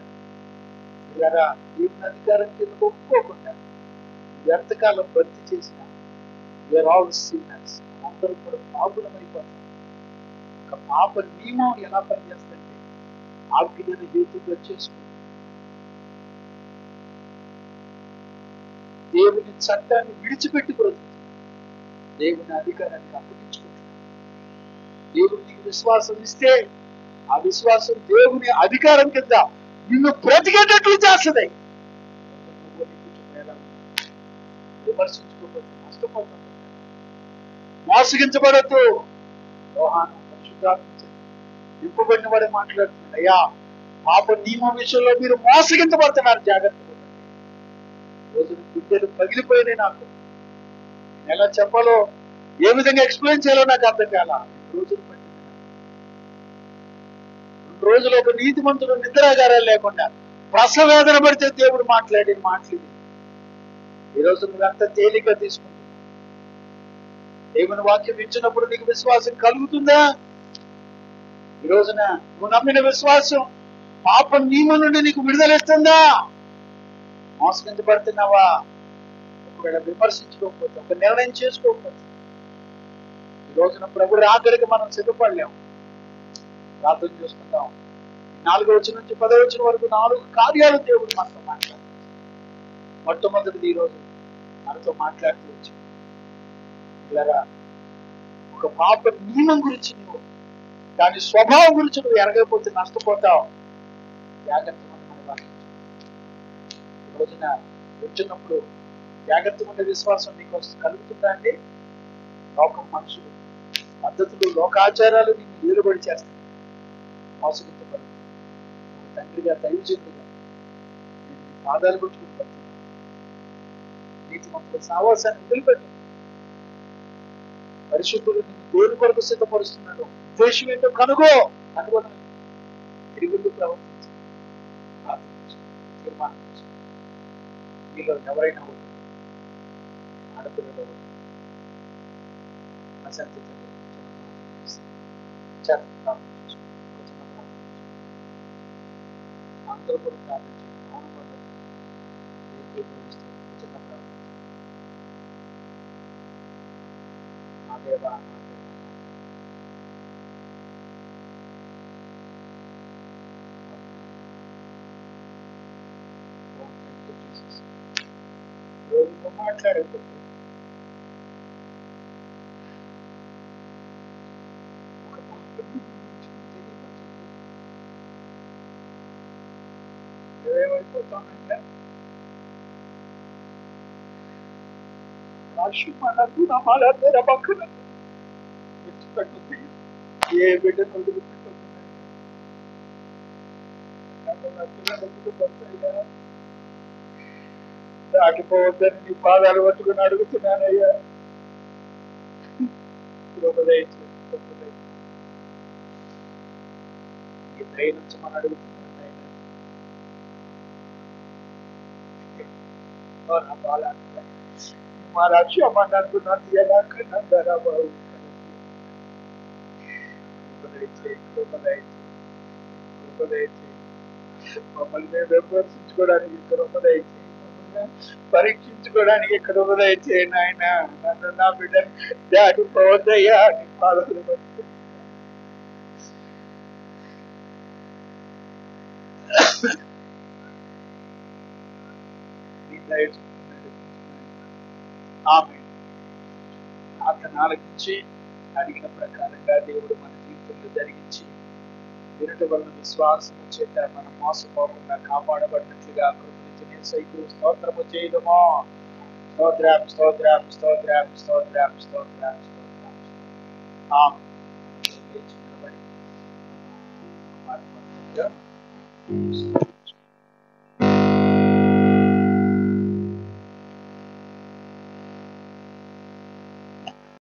ఇలాగా దేవుని అధికారం కింద ఒప్పుకోకుండా వ్యర్థకాలం భర్తీ చేసిన వీఆర్ ఆల్ సిన్నర్స్, అందరూ కూడా పాపులమైపోతాం. ఒక పాప నియమం ఎలా పనిచేస్తుంటే ఆజ్ఞను హేతుగా చేసుకుంటాం, దేవుని చట్టాన్ని విడిచిపెట్టి బ్రతుకుతున్నాం, దేవుని అధికారాన్ని అప్పగించుకుంటున్నాం. దేవుడు నీకు విశ్వాసం ఇస్తే ఆ విశ్వాసం దేవుని అధికారం కింద నిన్ను బ్రతికేటట్లు చేస్తుంది. విమర్శించుకోకపోతే నష్టపోతాం. మోసగించబడద్దు. యోహాను పరిశుద్ధాత్మ నింపబడిన వాడే మాట్లాడుతున్నాడు, అయ్యా పాప నియమం విషయంలో మీరు మోసగించబడుతున్నారు, జాగ్రత్త. రోజున గుడ్డలు పగిలిపోయినాయి. నాకు ఎలా చెప్పాలో, ఏ విధంగా ఎక్స్ప్లెయిన్ చేయాలో నాకు అర్థం కాల. 2 రోజులు పట్టింది. 2 రోజులు ఒక నీతిమంతుడు నిద్రాగారాలు లేకుండా ప్రసవేదన పడితే దేవుడు మాట్లాడిన మాటలు ఈరోజు నువ్వెంత తేలిక తీసుకుంటున్నావు? దేవుని వాక్యం ఇచ్చినప్పుడు నీకు విశ్వాసం కలుగుతుందా? ఈ రోజున నువ్వు నమ్మిన విశ్వాసం పాపం నియమం నుండి నీకు విడుదలిస్తుందా? మోసగించబడుతున్నావా? ఒకవేళ విమర్శించుకోకపోతే, ఒక నిర్ణయం చేసుకోకపోతే, ఈ రోజున ప్రభు రాకడికి మనం సిద్ధపడలేము. ప్రార్థన చేసుకుందాం. 4వ వచనం నుంచి 10వ వచనం వరకు 4 కార్యాలు దేవుడు మనతో మాట్లాడు. మొట్టమొదటిది ఈరోజు మనతో మాట్లాడుతూ వచ్చి ఇలాగా ఒక పాప నియమం గురించి నువ్వు దాని స్వభావం గురించి నువ్వు ఎరగకపోతే నష్టపోతావు. జాగ్రత్తగా మన వాక్యం ఈ రోజున వచ్చినప్పుడు జాగ్రత్తగా ఉండే విశ్వాసం నీకు కలుగుతుందా అండి? లోకం మనుషులు పద్ధతులు లోకాచారాలు నిన్ను వేలుబడి చేస్తాయి. మోసగించబడు తండ్రిగా దైవజనుడిగా నేను నీ పాదాలు కొట్టుకుని పడుతున్నాను. నీతి మంత్రుల సావాసాన్ని వదిలిపెట్టు. పరిశుద్ధుడు నిన్ను దేవుని కొరకు సిద్ధపరుస్తున్నాడు. ఉద్దేశం ఏంటో కనుగొన తిరుగుళ్ళు ప్రవర్తించి తీర్మానం చేసుకో. మీలో ఎవరైనా ఆడపిల్లలు అశాంతి అందరూ కూడా ప్రార్థించండి. మౌనం పడదు. చిన్న ప్రార్థన. నా దేవా, రోజు మాట్లాడకపోతే ఒక ఏమైపోతానంటే రాష్ట్రం మనకు నమ్మాలందరూ పక్కన విడిచిపెట్టుంది. ఏ బిడ్డను వదిలిపెట్టుతున్నాయి? దాటిపోవద్దని నీ పాదాలు పట్టుకుని అడుగుతున్నానయ్యా. నీ దయ నుంచి మనం అడుగుతున్నాను ఆయన. నా బాల మా రాష్ట్రం అనుకున్నాను ఎలా కన్నా బాబు మమ్మల్ని మేము విమర్శించుకోవడానికి కృపదయచేయి. పరీక్షించుకోవడానికి కృపదయచేయండి ఆయన. నన్ను నా బిడ్డని దాటిపోవద్దయ్యా. నీ పాదాలు ఆమె ప్రార్థన ఆలకించి అడిగిన ప్రకారంగా దేవుడు మన జీవితంలో జరిగించి వినట వలన విశ్వాసము చేత మనం మోసపోకుండా కాపాడబడినట్లుగా కృపనిచ్చిన సైకిల్ స్తోత్రము చేయడమో. స్తోత్రం స్తోత్రం స్తోత్రం స్తోత్రం స్తోత్రం స్తోత్రం. ఆమె